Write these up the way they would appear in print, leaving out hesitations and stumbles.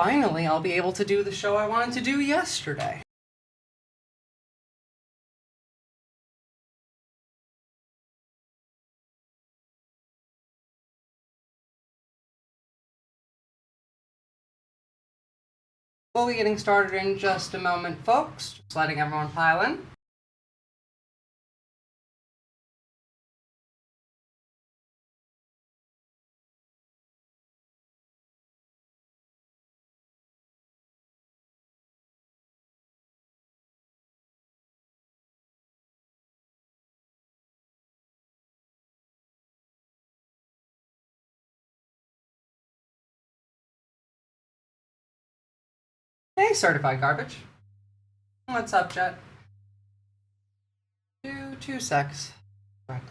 Finally, I'll be able to do the show I wanted to do yesterday. We'll be getting started in just a moment, folks. Just letting everyone pile in. Hey, certified garbage. What's up, Jet? Two secs. Right.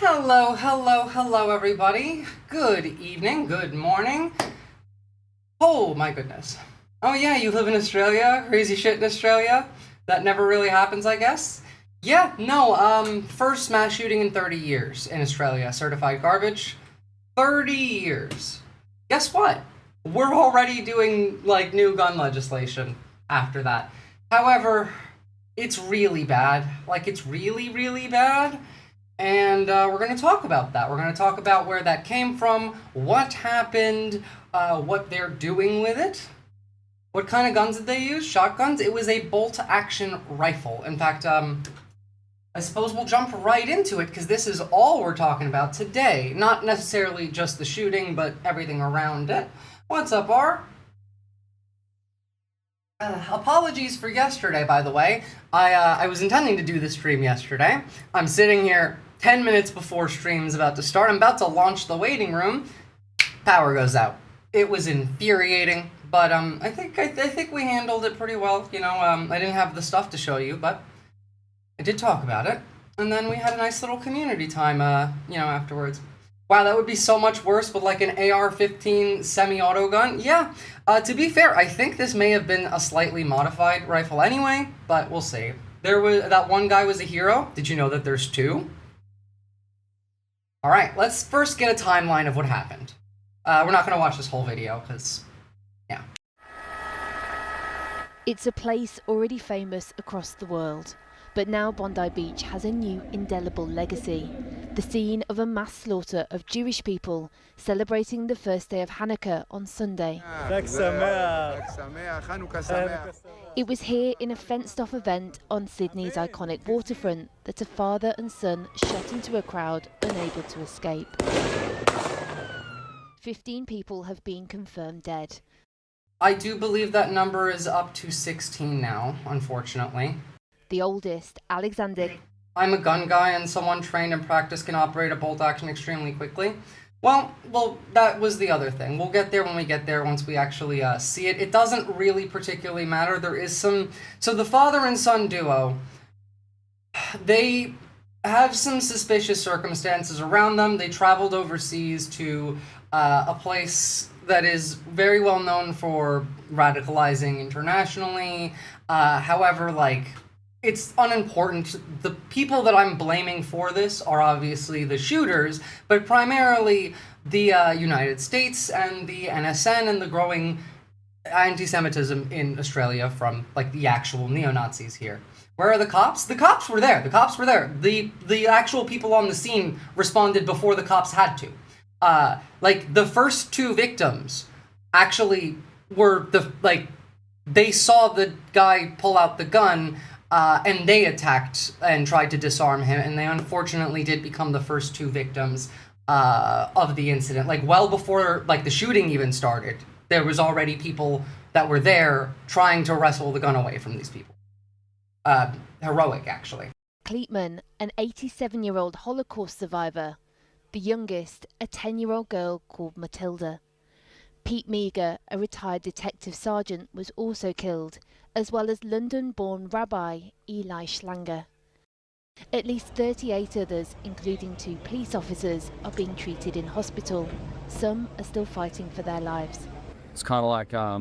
Hello, everybody. Good evening, good morning. Oh, my goodness. Oh, yeah, you live in Australia? Crazy shit in Australia? That never really happens, I guess? Yeah, no, first mass shooting in 30 years in Australia. Certified garbage. 30 years. Guess what? We're already doing, like, new gun legislation after that. However, it's really bad. Like, it's really bad. And we're going to talk about that. We're going to talk about where that came from, what happened, what they're doing with it. What kind of guns did they use? Shotguns? It was a bolt-action rifle. In fact, I suppose we'll jump right into it, because this is all we're talking about today. Not necessarily just the shooting, but everything around it. What's up, R? Apologies for yesterday, by the way. I was intending to do this stream yesterday. I'm sitting here 10 minutes before stream's about to start. I'm about to launch the waiting room. Power goes out. It was infuriating, but I think we handled it pretty well. You know, I didn't have the stuff to show you, but I did talk about it. And then we had a nice little community time, you know, afterwards. Wow, that would be so much worse with like an AR-15 semi-auto gun. Yeah, to be fair, I think this may have been a slightly modified rifle anyway, but we'll see. That one guy was a hero. Did you know that there's two? All right, let's first get a timeline of what happened. We're not going to watch this whole video because, yeah. It's a place already famous across the world, but now Bondi Beach has a new indelible legacy. The scene of a mass slaughter of Jewish people celebrating the first day of Hanukkah on Sunday. It was here in a fenced-off event on Sydney's iconic waterfront that a father and son shot into a crowd unable to escape. 15 people have been confirmed dead. I do believe that number is up to 16 now, unfortunately. The oldest, Alexander. I'm a gun guy, and someone trained and practiced can operate a bolt action extremely quickly. Well, that was the other thing. We'll get there when we get there, once we actually see it. It doesn't really particularly matter. There is some... So the father and son duo, they have some suspicious circumstances around them. They traveled overseas to a place that is very well known for radicalizing internationally. However, like... It's unimportant. The people that I'm blaming for this are obviously the shooters, but primarily the United States and the NSN and the growing anti-Semitism in Australia from, like, the actual neo-Nazis here. Where are the cops? The cops were there. The cops were there. The actual people on the scene responded before the cops had to. Like, the first two victims actually were they saw the guy pull out the gun. and they attacked and tried to disarm him, and they unfortunately did become the first two victims of the incident. Like, well before like the shooting even started, there was already people that were there trying to wrestle the gun away from these people. Heroic, actually. Kleitman, an 87-year-old Holocaust survivor. The youngest, a 10-year-old girl called Matilda. Pete Meager, a retired detective sergeant, was also killed, as well as London-born Rabbi Eli Schlanger. At least 38 others, including 2 police officers, are being treated in hospital. Some are still fighting for their lives. It's kind of like, I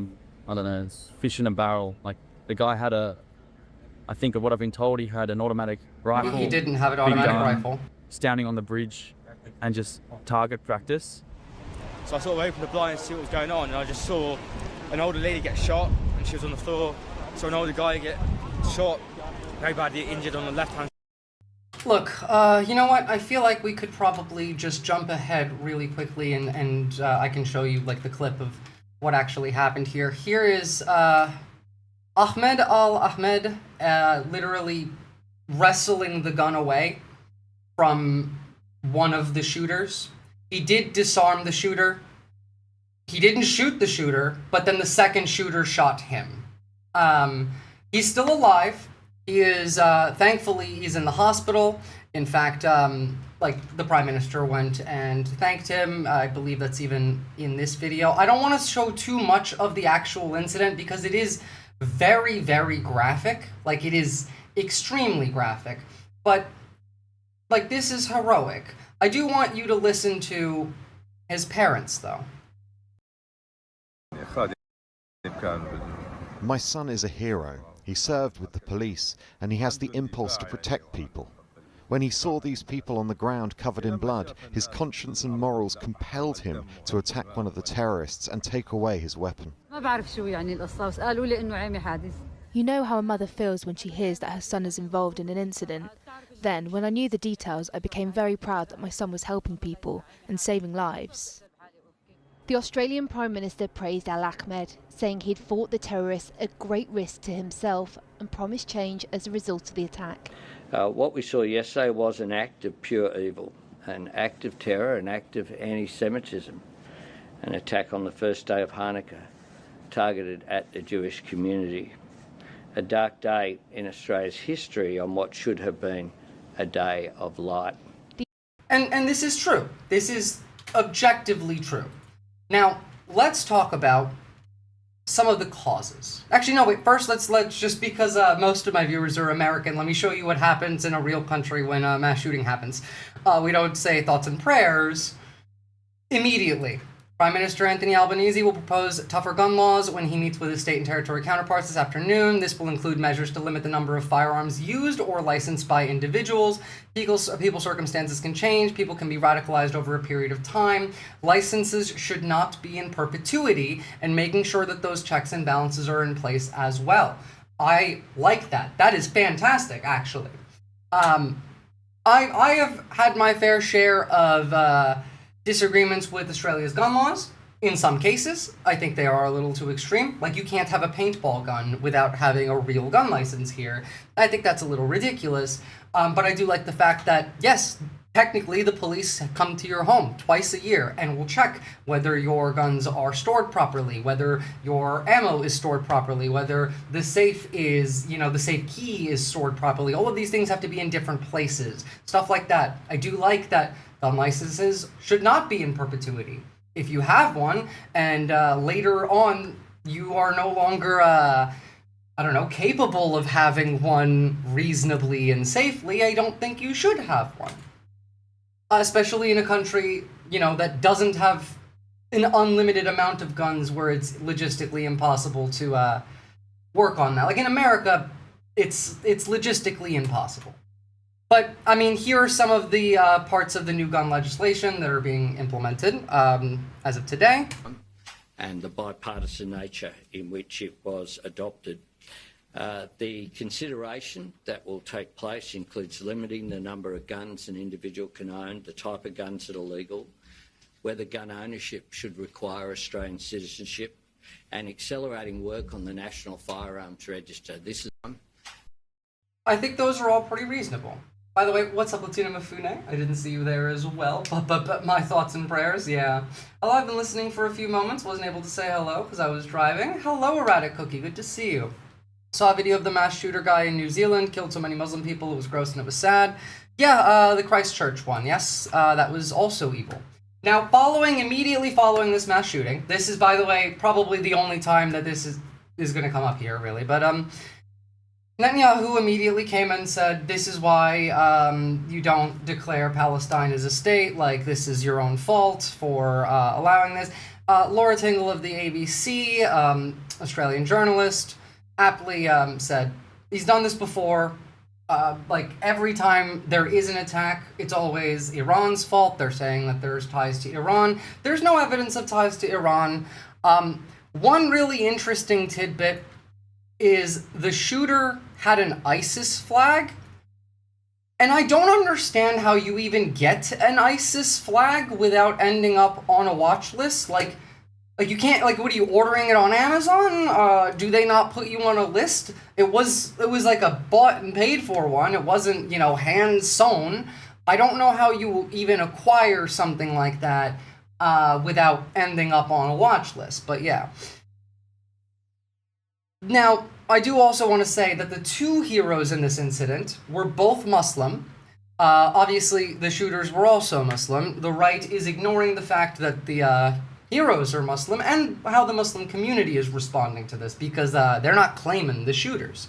don't know, it's fish in a barrel. Like, the guy had I think of what I've been told, he had an automatic rifle. He didn't have an automatic rifle. Standing on the bridge and just target practice. So I sort of opened the blind to see what was going on, and I just saw an older lady get shot, and she was on the floor. Saw an older guy get shot, very badly injured on the left hand. Look, you know what? I feel like we could probably just jump ahead really quickly, and I can show you like the clip of what actually happened here. Here is Ahmed al-Ahmed literally wrestling the gun away from one of the shooters. He did disarm the shooter. He didn't shoot the shooter, but then the second shooter shot him. He's still alive. He is, thankfully, he's in the hospital. In fact, like, the Prime Minister went and thanked him. I believe that's even in this video. I don't want to show too much of the actual incident because it is very, very graphic. Like, it is extremely graphic. But, like, this is heroic. I do want you to listen to his parents, though. My son is a hero. He served with the police, and he has the impulse to protect people. When he saw these people on the ground covered in blood, his conscience and morals compelled him to attack one of the terrorists and take away his weapon. You know how a mother feels when she hears that her son is involved in an incident. Then, when I knew the details, I became very proud that my son was helping people and saving lives. The Australian Prime Minister praised Al-Ahmed, saying he'd fought the terrorists at great risk to himself and promised change as a result of the attack. What we saw yesterday was an act of pure evil, an act of terror, an act of anti-Semitism, an attack on the first day of Hanukkah targeted at the Jewish community. A dark day in Australia's history on what should have been a day of light. And this is true. This is objectively true. Now, let's talk about some of the causes. Actually, no, wait, first let's just, because most of my viewers are American, let me show you what happens in a real country when a mass shooting happens. We don't say thoughts and prayers immediately. Prime Minister Anthony Albanese will propose tougher gun laws when he meets with his state and territory counterparts this afternoon. This will include measures to limit the number of firearms used or licensed by individuals. People's circumstances can change. People can be radicalized over a period of time. Licenses should not be in perpetuity, and making sure that those checks and balances are in place as well. I like that. That is fantastic, actually. I have had my fair share of disagreements with Australia's gun laws. In some cases, I think they are a little too extreme. Like, you can't have a paintball gun without having a real gun license here. I think that's a little ridiculous. But I do like the fact that, yes, technically the police come to your home twice a year and will check whether your guns are stored properly, whether your ammo is stored properly, whether the safe is, the safe key is stored properly. All of these things have to be in different places. Stuff like that. I do like that gun licenses should not be in perpetuity. If you have one and later on you are no longer, capable of having one reasonably and safely, I don't think you should have one. Especially in a country, that doesn't have an unlimited amount of guns where it's logistically impossible to work on that. Like in America, it's logistically impossible. But, I mean, here are some of the parts of the new gun legislation that are being implemented as of today. And the bipartisan nature in which it was adopted. The consideration that will take place includes limiting the number of guns an individual can own, the type of guns that are legal, whether gun ownership should require Australian citizenship, and accelerating work on the National Firearms Register. This is I think those are all pretty reasonable. By the way, what's up, Latina Mafune? I didn't see you there as well, but my thoughts and prayers, yeah. Hello, I've been listening for a few moments, wasn't able to say hello because I was driving. Hello, Erratic Cookie, good to see you. Saw a video of the mass shooter guy in New Zealand, killed so many Muslim people, it was gross and it was sad. Yeah, the Christchurch one, yes, that was also evil. Now, immediately following this mass shooting, this is, by the way, probably the only time that this is going to come up here, really, but, Netanyahu immediately came and said, this is why you don't declare Palestine as a state, like, this is your own fault for allowing this. Laura Tingle of the ABC, Australian journalist, aptly said, he's done this before. Like, every time there is an attack, it's always Iran's fault. They're saying that there's ties to Iran. There's no evidence of ties to Iran. One really interesting tidbit is the shooter had an ISIS flag, and I don't understand how you even get an ISIS flag without ending up on a watch list. Like you can't, like, what are you, ordering it on Amazon? Do they not put you on a list? It was like a bought and paid for one. It wasn't, hand sewn. I don't know how you even acquire something like that without ending up on a watch list, but yeah. Now, I do also want to say that the two heroes in this incident were both Muslim. Obviously, the shooters were also Muslim. The right is ignoring the fact that the heroes are Muslim and how the Muslim community is responding to this because they're not claiming the shooters.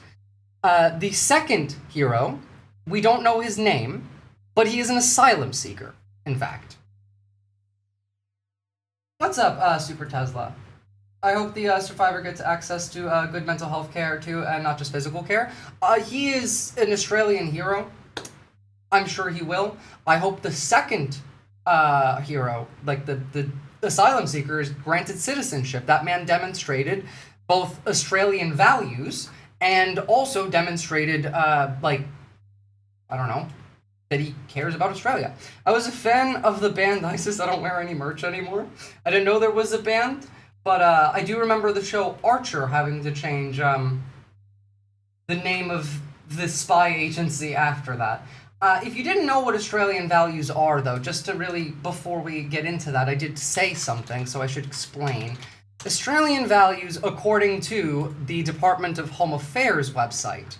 The second hero, we don't know his name, but he is an asylum seeker, in fact. What's up, Super Tesla? I hope the survivor gets access to good mental health care too, and not just physical care. He is an Australian hero. I'm sure he will. I hope the second hero, like the asylum seeker, is granted citizenship. That man demonstrated both Australian values and also demonstrated, that he cares about Australia. I was a fan of the band ISIS. I don't wear any merch anymore. I didn't know there was a band. But I do remember the show Archer having to change the name of the spy agency after that. If you didn't know what Australian values are, though, just to really, before we get into that, I did say something, so I should explain. Australian values, according to the Department of Home Affairs website.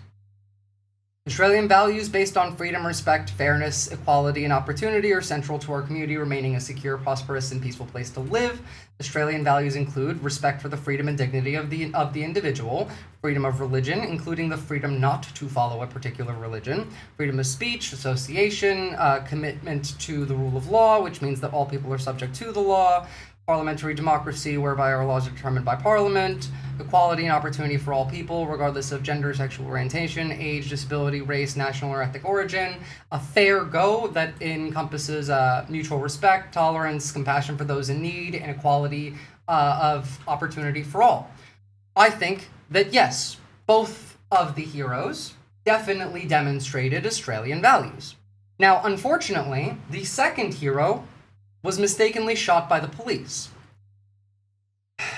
Australian values based on freedom, respect, fairness, equality, and opportunity are central to our community remaining a secure, prosperous, and peaceful place to live. Australian values include respect for the freedom and dignity of the individual, freedom of religion, including the freedom not to follow a particular religion, freedom of speech, association, commitment to the rule of law, which means that all people are subject to the law, parliamentary democracy, whereby our laws are determined by Parliament, equality and opportunity for all people, regardless of gender, sexual orientation, age, disability, race, national or ethnic origin, a fair go that encompasses mutual respect, tolerance, compassion for those in need, and equality of opportunity for all. I think that, yes, both of the heroes definitely demonstrated Australian values. Now, unfortunately, the second hero was mistakenly shot by the police.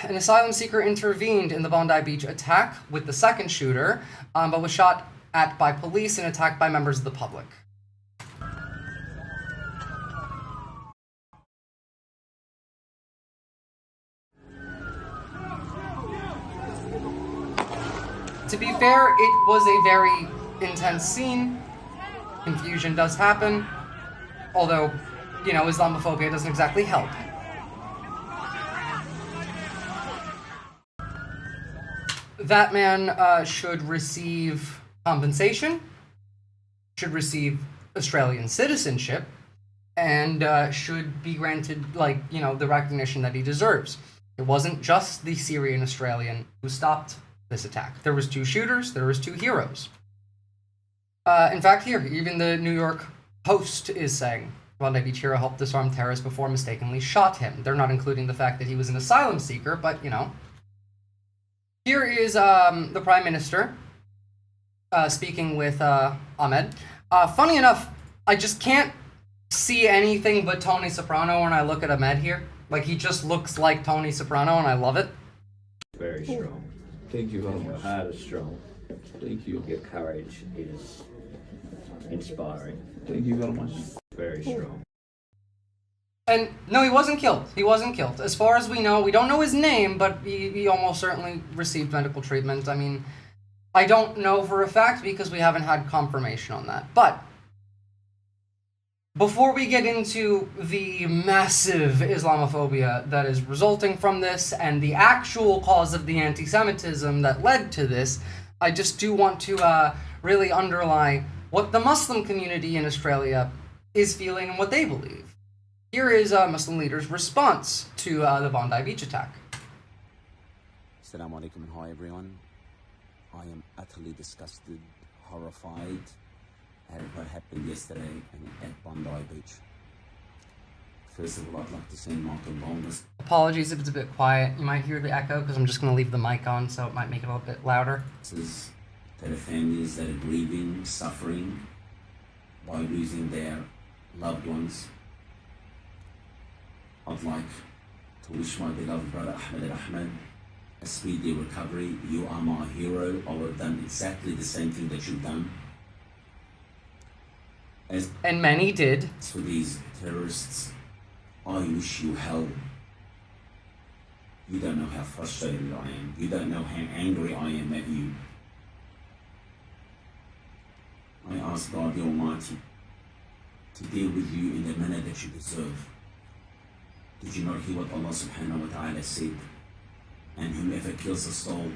An asylum seeker intervened in the Bondi Beach attack with the second shooter, but was shot at by police and attacked by members of the public. To be fair, it was a very intense scene. Confusion does happen, although, Islamophobia doesn't exactly help. That man should receive compensation, should receive Australian citizenship, and should be granted, the recognition that he deserves. It wasn't just the Syrian Australian who stopped this attack. There was two shooters, there was two heroes. In fact, here, even the New York Post is saying, Bondi Beach hero helped disarm terrorists before mistakenly shot him. They're not including the fact that he was an asylum seeker, but, Here is the Prime Minister speaking with Ahmed. Funny enough, I just can't see anything but Tony Soprano when I look at Ahmed here. Like, he just looks like Tony Soprano, and I love it. Very strong. Thank you very much. Heart is strong. Thank you. Your courage is inspiring, Thank you very much. very strong. And no, he wasn't killed. He wasn't killed. As far as we know, we don't know his name, but he almost certainly received medical treatment. I mean, I don't know for a fact because we haven't had confirmation on that. But before we get into the massive Islamophobia that is resulting from this and the actual cause of the anti-Semitism that led to this, I just do want to really underline what the Muslim community in Australia is feeling and what they believe. Here is a Muslim leader's response to the Bondi Beach attack. Assalamu alaikum and hi everyone. I am utterly disgusted, horrified at what happened yesterday at Bondi Beach. First of all, I'd like to send my condolences. Apologies if it's a bit quiet. You might hear the echo because I'm just going to leave the mic on, so it might make it a little bit louder. To the families that are grieving, suffering by losing their loved ones. I'd like to wish my beloved brother Ahmed a speedy recovery. You are my hero. I would have done exactly the same thing that you've done. And many did. For these terrorists, I wish you hell. You don't know how frustrated I am. You don't know how angry I am at you. I ask God the Almighty to deal with you in the manner that you deserve. Did you not hear what Allah subhanahu wa ta'ala said? And whomever kills a soul,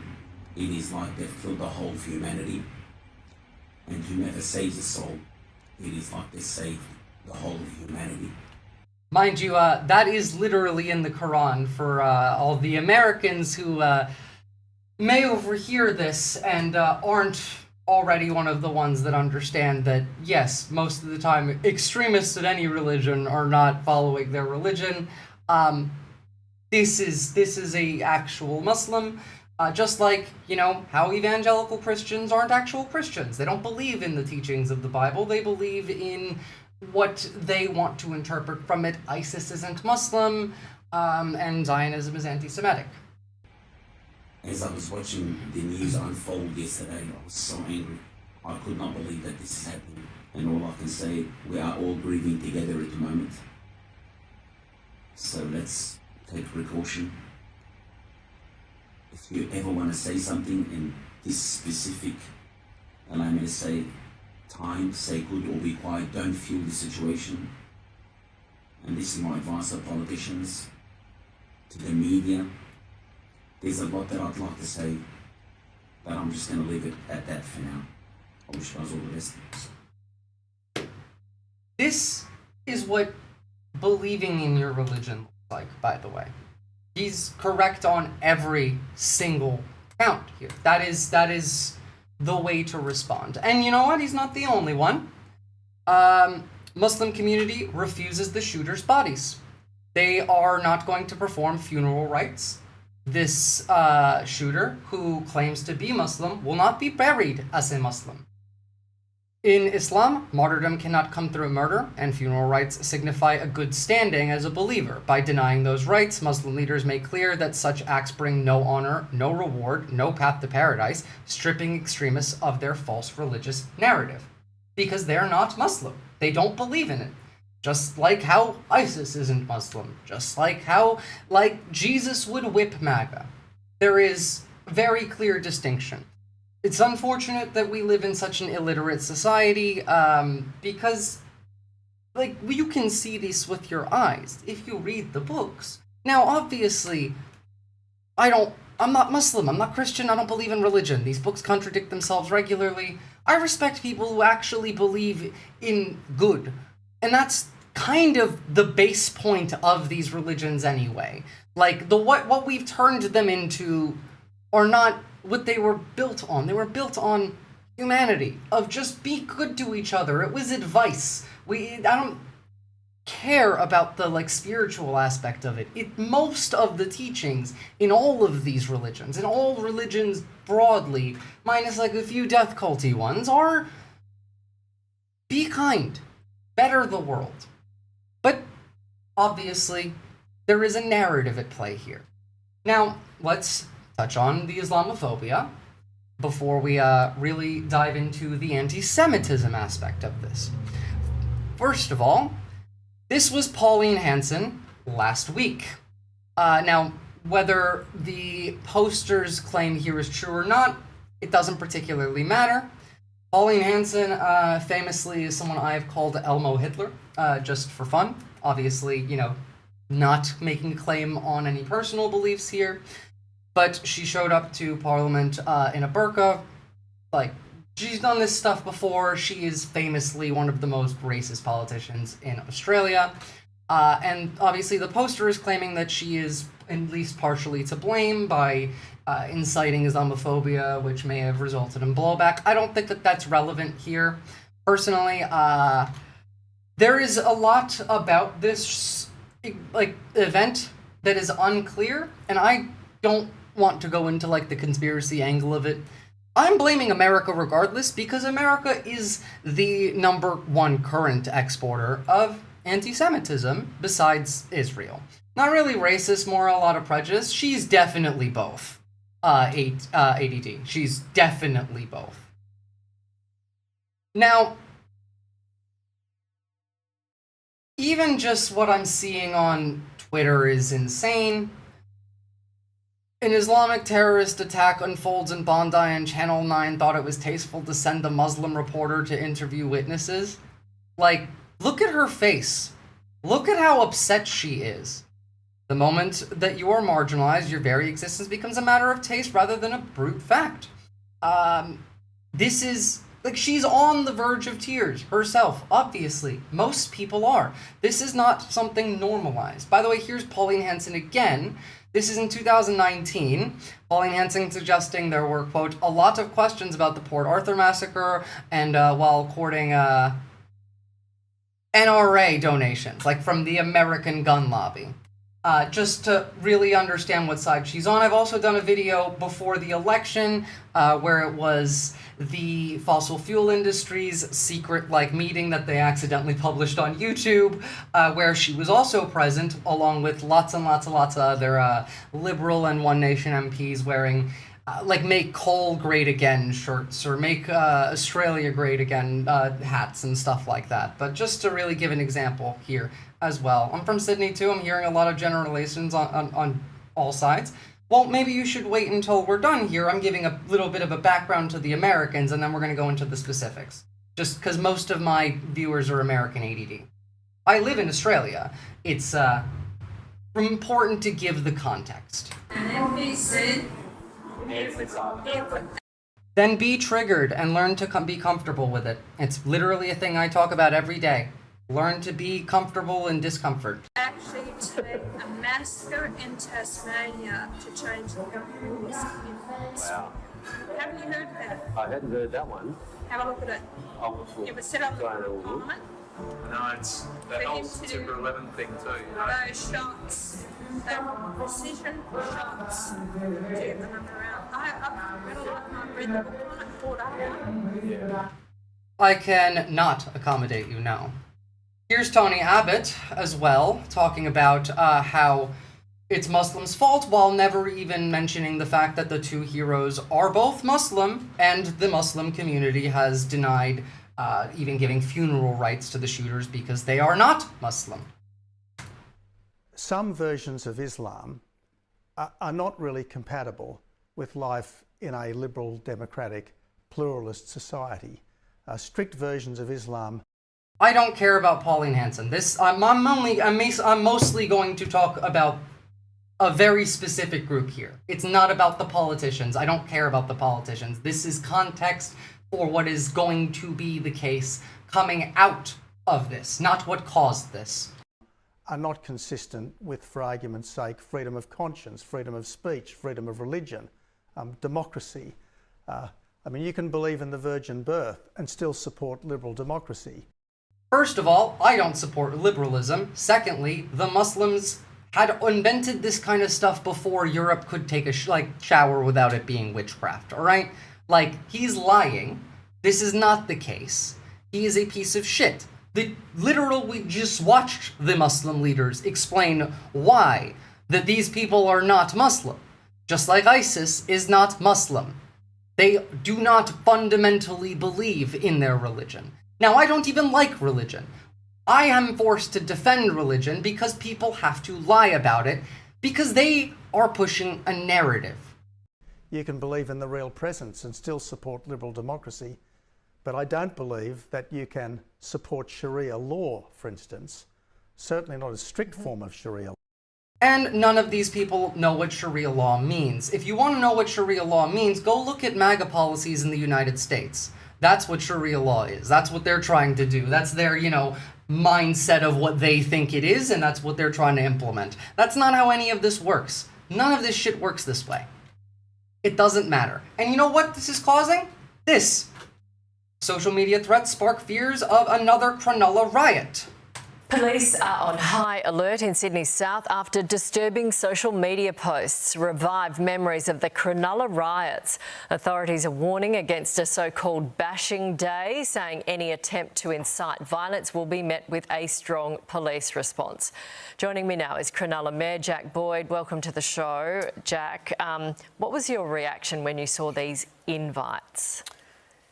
it is like they've killed the whole of humanity. And whomever saves a soul, it is like they saved the whole of humanity. Mind you, that is literally in the Quran for all the Americans who may overhear this and aren't already one of the ones that understand that, yes, most of the time extremists in any religion are not following their religion. This is a actual Muslim, just like, you know, how evangelical Christians aren't actual Christians. They don't believe in the teachings of the Bible. They believe in what they want to interpret from it. ISIS isn't Muslim, and Zionism is anti-Semitic. As I was watching the news unfold yesterday, I was so angry. I could not believe that this is happening. And all I can say, we are all grieving together at the moment. So let's take precaution. If you ever want to say something in this specific, allow me to say, time, say good or be quiet, don't fuel the situation. And this is my advice to politicians, to the media. There's a lot that I'd like to say, but I'm just going to leave it at that for now. I wish you guys all the best. This is what believing in your religion looks like, by the way. He's correct on every single count here. That is the way to respond. And you know what? He's not the only one. Muslim community refuses the shooters' bodies. They are not going to perform funeral rites. This shooter, who claims to be Muslim, will not be buried as a Muslim. In Islam, martyrdom cannot come through murder, and funeral rites signify a good standing as a believer. By denying those rites, Muslim leaders make clear that such acts bring no honor, no reward, no path to paradise, stripping extremists of their false religious narrative. Because they're not Muslim. They don't believe in it. Just like how ISIS isn't Muslim. Just like how, Jesus would whip MAGA. There is very clear distinction. It's unfortunate that we live in such an illiterate society, because, you can see this with your eyes if you read the books. Now, obviously, I'm not Muslim, I'm not Christian, I don't believe in religion. These books contradict themselves regularly. I respect people who actually believe in good. And that's kind of the base point of these religions anyway. What we've turned them into are not what they were built on. They were built on humanity, of just be good to each other. It was advice. I don't care about the spiritual aspect of it. Most of the teachings in all of these religions, in all religions broadly, minus a few death culty ones, are be kind, better the world. But obviously, there is a narrative at play here. Now, let's touch on the Islamophobia. before we really dive into the anti-Semitism aspect of this. First of all, this was Pauline Hanson last week. Now, whether the poster's claim here is true or not, it doesn't particularly matter. Pauline Hanson famously is someone I've called Elmo Hitler, just for fun. Obviously, not making a claim on any personal beliefs here. But she showed up to Parliament in a burqa. Like, she's done this stuff before. She is famously one of the most racist politicians in Australia. And obviously the poster is claiming that she is at least partially to blame by inciting Islamophobia, which may have resulted in blowback. I don't think that that's relevant here. Personally, there is a lot about this event that is unclear, and I don't want to go into the conspiracy angle of it. I'm blaming America regardless, because America is the number one current exporter of anti-Semitism besides Israel. Not really racist, more a lot of prejudice. She's definitely both. ADD. She's definitely both. Now, even just what I'm seeing on Twitter is insane. An Islamic terrorist attack unfolds in Bondi, and Channel 9 thought it was tasteful to send a Muslim reporter to interview witnesses. Look at her face. Look at how upset she is. The moment that you are marginalized, your very existence becomes a matter of taste rather than a brute fact. This is, she's on the verge of tears herself, obviously. Most people are. This is not something normalized. By the way, here's Pauline Hanson again. This is in 2019. Pauline Hanson suggesting there were, quote, a lot of questions about the Port Arthur massacre, and while courting NRA donations, from the American gun lobby. Just to really understand what side she's on. I've also done a video before the election where it was the fossil fuel industry's secret meeting that they accidentally published on YouTube, where she was also present along with lots and lots of other liberal and One Nation MPs wearing make coal great again shirts, or make Australia great again hats and stuff like that. But just to really give an example here as well. I'm from Sydney too. I'm hearing a lot of generalizations on all sides. Well, maybe you should wait until we're done here. I'm giving a little bit of a background to the Americans, and then we're going to go into the specifics. Just because most of my viewers are American ADD. I live in Australia. It's important to give the context. Then be triggered and learn to be comfortable with it. It's literally a thing I talk about every day. Learn to be comfortable in discomfort. Actually, today, a massacre in Tasmania to change the government. Wow. Haven't you heard that? I hadn't heard that one. Have a look at it. It was set up by Parliament. No, it's that whole September 11 thing too. Those shots, precision shots, do them around. I've read a lot, and I've read the book on it, thought Yeah. I can not accommodate you now. Here's Tony Abbott as well, talking about how it's Muslims' fault, while never even mentioning the fact that the two heroes are both Muslim, and the Muslim community has denied even giving funeral rites to the shooters because they are not Muslim. Some versions of Islam are not really compatible with life in a liberal, democratic, pluralist society. Strict versions of Islam. I don't care about Pauline Hanson. I'm mostly going to talk about a very specific group here. It's not about the politicians. I don't care about the politicians. This is context for what is going to be the case coming out of this, not what caused this. Are not consistent with, for argument's sake, freedom of conscience, freedom of speech, freedom of religion, democracy. You can believe in the virgin birth and still support liberal democracy. First of all, I don't support liberalism. Secondly, the Muslims had invented this kind of stuff before Europe could take a shower without it being witchcraft, all right? He's lying. This is not the case. He is a piece of shit. We just watched the Muslim leaders explain why that these people are not Muslim. Just like ISIS is not Muslim. They do not fundamentally believe in their religion. Now, I don't even like religion. I am forced to defend religion because people have to lie about it, because they are pushing a narrative. You can believe in the real presence and still support liberal democracy, but I don't believe that you can support Sharia law, for instance, certainly not a strict form of Sharia law. And none of these people know what Sharia law means. If you want to know what Sharia law means, go look at MAGA policies in the United States. That's what Sharia law is. That's what they're trying to do. That's their, mindset of what they think it is, and that's what they're trying to implement. That's not how any of this works. None of this shit works this way. It doesn't matter. And you know what this is causing? This. Social media threats spark fears of another Cronulla riot. Police are on high alert in Sydney's south after disturbing social media posts revived memories of the Cronulla riots. Authorities are warning against a so-called bashing day, saying any attempt to incite violence will be met with a strong police response. Joining me now is Cronulla Mayor Jack Boyd. Welcome to the show, Jack. What was your reaction when you saw these invites?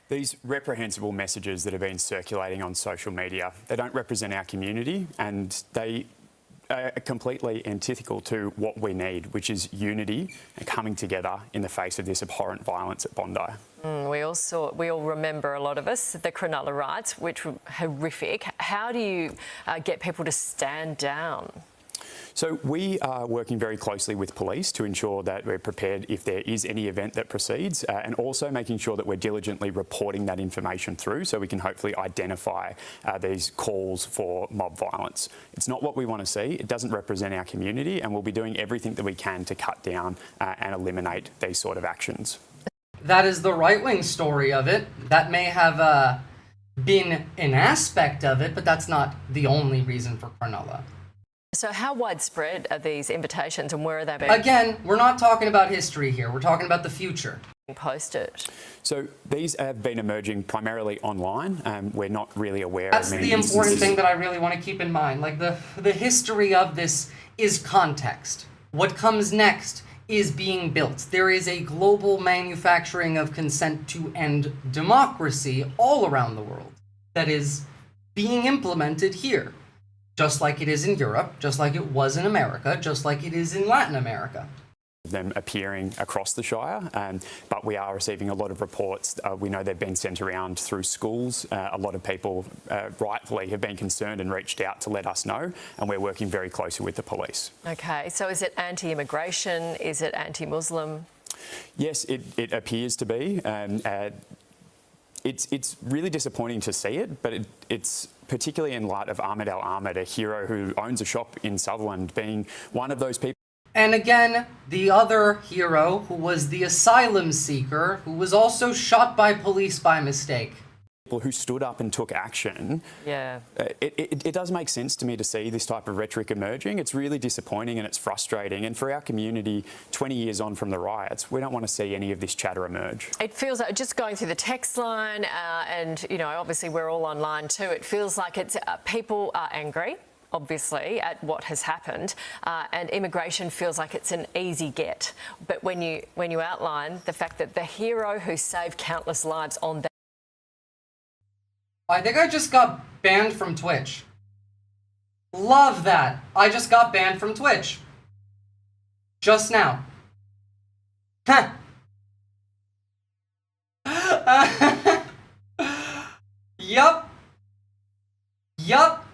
These reprehensible messages that have been circulating on social media, they don't represent our community, and they are completely antithetical to what we need, which is unity and coming together in the face of this abhorrent violence at Bondi. We all remember, a lot of us, the Cronulla riots, which were horrific. How do you get people to stand down? So we are working very closely with police to ensure that we're prepared if there is any event that proceeds, and also making sure that we're diligently reporting that information through so we can hopefully identify these calls for mob violence. It's not what we want to see. It doesn't represent our community, and we'll be doing everything that we can to cut down and eliminate these sort of actions. That is the right-wing story of it. That may have been an aspect of it, but that's not the only reason for Cronulla. So how widespread are these invitations, and where are they being Again, we're not talking about history here. We're talking about the future. posted? So these have been emerging primarily online. We're not really aware That's of many the important instances. thing that I really want to keep in mind. Like the history of this is context. What comes next is being built. There is a global manufacturing of consent to end democracy all around the world that is being implemented here. Just like it is in Europe, just like it was in America, just like it is in Latin America. Them appearing across the Shire, but we are receiving a lot of reports. We know they've been sent around through schools. A lot of people rightfully have been concerned and reached out to let us know, and we're working very closely with the police. Okay, so is it anti-immigration? Is it anti-Muslim? Yes, it appears to be. It's really disappointing to see it, but it's particularly in light of Ahmed Al Ahmed, a hero who owns a shop in Sutherland, being one of those people. And again, the other hero, who was the asylum seeker, who was also shot by police by mistake. People who stood up and took action. Yeah. It does make sense to me to see this type of rhetoric emerging. It's really disappointing and it's frustrating. And for our community, 20 years on from the riots, we don't want to see any of this chatter emerge. It feels like, just going through the text line, and, you know, obviously we're all online too, it feels like it's people are angry, obviously, at what has happened, and immigration feels like it's an easy get. But when you outline the fact that the hero who saved countless lives on that. I think I just got banned from Twitch. Love that. I just got banned from Twitch. Just now. Huh. Yup. Yup.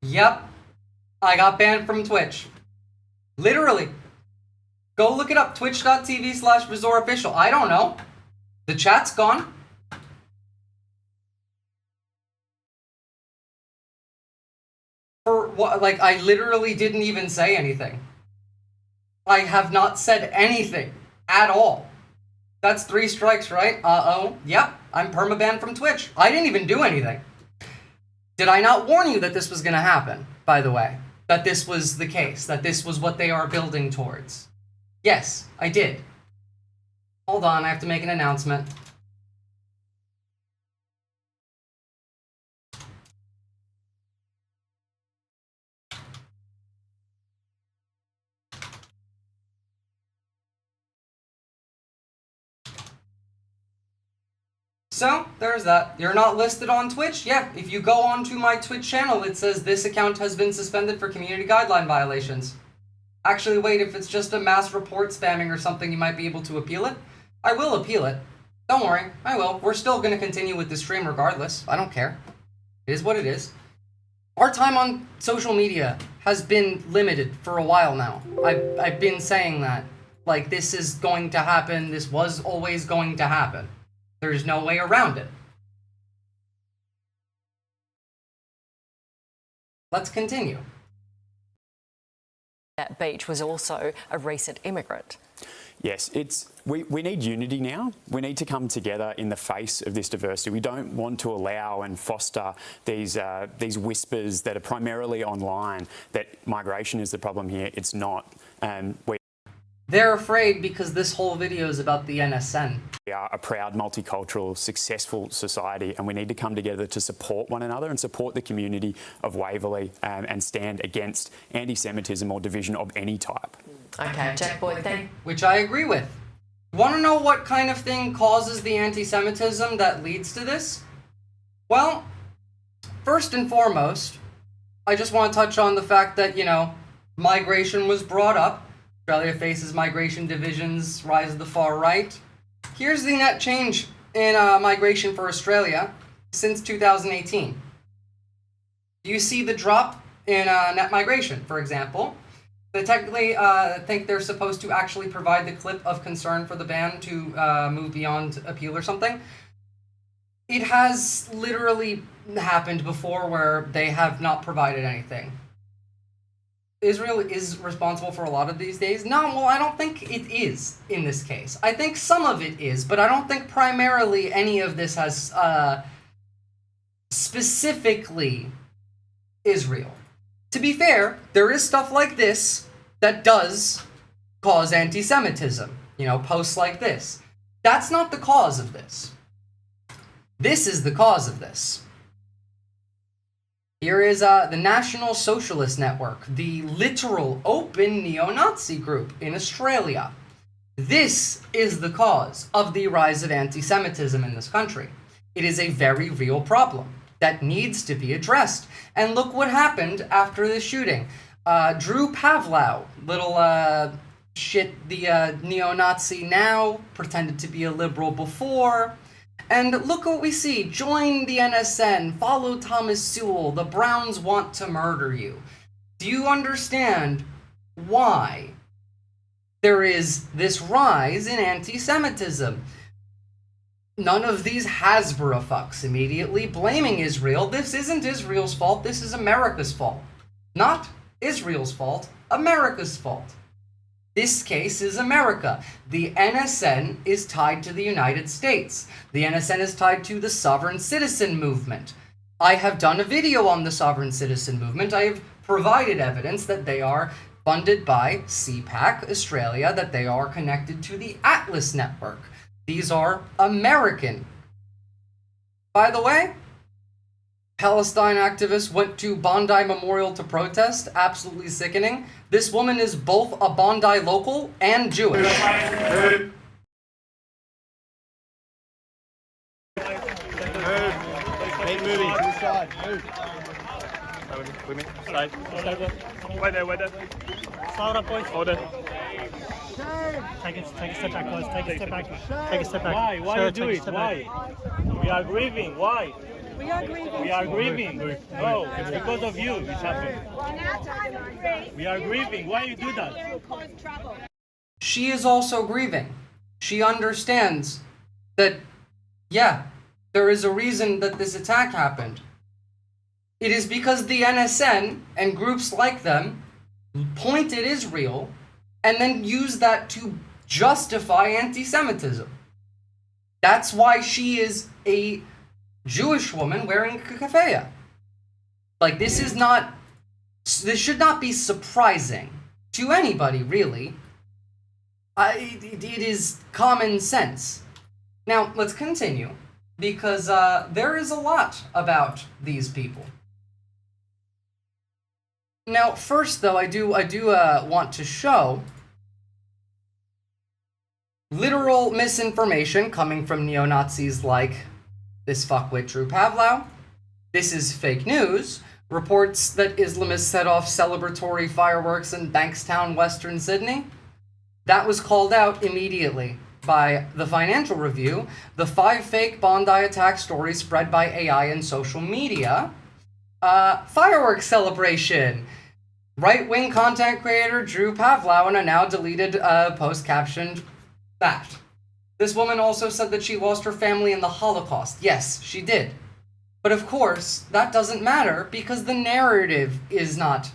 Yep. I got banned from Twitch. Literally. Go look it up. Twitch.tv/Visora official. I don't know. The chat's gone. For what? Like, I literally didn't even say anything. I have not said anything at all. That's 3 strikes, right? Uh-oh. Yep. I'm permabanned from Twitch. I didn't even do anything. Did I not warn you that this was going to happen, by the way? That this was the case, that this was what they are building towards. Yes, I did. Hold on, I have to make an announcement. So, there's that. You're not listed on Twitch? Yeah, if you go onto my Twitch channel, it says this account has been suspended for community guideline violations. Actually, wait, if it's just a mass report spamming or something, you might be able to appeal it. I will appeal it. Don't worry, I will. We're still going to continue with the stream regardless. I don't care. It is what it is. Our time on social media has been limited for a while now. I've been saying that. Like, this is going to happen. This was always going to happen. There's no way around it. Let's continue. That beach was also a recent immigrant. Yes, we need unity now. We need to come together in the face of this diversity. We don't want to allow and foster these whispers that are primarily online that migration is the problem here. It's not. They're afraid because this whole video is about the NSN. We are a proud, multicultural, successful society, and we need to come together to support one another and support the community of Waverley and stand against anti-Semitism or division of any type. Okay, Jack Boyd, thank you. Which I agree with. Want to know what kind of thing causes the anti-Semitism that leads to this? Well, first and foremost, I just want to touch on the fact that, you know, migration was brought up. Australia faces migration divisions, rise of the far right. Here's the net change in migration for Australia since 2018. You see the drop in net migration, for example. They technically think they're supposed to actually provide the clip of concern for the ban to move beyond appeal or something. It has literally happened before where they have not provided anything. Israel is responsible for a lot of these days. No, well, I don't think it is in this case. I think some of it is, but I don't think primarily any of this has specifically Israel. To be fair, there is stuff like this that does cause anti-Semitism. You know, posts like this. That's not the cause of this. This is the cause of this. Here is the National Socialist Network, the literal open neo-Nazi group in Australia. This is the cause of the rise of anti-Semitism in this country. It is a very real problem that needs to be addressed. And look what happened after the shooting. Drew Pavlau, little the neo-Nazi now, pretended to be a liberal before. And look what we see. Join the NSN, follow Thomas Sewell, the Browns want to murder you. Do you understand why there is this rise in anti-Semitism? None of these Hasbro fucks immediately blaming Israel. This isn't Israel's fault, this is America's fault. Not Israel's fault, America's fault. This case is America. The NSN is tied to the United States. The NSN is tied to the sovereign citizen movement. I have done a video on the sovereign citizen movement. I have provided evidence that they are funded by CPAC Australia, that they are connected to the Atlas Network. These are American. By the way, Palestine activists went to Bondi Memorial to protest. Absolutely sickening. This woman is both a Bondi local and Jewish. Wait there. Slow up, boys. Hold it. Take a step back, guys. Take a step back. Take a step back. Why? Why you do it? Why? We are grieving. Why? We are grieving. No, it's because of you. It's happened. We are grieving. Why you do that? She is also grieving. She understands that, yeah, there is a reason that this attack happened. It is because the NSN and groups like them point at Israel and then use that to justify anti-Semitism. That's why she is a Jewish woman wearing a keffiyeh. Like, this should not be surprising to anybody, really. It is common sense. Now, let's continue, because there is a lot about these people. Now, first, though, I do want to show literal misinformation coming from neo-Nazis like This fuckwit Drew Pavlau. This is fake news. Reports that Islamists set off celebratory fireworks in Bankstown, Western Sydney. That was called out immediately by the Financial Review. The 5 fake Bondi attack stories spread by AI and social media. Fireworks celebration. Right-wing content creator Drew Pavlau in a now deleted post captioned that. This woman also said that she lost her family in the Holocaust. Yes, she did. But of course, that doesn't matter because the narrative is not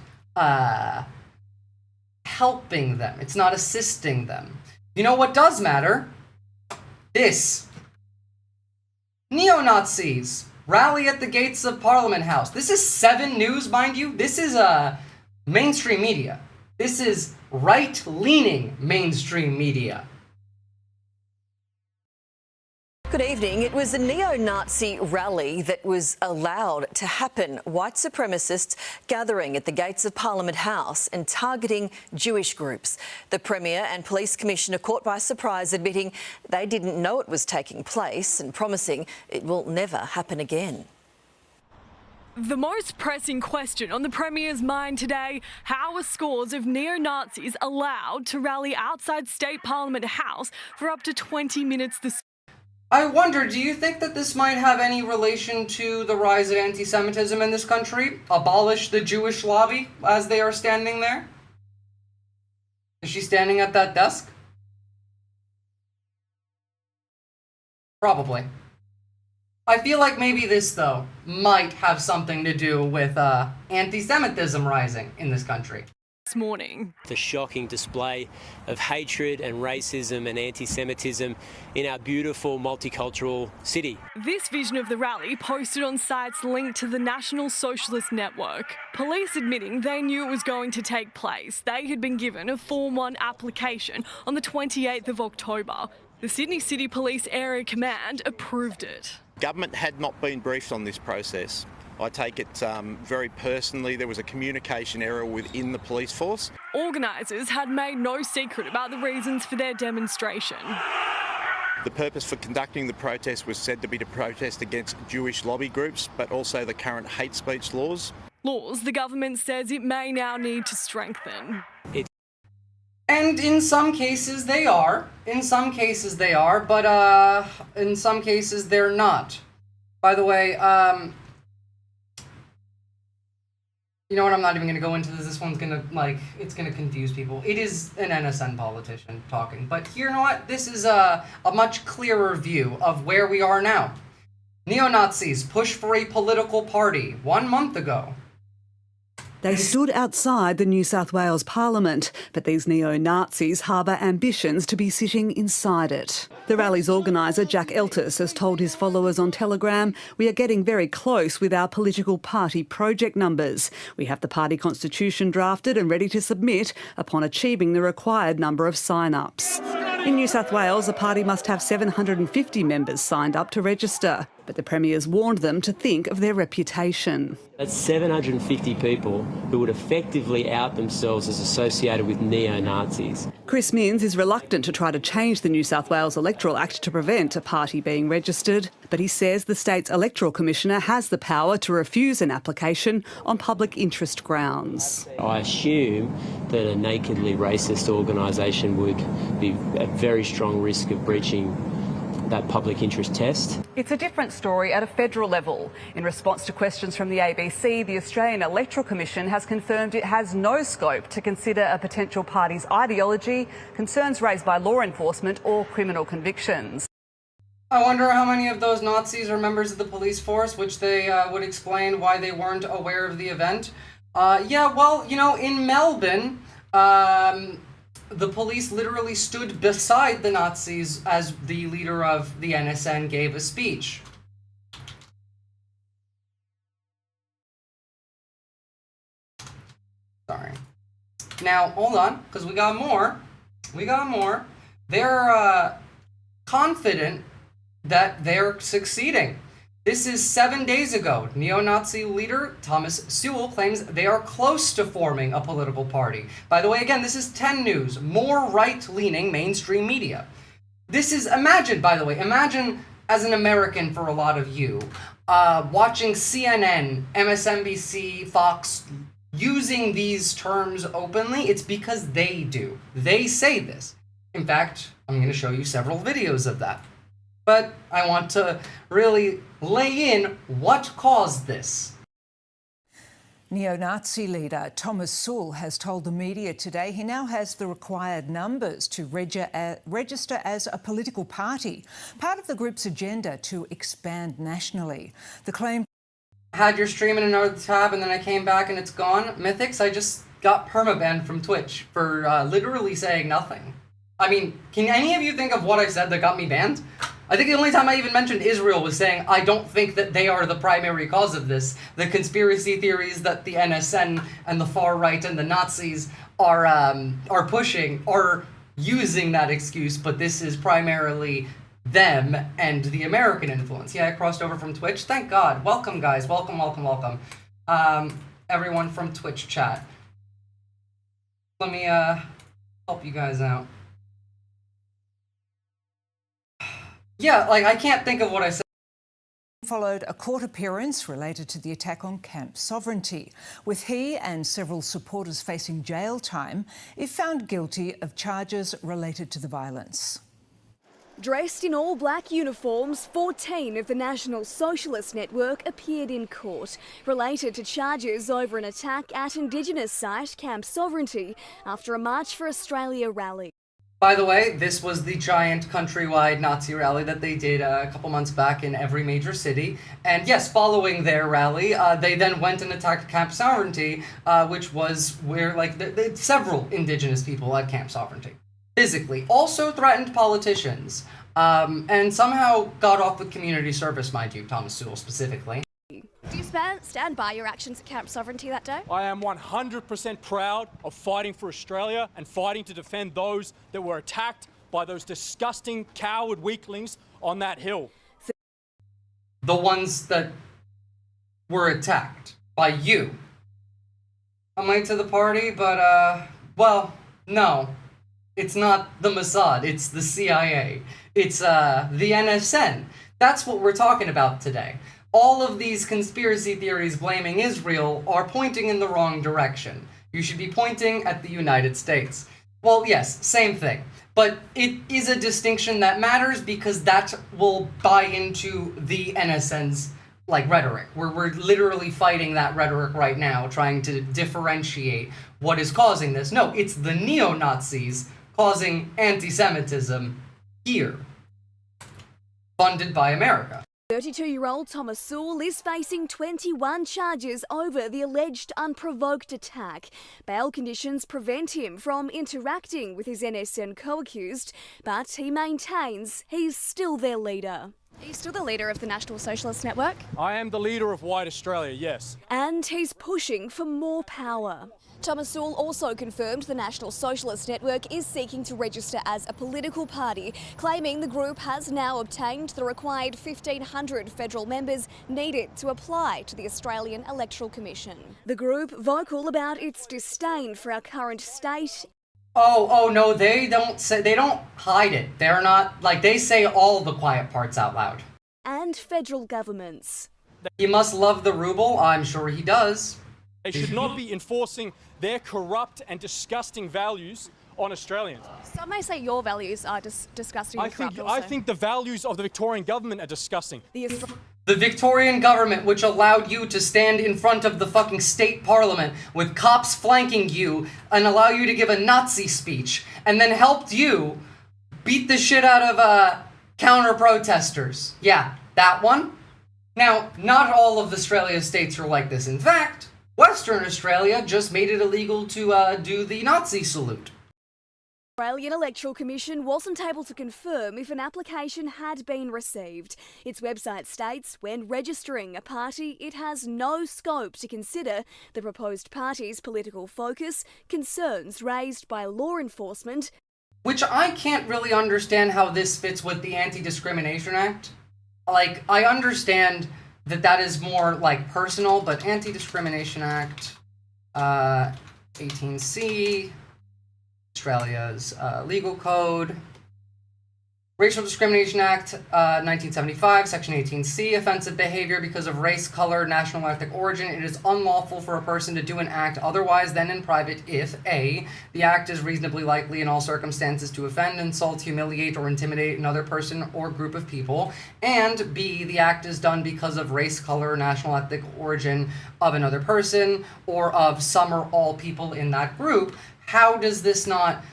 helping them. It's not assisting them. You know what does matter? This. Neo-Nazis rally at the gates of Parliament House. This is 7 News, mind you. This is mainstream media. This is right-leaning mainstream media. Good evening. It was a neo-Nazi rally that was allowed to happen. White supremacists gathering at the gates of Parliament House and targeting Jewish groups. The Premier and Police Commissioner caught by surprise, admitting they didn't know it was taking place and promising it will never happen again. The most pressing question on the Premier's mind today: how are scores of neo-Nazis allowed to rally outside State Parliament House for up to 20 minutes this I wonder, do you think that this might have any relation to the rise of anti-Semitism in this country? Abolish the Jewish lobby as they are standing there? Is she standing at that desk? Probably. I feel like maybe this, though, might have something to do with anti-Semitism rising in this country. this morning. The shocking display of hatred and racism and anti-Semitism in our beautiful multicultural city. This vision of the rally posted on sites linked to the National Socialist Network. Police admitting they knew it was going to take place. They had been given a Form 1 application on the 28th of October. The Sydney City Police Area Command approved it. Government had not been briefed on this process. I take it very personally. There was a communication error within the police force. Organisers had made no secret about the reasons for their demonstration. The purpose for conducting the protest was said to be to protest against Jewish lobby groups, but also the current hate speech laws. Laws the government says it may now need to strengthen. And in some cases they are. In some cases they are, but in some cases they're not. By the way, you know what, I'm not even going to go into this. This one's going to, it's going to confuse people. It is an NSN politician talking. But you know what? This is a much clearer view of where we are now. Neo-Nazis push for a political party 1 month ago. They stood outside the New South Wales Parliament, but these neo-Nazis harbour ambitions to be sitting inside it. The rally's organiser, Jack Eltis, has told his followers on Telegram, "We are getting very close with our political party project numbers. We have the party constitution drafted and ready to submit upon achieving the required number of sign-ups." In New South Wales, a party must have 750 members signed up to register, but the Premier's warned them to think of their reputation. That's 750 people who would effectively out themselves as associated with neo-Nazis. Chris Minns is reluctant to try to change the New South Wales Electoral Act to prevent a party being registered, but he says the state's Electoral Commissioner has the power to refuse an application on public interest grounds. I assume that a nakedly racist organisation would be at very strong risk of breaching that public interest test. It's a different story at a federal level. In response to questions from the ABC, the Australian Electoral Commission has confirmed it has no scope to consider a potential party's ideology, concerns raised by law enforcement or criminal convictions. I wonder how many of those Nazis are members of the police force, which they would explain why they weren't aware of the event. Yeah, well, you know, in Melbourne, the police literally stood beside the Nazis as the leader of the NSN gave a speech. Sorry. Now, hold on, because we got more. We got more. They're confident that they're succeeding. This is 7 days ago. Neo-Nazi leader Thomas Sewell claims they are close to forming a political party. By the way, again, this is 10 News, more right-leaning mainstream media. This is, imagine, by the way, imagine as an American for a lot of you, watching CNN, MSNBC, Fox, using these terms openly, it's because they do. They say this. In fact, I'm going to show you several videos of that. But I want to really lay in what caused this. Neo-Nazi leader Thomas Sowell has told the media today he now has the required numbers to register as a political party, part of the group's agenda to expand nationally. The claim... I had your stream in another tab and then I came back and it's gone. Mythics, I just got permabanned from Twitch for literally saying nothing. I mean, can any of you think of what I said that got me banned? I think the only time I even mentioned Israel was saying I don't think that they are the primary cause of this. The conspiracy theories that the NSN and the far right and the Nazis are pushing are using that excuse, but this is primarily them and the American influence. Yeah, I crossed over from Twitch. Thank God. Welcome, guys. Welcome, welcome, welcome. Everyone from Twitch chat. Let me help you guys out. Yeah, like, I can't think of what I said. Followed a court appearance related to the attack on Camp Sovereignty, with he and several supporters facing jail time if found guilty of charges related to the violence. Dressed in all-black uniforms, 14 of the National Socialist Network appeared in court, related to charges over an attack at Indigenous site Camp Sovereignty after a March for Australia rally. By the way, this was the giant countrywide Nazi rally that they did a couple months back in every major city. And yes, following their rally, they then went and attacked Camp Sovereignty, which was where, like, several Indigenous people at Camp Sovereignty. Physically. Also threatened politicians. And somehow got off with community service, mind you, Thomas Sowell specifically. Do you stand by your actions at Camp Sovereignty that day? I am 100% proud of fighting for Australia and fighting to defend those that were attacked by those disgusting coward weaklings on that hill. The ones that were attacked by you. I'm late to the party, but, well, no. It's not the Mossad, it's the CIA. It's, the NSN. That's what we're talking about today. All of these conspiracy theories blaming Israel are pointing in the wrong direction. You should be pointing at the United States. Well, yes, same thing. But it is a distinction that matters because that will buy into the NSN's, like, rhetoric. We're literally fighting that rhetoric right now, trying to differentiate what is causing this. No, it's the neo-Nazis causing anti-Semitism here. Funded by America. 32-year-old Thomas Sowell is facing 21 charges over the alleged unprovoked attack. Bail conditions prevent him from interacting with his NSN co-accused, but he maintains he's still their leader. Are you still the leader of the National Socialist Network? I am the leader of White Australia, yes. And he's pushing for more power. Thomas Sowell also confirmed the National Socialist Network is seeking to register as a political party, claiming the group has now obtained the required 1,500 federal members needed to apply to the Australian Electoral Commission. The group vocal about its disdain for our current state. Oh no, they don't hide it. They're not, like, they say all the quiet parts out loud. And federal governments. He must love the ruble, I'm sure he does. They should not be enforcing their corrupt and disgusting values on Australians. Some may say your values are disgusting and corrupt also. I think the values of the Victorian government are disgusting. The Victorian government, which allowed you to stand in front of the fucking state parliament with cops flanking you and allow you to give a Nazi speech, and then helped you beat the shit out of counter-protesters. Yeah, that one. Now, not all of Australia's states are like this. In fact, Western Australia just made it illegal to do the Nazi salute. The Australian Electoral Commission wasn't able to confirm if an application had been received. Its website states when registering a party, it has no scope to consider the proposed party's political focus, concerns raised by law enforcement. Which I can't really understand how this fits with the Anti-Discrimination Act. Like, I understand that is more, like, personal, but Anti-Discrimination Act, 18C, Australia's legal code. Racial Discrimination Act, 1975, Section 18C, offensive behavior because of race, color, national or ethnic origin. It is unlawful for a person to do an act otherwise than in private if A, the act is reasonably likely in all circumstances to offend, insult, humiliate, or intimidate another person or group of people, and B, the act is done because of race, color, national, ethnic origin of another person or of some or all people in that group. How does this not,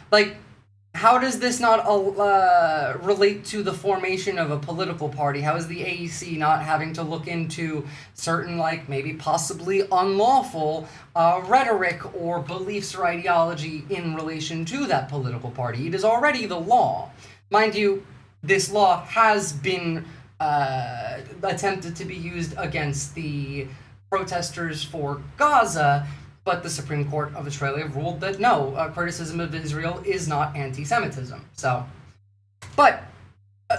relate to the formation of a political party? How is the AEC not having to look into certain, maybe possibly unlawful rhetoric or beliefs or ideology in relation to that political party? It is already the law. Mind you, this law has been attempted to be used against the protesters for Gaza, but the Supreme Court of Australia ruled that no, criticism of Israel is not anti-Semitism. So, but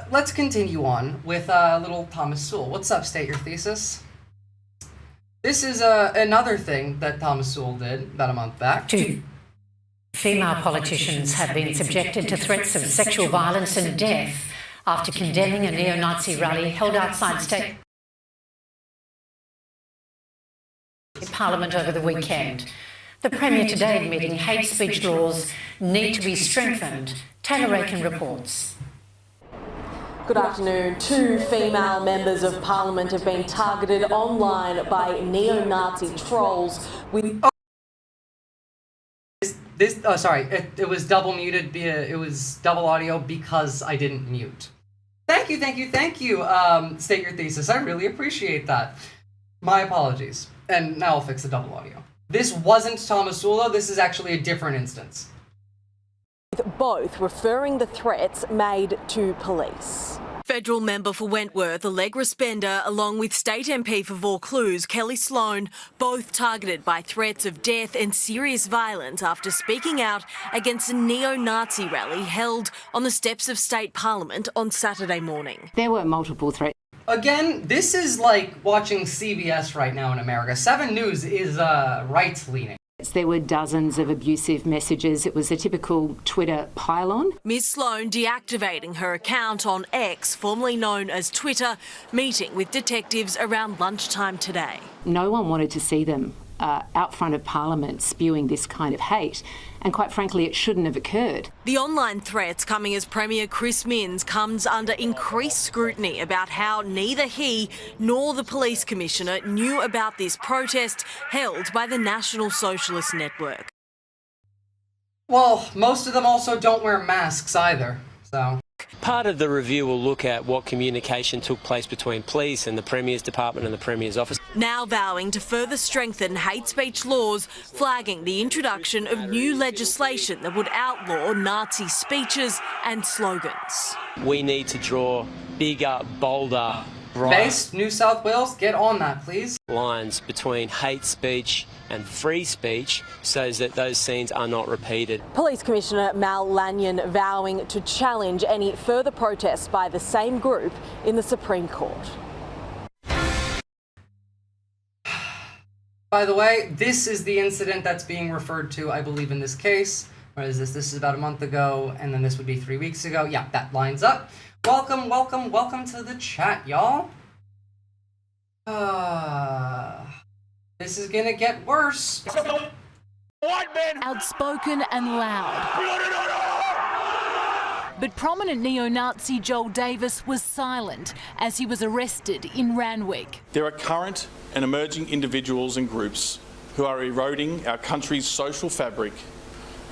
let's continue on with little Thomas Sewell. What's up? State your thesis. This is another thing that Thomas Sewell did about a month back. Two female politicians have been subjected to threats of sexual violence and death after condemning a neo-Nazi rally held outside state Parliament over the weekend. The Premier today admitting hate speech laws need to be strengthened. Taylor Rakin reports. Good afternoon. 2 female members of Parliament have been targeted online by neo-Nazi trolls with... It was double muted. It was double audio because I didn't mute. Thank you. State your thesis. I really appreciate that. My apologies. And now I'll fix the double audio. This wasn't Thomas Sewell, this is actually a different instance. Both referring the threats made to police. Federal member for Wentworth, Allegra Spender, along with State MP for Vaucluse, Kelly Sloan, both targeted by threats of death and serious violence after speaking out against a neo-Nazi rally held on the steps of State Parliament on Saturday morning. There were multiple threats. Again, this is like watching CBS right now in America. 7 News is right-leaning. There were dozens of abusive messages. It was a typical Twitter pile-on. Ms Sloan deactivating her account on X, formerly known as Twitter, meeting with detectives around lunchtime today. No one wanted to see them out front of Parliament spewing this kind of hate, and quite frankly it shouldn't have occurred. The online threats coming as Premier Chris Minns comes under increased scrutiny about how neither he nor the Police Commissioner knew about this protest held by the National Socialist Network. Well, most of them also don't wear masks either, so... Part of the review will look at what communication took place between police and the Premier's Department and the Premier's office. Now vowing to further strengthen hate speech laws, flagging the introduction of new legislation that would outlaw Nazi speeches and slogans. We need to draw bigger, bolder, Based New South Wales, get on that, please. Lines between hate speech and free speech so that those scenes are not repeated. Police Commissioner Mal Lanyon vowing to challenge any further protests by the same group in the Supreme Court. By the way, this is the incident that's being referred to, I believe, in this case. What is this? This is about a month ago, and then this would be 3 weeks ago. Yeah, that lines up. Welcome to the chat, y'all. This is gonna get worse. Outspoken and loud. But prominent neo-Nazi Joel Davis was silent as he was arrested in Randwick. There are current and emerging individuals and groups who are eroding our country's social fabric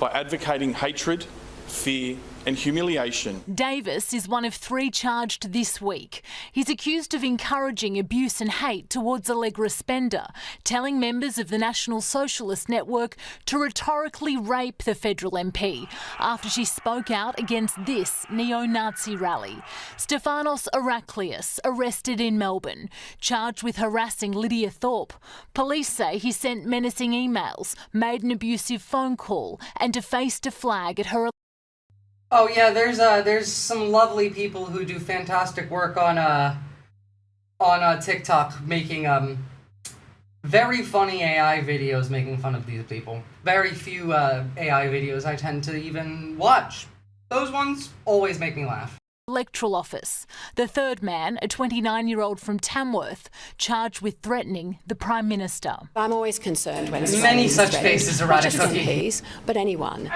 by advocating hatred, fear and humiliation. Davis is one of 3 charged this week. He's accused of encouraging abuse and hate towards Allegra Spender, telling members of the National Socialist Network to rhetorically rape the federal MP after she spoke out against this neo-Nazi rally. Stefanos Heraklius, arrested in Melbourne, charged with harassing Lydia Thorpe. Police say he sent menacing emails, made an abusive phone call and defaced a flag at her. Oh yeah, there's some lovely people who do fantastic work on TikTok making very funny AI videos making fun of these people. Very few AI videos I tend to even watch. Those ones always make me laugh. Electoral office. The third man, a 29-year-old from Tamworth, charged with threatening the Prime Minister. I'm always concerned when many such cases are not just MPs, but anyone.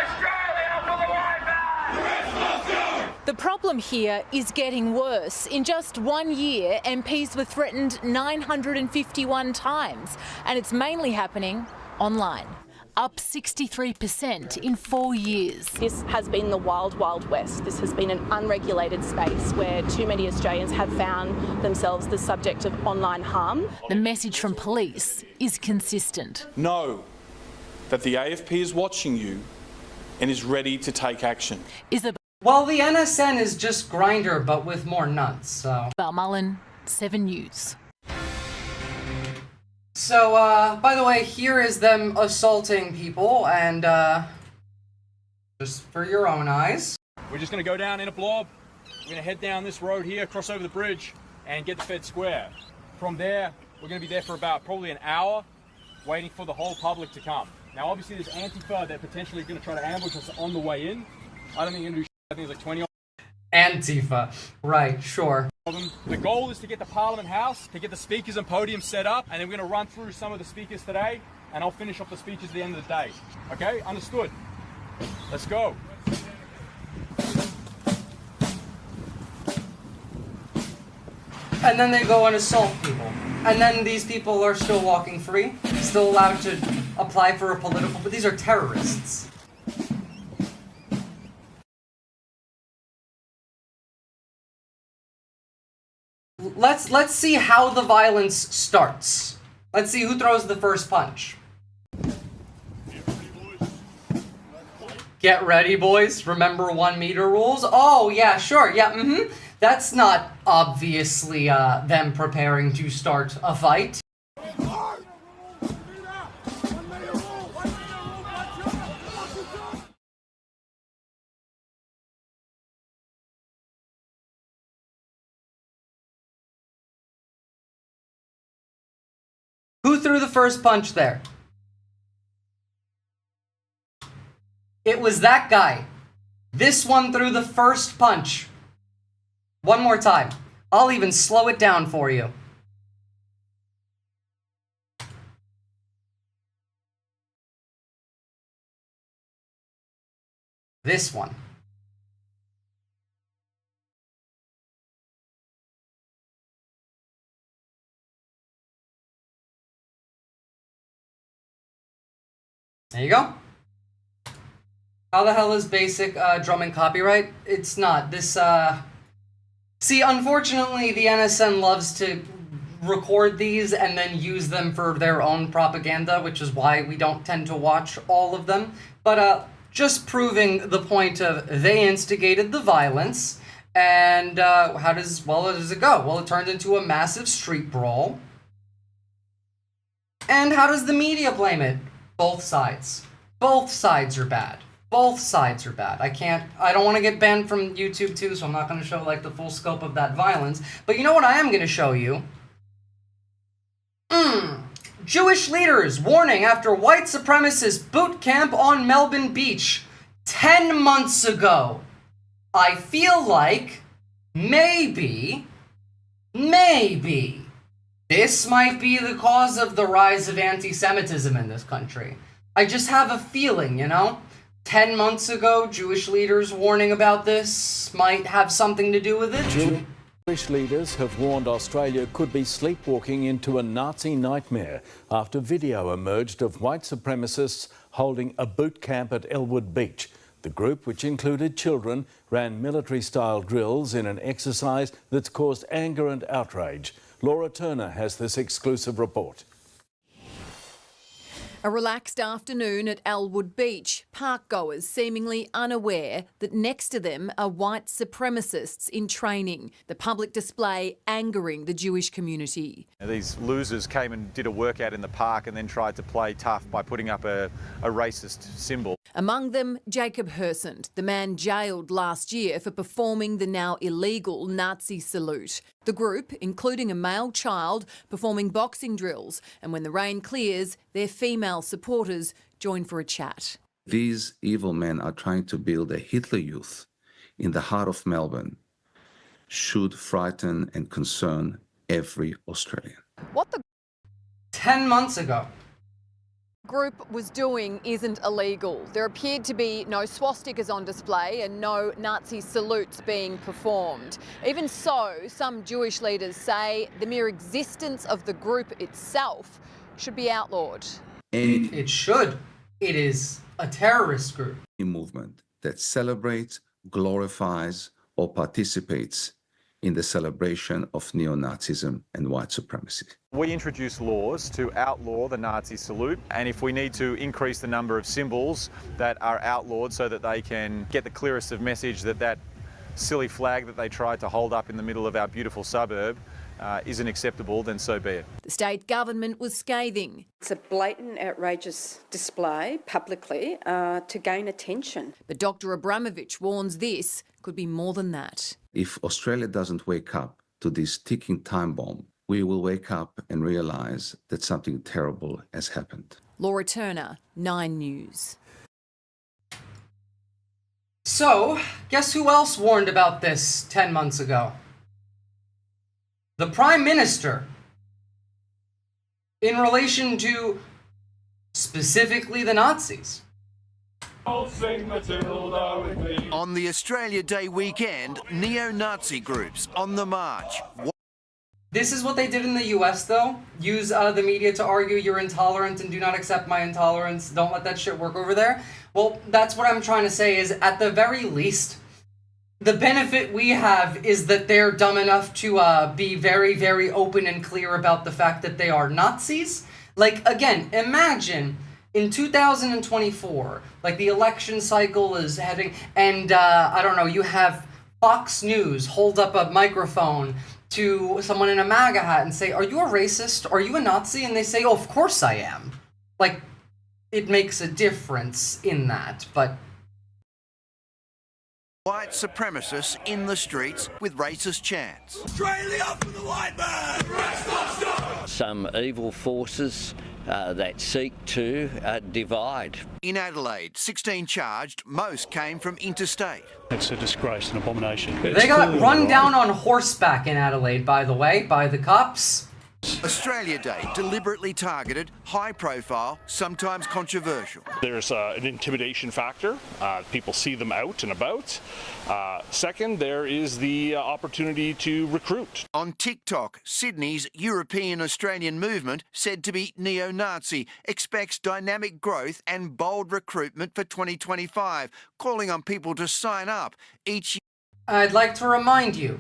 The problem here is getting worse. In just 1 year, MPs were threatened 951 times, and it's mainly happening online. Up 63% in 4 years. This has been the wild, wild west. This has been an unregulated space where too many Australians have found themselves the subject of online harm. The message from police is consistent. Know that the AFP is watching you and is ready to take action. Well, the NSN is just Grindr, but with more nuts, so... Mullen, 7 News. So, by the way, here is them assaulting people, and, just for your own eyes. We're just going to go down in a blob. We're going to head down this road here, cross over the bridge, and get to Fed Square. From there, we're going to be there for about probably an hour, waiting for the whole public to come. Now, obviously, there's Antifa that potentially is going to try to ambush us on the way in. I don't think you're going to do shit. I think it's like 20. Antifa. Right, sure. The goal is to get the Parliament House, to get the speakers and podium set up, and then we're going to run through some of the speakers today, and I'll finish off the speeches at the end of the day. Okay? Understood? Let's go. And then they go and assault people. And then these people are still walking free, still allowed to apply for a political... But these are terrorists. Let's see how the violence starts. Let's see who throws the first punch. Get ready, boys. Remember 1 meter rules? Oh, yeah, sure. Yeah, That's not obviously them preparing to start a fight. Who threw the first punch there? It was that guy. This one threw the first punch. One more time. I'll even slow it down for you. This one. There you go. How the hell is basic drumming copyright? It's not. This, See, unfortunately, the NSN loves to record these and then use them for their own propaganda, which is why we don't tend to watch all of them. But, just proving the point of they instigated the violence, and, how does it go? Well, it turned into a massive street brawl. And how does the media blame it? Both sides. Both sides are bad. Both sides are bad. I don't want to get banned from YouTube too, so I'm not going to show like the full scope of that violence. But you know what I am going to show you? Jewish leaders warning after white supremacist boot camp on Melbourne Beach 10 months ago. I feel like maybe this might be the cause of the rise of anti-Semitism in this country. I just have a feeling, you know? 10 months ago, Jewish leaders warning about this might have something to do with it. Jewish leaders have warned Australia could be sleepwalking into a Nazi nightmare after video emerged of white supremacists holding a boot camp at Elwood Beach. The group, which included children, ran military-style drills in an exercise that's caused anger and outrage. Laura Turner has this exclusive report. A relaxed afternoon at Elwood Beach, parkgoers seemingly unaware that next to them are white supremacists in training. The public display angering the Jewish community. These losers came and did a workout in the park and then tried to play tough by putting up a racist symbol. Among them, Jacob Hersand, the man jailed last year for performing the now illegal Nazi salute. The group, including a male child, performing boxing drills, and when the rain clears, their female supporters join for a chat. These evil men are trying to build a Hitler Youth in the heart of Melbourne should frighten and concern every Australian. What the 10 months ago. group was doing isn't illegal. There appeared to be no swastikas on display and no Nazi salutes being performed. Even so, some Jewish leaders say the mere existence of the group itself should be outlawed. It should. It is a terrorist group. A movement that celebrates, glorifies, or participates in the celebration of neo-Nazism and white supremacy. We introduce laws to outlaw the Nazi salute, and if we need to increase the number of symbols that are outlawed so that they can get the clearest of message that that silly flag that they tried to hold up in the middle of our beautiful suburb isn't acceptable, then so be it. The state government was scathing. It's a blatant, outrageous display publicly to gain attention. But Dr Abramovich warns this could be more than that. If Australia doesn't wake up to this ticking time bomb, we will wake up and realise that something terrible has happened. Laura Turner, 9 News. So, guess who else warned about this 10 months ago? The Prime Minister. In relation to specifically the Nazis. On the Australia Day weekend, neo-Nazi groups on the march. This is what they did in the US, though. Use the media to argue you're intolerant and do not accept my intolerance. Don't let that shit work over there. Well, that's what I'm trying to say is, at the very least, the benefit we have is that they're dumb enough to be very, very open and clear about the fact that they are Nazis. Like, again, imagine in 2024, like the election cycle is heading, and I don't know, you have Fox News hold up a microphone to someone in a MAGA hat and say, "Are you a racist? Are you a Nazi?" And they say, "Oh, of course I am." Like, it makes a difference in that, but... White supremacists in the streets with racist chants. Australia for the white man! Some evil forces that seek to divide. In Adelaide, 16 charged, most came from interstate. It's a disgrace, an abomination. They got run down on horseback in Adelaide, by the way, by the cops. Australia Day, deliberately targeted, high profile, sometimes controversial. There's an intimidation factor. People see them out and about. Second, there is the opportunity to recruit. On TikTok, Sydney's European Australian movement, said to be neo-Nazi, expects dynamic growth and bold recruitment for 2025, calling on people to sign up each year. I'd like to remind you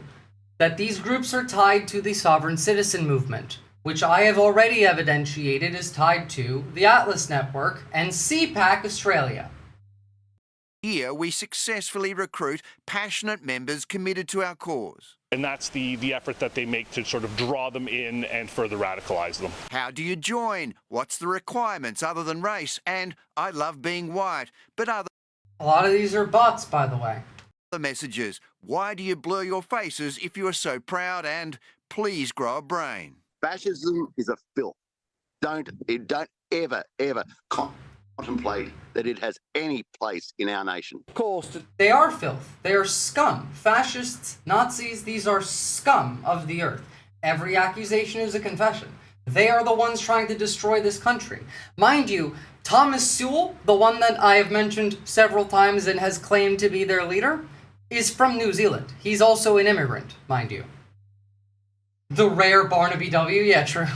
that these groups are tied to the sovereign citizen movement, which I have already evidentiated is tied to the Atlas Network and CPAC Australia. Here we successfully recruit passionate members committed to our cause. And that's the effort that they make to sort of draw them in and further radicalise them. How do you join? What's the requirements other than race? And I love being white, but other... A lot of these are bots, by the way. The messages. Why do you blur your faces if you are so proud? And please grow a brain. Fascism is a filth. Don't ever contemplate that it has any place in our nation. Of course, they are filth. They are scum. Fascists, Nazis, these are scum of the earth. Every accusation is a confession. They are the ones trying to destroy this country. Mind you, Thomas Sewell, the one that I have mentioned several times and has claimed to be their leader, is from New Zealand. He's also an immigrant, mind you. The rare Barnaby W, yeah, true.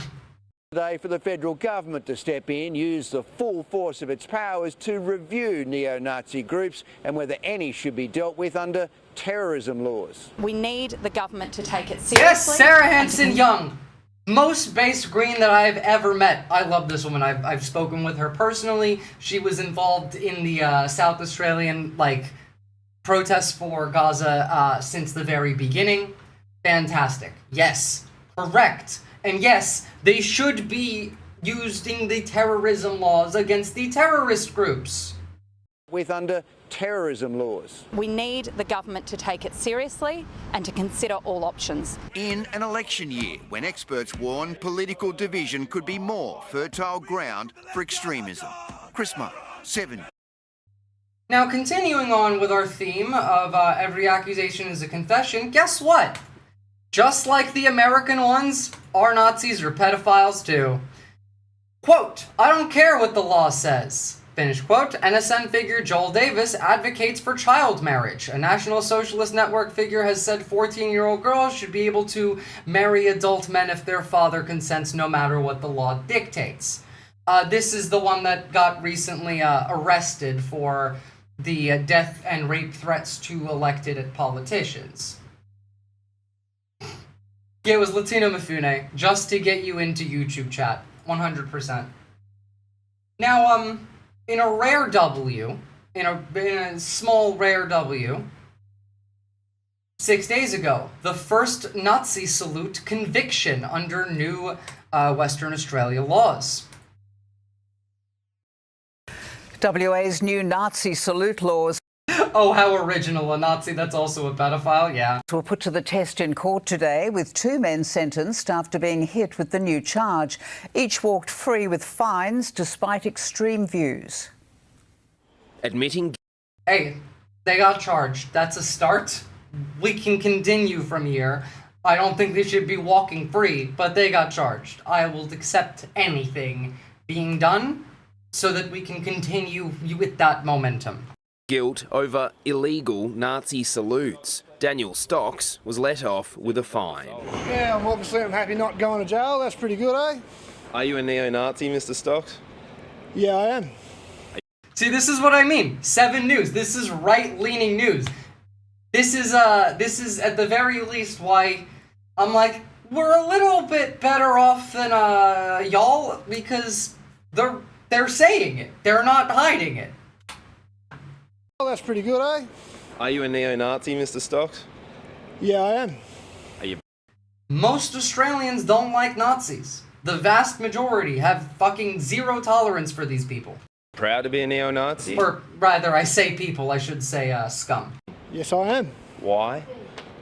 Today for the federal government to step in, use the full force of its powers to review neo-Nazi groups and whether any should be dealt with under terrorism laws. We need the government to take it seriously. Yes, Sarah Hanson-Young. Most base green that I've ever met. I love this woman. I've spoken with her personally. She was involved in the South Australian, protests for Gaza since the very beginning. Fantastic. Yes, correct. And yes, they should be using the terrorism laws against the terrorist groups. With under terrorism laws. We need the government to take it seriously and to consider all options. In an election year, when experts warn political division could be more fertile ground for extremism. Chris Mark, 7. Now, continuing on with our theme of every accusation is a confession, guess what? Just like the American ones, our Nazis are pedophiles too. Quote, I don't care what the law says. Finish quote. NSN figure Joel Davis advocates for child marriage. A National Socialist Network figure has said 14-year-old girls should be able to marry adult men if their father consents no matter what the law dictates. This is the one that got recently arrested for the death and rape threats to elected politicians. Yeah, it was Latino Mifune, just to get you into YouTube chat. 100%. Now, in a rare W, in a small rare W, 6 days ago, the first Nazi salute conviction under new Western Australia laws. WA's new Nazi salute laws. Oh, how original. A Nazi that's also a pedophile, yeah. Were put to the test in court today, with 2 men sentenced after being hit with the new charge. Each walked free with fines despite extreme views. Admitting... Hey, they got charged. That's a start. We can continue from here. I don't think they should be walking free, but they got charged. I will accept anything being done so that we can continue with that momentum. Guilt over illegal Nazi salutes. Daniel Stocks was let off with a fine. Yeah, I'm happy not going to jail. That's pretty good, eh? Are you a neo-Nazi, Mr. Stocks? Yeah, I am. See, this is what I mean. 7 News. This is right-leaning news. This is at the very least why I'm like, we're a little bit better off than y'all, because they're saying it. They're not hiding it. Oh, that's pretty good, eh? Are you a neo-Nazi, Mr. Stocks? Yeah, I am. Are you... Most Australians don't like Nazis. The vast majority have fucking zero tolerance for these people. Proud to be a neo-Nazi? Or rather, I say people, I should say scum. Yes, I am. Why?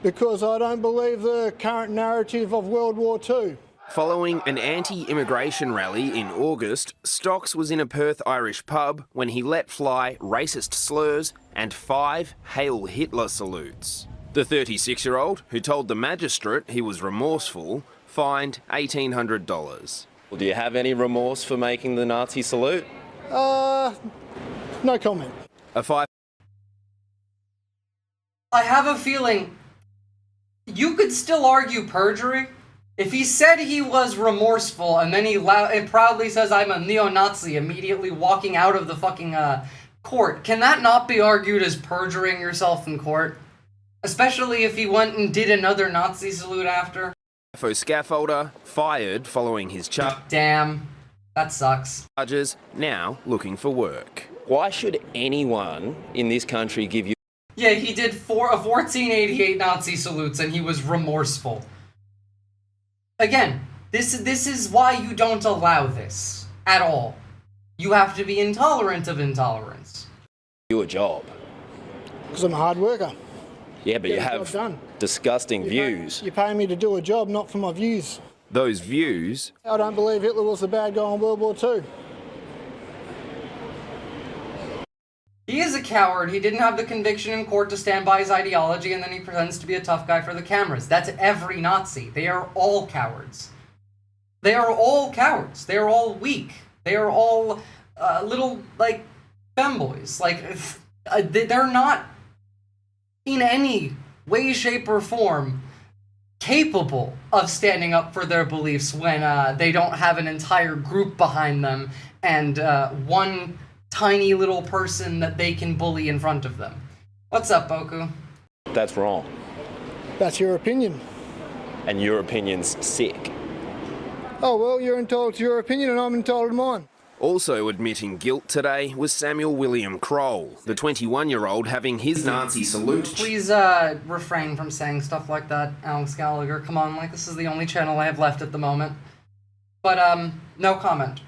Because I don't believe the current narrative of World War II. Following an anti-immigration rally in August, Stocks was in a Perth Irish pub when he let fly racist slurs and 5 Hail Hitler salutes. The 36-year-old, who told the magistrate he was remorseful, fined $1,800. Well, do you have any remorse for making the Nazi salute? No comment. I have a feeling you could still argue perjury. If he said he was remorseful and then he proudly says, I'm a neo-Nazi, immediately walking out of the fucking court, can that not be argued as perjuring yourself in court? Especially if he went and did another Nazi salute after. Scaffolder fired following his charge. Damn, that sucks. Charges now looking for work. Why should anyone in this country give you... Yeah, he did 1488 Nazi salutes and he was remorseful. Again, this is why you don't allow this at all. You have to be intolerant of intolerance. You a job. Because I'm a hard worker. Yeah, but you have disgusting views. You pay me to do a job, not for my views. Those views... I don't believe Hitler was the bad guy in World War II. He is a coward. He didn't have the conviction in court to stand by his ideology, and then he pretends to be a tough guy for the cameras. That's every Nazi. They are all cowards. They are all cowards. They are all weak. They are all little, like, femboys. Like, they're not in any way, shape, or form capable of standing up for their beliefs when they don't have an entire group behind them and one tiny little person that they can bully in front of them. What's up, Boku? That's wrong. That's your opinion. And your opinion's sick. Oh, well, you're entitled to your opinion and I'm entitled to mine. Also admitting guilt today was Samuel William Kroll, the 21-year-old having his Nazi salute. Please refrain from saying stuff like that, Alex Gallagher. Come on, like, this is the only channel I have left at the moment. But, no comment.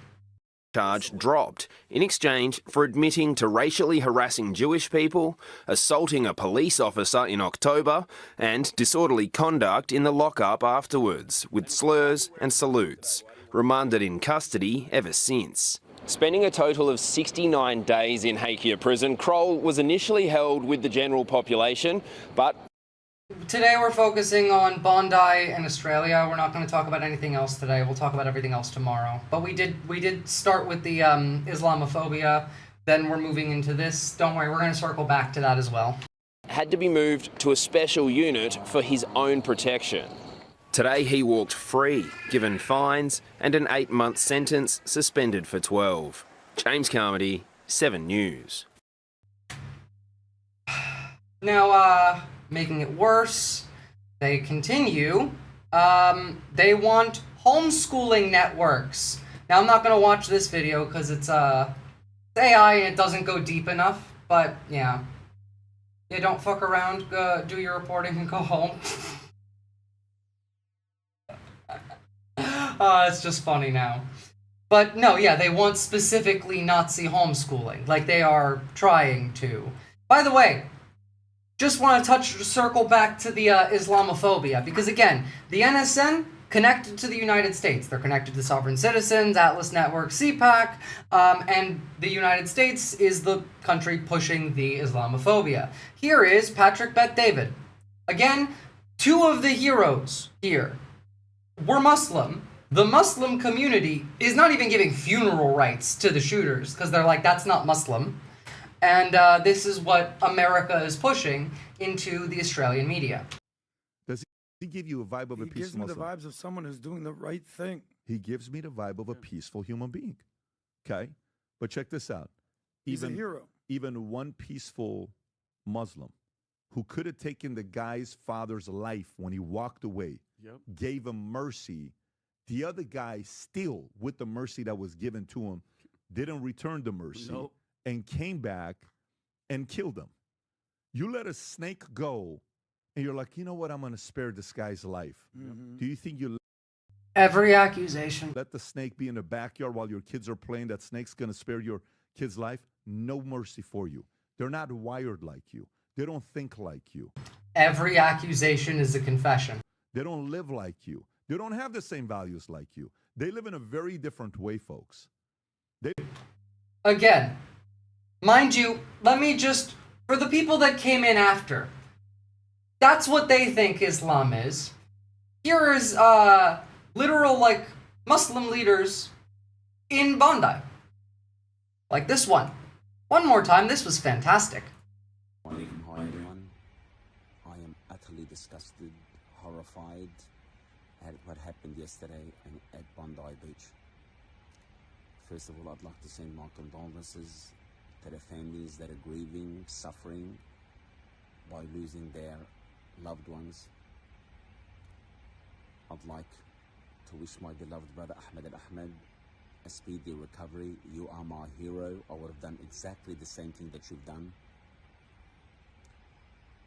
Charge dropped in exchange for admitting to racially harassing Jewish people, assaulting a police officer in October, and disorderly conduct in the lockup afterwards, with slurs and salutes. Remanded in custody ever since. Spending a total of 69 days in Hakea prison, Kroll was initially held with the general population, but today we're focusing on Bondi and Australia. We're not going to talk about anything else today. We'll talk about everything else tomorrow. But we did start with the Islamophobia. Then we're moving into this. Don't worry, we're going to circle back to that as well. Had to be moved to a special unit for his own protection. Today he walked free, given fines and an 8-month sentence, suspended for 12. James Carmody, 7 News. Now, making it worse, they continue. They want homeschooling networks. Now, I'm not going to watch this video because it's AI and it doesn't go deep enough, but yeah. Yeah, don't fuck around, go do your reporting and go home. It's just funny now. But no, yeah, they want specifically Nazi homeschooling, like they are trying to. By the way, just want to circle back to the Islamophobia, because again, the NSN connected to the United States. They're connected to Sovereign Citizens, Atlas Network, CPAC, and the United States is the country pushing the Islamophobia. Here is Patrick Bet-David. Again, 2 of the heroes here were Muslim. The Muslim community is not even giving funeral rites to the shooters because they're like, that's not Muslim. And this is what America is pushing into the Australian media. Does he give you a vibe of a peaceful Muslim? He gives me the vibes of someone who's doing the right thing. He gives me the vibe of a peaceful human being. Okay? But check this out. He's a hero. Even one peaceful Muslim who could have taken the guy's father's life when he walked away, gave him mercy. The other guy still, with the mercy that was given to him, didn't return the mercy and came back and killed him. You let a snake go and you're like, you know what, I'm going to spare this guy's life. Do you think you every accusation let the snake be in the backyard while your kids are playing, that snake's going to spare your kid's life? No mercy for you. They're not wired like you. They don't think like you. Every accusation is a confession. They don't live like you. They don't have the same values like you. They live in a very different way, folks. Again, mind you, let me just, for the people that came in after, that's what they think Islam is. Here is literal, like, Muslim leaders in Bondi. Like this one. One more time, this was fantastic. Hi everyone. I am utterly disgusted, horrified at what happened yesterday at Bondi Beach. First of all, I'd like to send my condolences to the families that are grieving, suffering by losing their loved ones. I'd like to wish my beloved brother Ahmed a speedy recovery. You are my hero. I would have done exactly the same thing that you've done.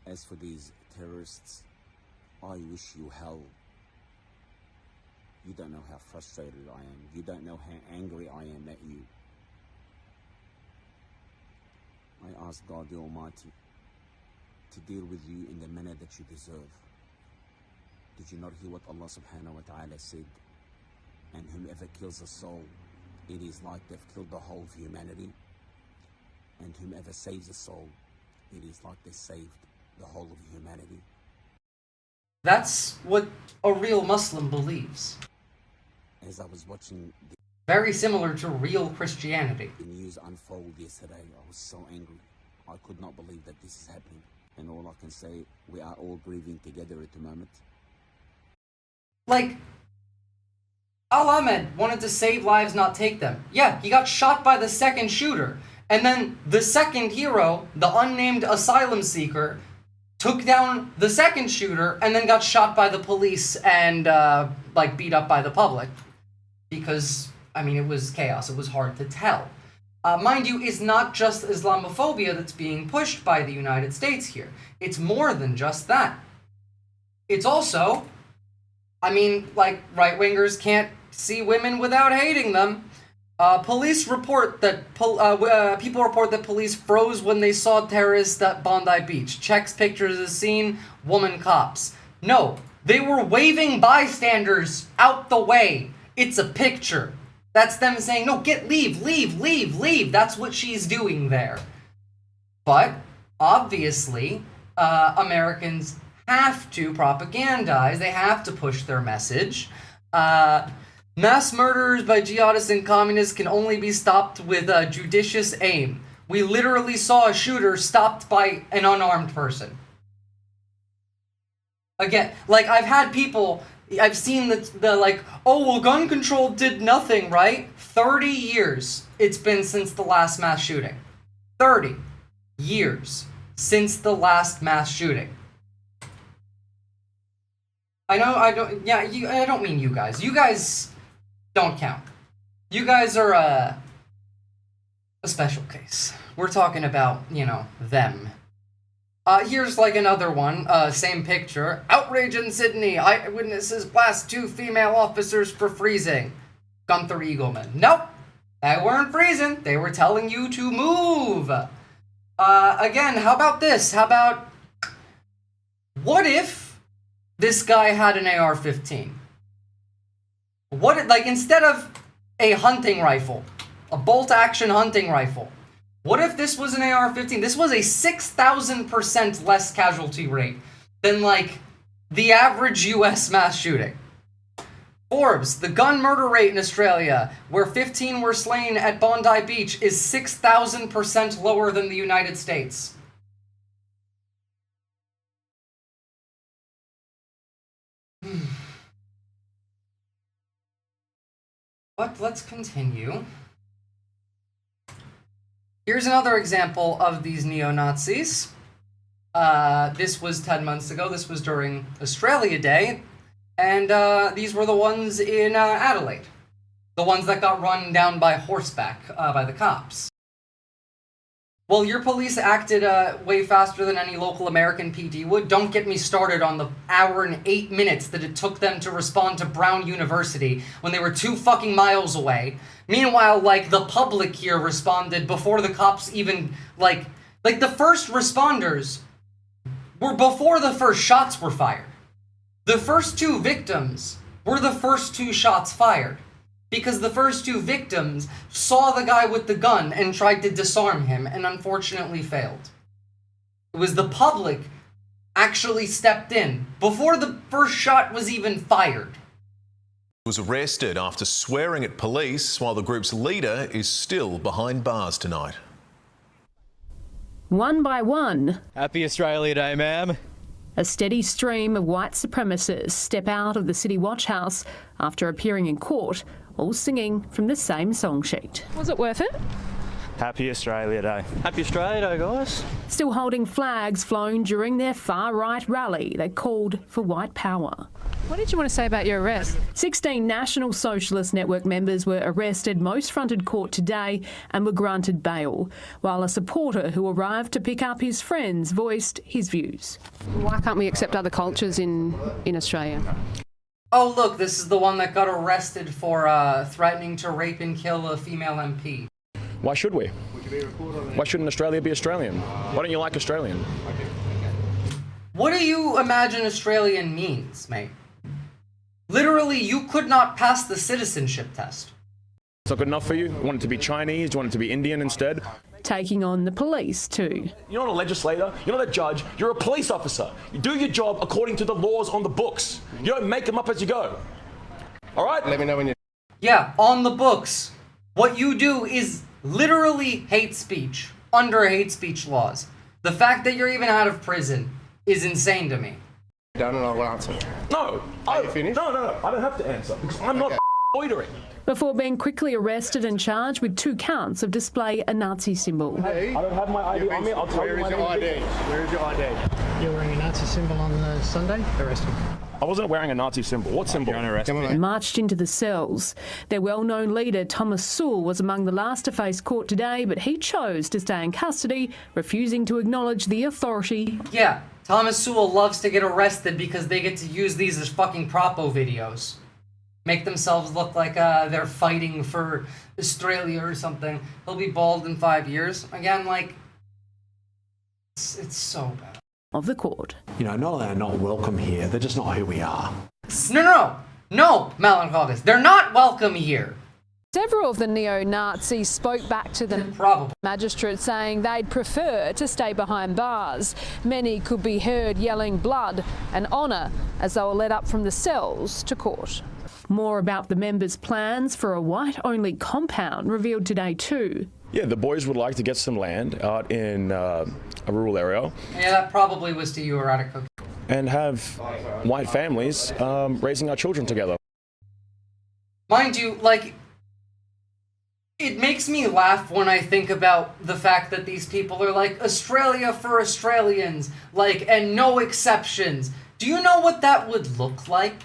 As for these terrorists, I wish you hell. You don't know how frustrated I am. You don't know how angry I am at you. I ask God the Almighty to deal with you in the manner that you deserve. Did you not hear what Allah subhanahu wa ta'ala said? And whomever kills a soul, it is like they've killed the whole of humanity. And whomever saves a soul, it is like they saved the whole of humanity. That's what a real Muslim believes. As I was watching very similar to real Christianity. The news unfold yesterday, I was so angry. I could not believe that this is happening. And all I can say, we are all grieving together at the moment. Like, Al-Ahmed wanted to save lives, not take them. Yeah, he got shot by the second shooter. And then the second hero, the unnamed asylum seeker, took down the second shooter and then got shot by the police and, like, beat up by the public. Because, I mean, it was chaos. It was hard to tell. Mind you, it's not just Islamophobia that's being pushed by the United States here. It's more than just that. It's also, I mean, like, right-wingers can't see women without hating them. Police report that, people report that police froze when they saw terrorists at Bondi Beach. Checks pictures of the scene, woman cops. No, they were waving bystanders out the way. It's a picture. That's them saying, no, leave. That's what she's doing there. But, obviously, Americans have to propagandize. They have to push their message. Mass murders by jihadists and communists can only be stopped with judicious aim. We literally saw a shooter stopped by an unarmed person. Again, like, I've had people, I've seen the like, oh, well, gun control did nothing, right? 30 years it's been since the last mass shooting. 30 years since the last mass shooting. I know, I don't mean you guys. You guys don't count. You guys are a special case. We're talking about, you know, them. Here's like another one, same picture. Outrage in Sydney. Eyewitnesses blast 2 female officers for freezing. Gunther Eagleman. Nope. They weren't freezing. They were telling you to move. Again, how about this? How about, what if this guy had an AR-15? What if, like, instead of a hunting rifle, a bolt-action hunting rifle, what if this was an AR-15? This was a 6,000% less casualty rate than, like, the average US mass shooting. Forbes, the gun murder rate in Australia, where 15 were slain at Bondi Beach, is 6,000% lower than the United States. But let's continue. Here's another example of these neo-Nazis. This was 10 months ago. This was during Australia Day. And these were the ones in Adelaide. The ones that got run down by horseback by the cops. Well, your police acted way faster than any local American PD would. Don't get me started on the hour and 8 minutes that it took them to respond to Brown University when they were 2 fucking miles away. Meanwhile, like, the public here responded before the cops even, like the first responders were before the first shots were fired. The first 2 victims were the first 2 shots fired. Because the first 2 victims saw the guy with the gun and tried to disarm him and unfortunately failed. It was the public actually stepped in before the first shot was even fired. Was arrested after swearing at police while the group's leader is still behind bars tonight. One by one. Happy Australia Day, ma'am. A steady stream of white supremacists step out of the City Watch House after appearing in court, all singing from the same song sheet. Was it worth it? Happy Australia Day. Happy Australia Day, guys. Still holding flags flown during their far-right rally. They called for white power. What did you want to say about your arrest? 16 National Socialist Network members were arrested. Most fronted court today and were granted bail, while a supporter who arrived to pick up his friends voiced his views. Why can't we accept other cultures in Australia? Oh, look, this is the one that got arrested for threatening to rape and kill a female MP. Why should we? Why shouldn't Australia be Australian? Why don't you like Australian? What do you imagine Australian means, mate? Literally, you could not pass the citizenship test. It's not good enough for you? You want it to be Chinese? Do you want it to be Indian instead? Taking on the police too. You're not a legislator, you're not a judge, you're a police officer. You do your job according to the laws on the books. You don't make them up as you go. All right? Let me know when you're... Yeah, on the books. What you do is literally hate speech under hate speech laws. The fact that you're even out of prison is insane to me. Done and I'll answer. No. Are you finished? No. I don't have to answer because I'm not loitering. Before being quickly arrested and charged with 2 counts of display a Nazi symbol. Hey, I don't have my ID on me. I'll tell you my ID. Where is your ID? You're wearing a Nazi symbol on the Sunday? Arrest him. I wasn't wearing a Nazi symbol. What symbol? And marched into the cells. Their well-known leader, Thomas Sewell, was among the last to face court today, but he chose to stay in custody, refusing to acknowledge the authority. Yeah, Thomas Sewell loves to get arrested because they get to use these as fucking propo videos. Make themselves look like they're fighting for Australia or something. He'll be bald in 5 years. Again, like, it's so bad. Of the court. You know, not that they're not welcome here, they're just not who we are. No, Malin Caucus. They're not welcome here. Several of the neo-Nazis spoke back to the magistrate saying they'd prefer to stay behind bars. Many could be heard yelling blood and honour as they were led up from the cells to court. More about the members' plans for a white-only compound revealed today too. Yeah, the boys would like to get some land out in a rural area. Yeah, that probably was to you erotic cookie. And have white families raising our children together. Mind you, like, it makes me laugh when I think about the fact that these people are like, Australia for Australians, like, and no exceptions. Do you know what that would look like?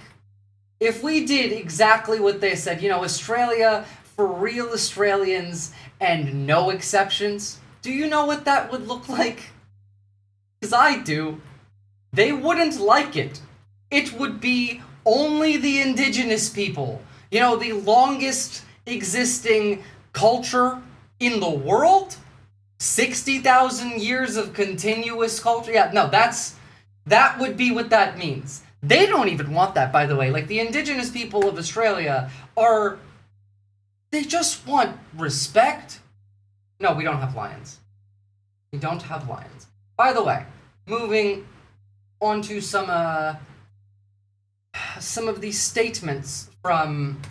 If we did exactly what they said, you know, Australia for real Australians and no exceptions, do you know what that would look like? Because I do. They wouldn't like it. It would be only the indigenous people. You know, the longest existing culture in the world? 60,000 years of continuous culture? Yeah, no, that would be what that means. They don't even want that, by the way. Like, the indigenous people of Australia they just want respect. No, we don't have lions. We don't have lions. By the way, moving on to some of these statements from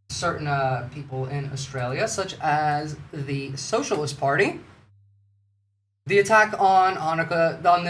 certain people in Australia, such as the Socialist Party. The attack on the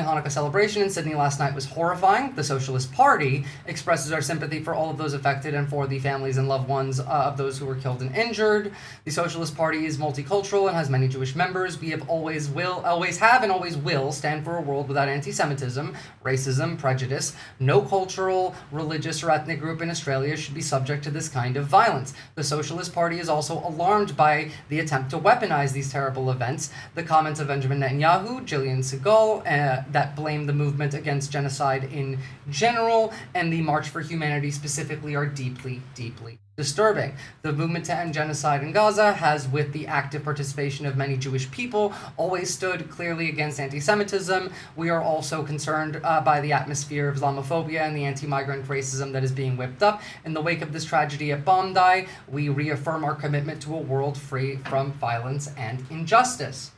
Hanukkah celebration in Sydney last night was horrifying. The Socialist Party expresses our sympathy for all of those affected and for the families and loved ones of those who were killed and injured. The Socialist Party is multicultural and has many Jewish members. We have always have and always will stand for a world without anti-Semitism, racism, prejudice. No cultural, religious, or ethnic group in Australia should be subject to this kind of violence. The Socialist Party is also alarmed by the attempt to weaponize these terrible events. The comments of Benjamin Netanyahu, Gillian Segal, that blame the movement against genocide in general and the March for Humanity specifically are deeply, deeply disturbing. The movement to end genocide in Gaza has, with the active participation of many Jewish people, always stood clearly against anti-Semitism. We are also concerned by the atmosphere of Islamophobia and the anti-migrant racism that is being whipped up. In the wake of this tragedy at Bondi, we reaffirm our commitment to a world free from violence and injustice.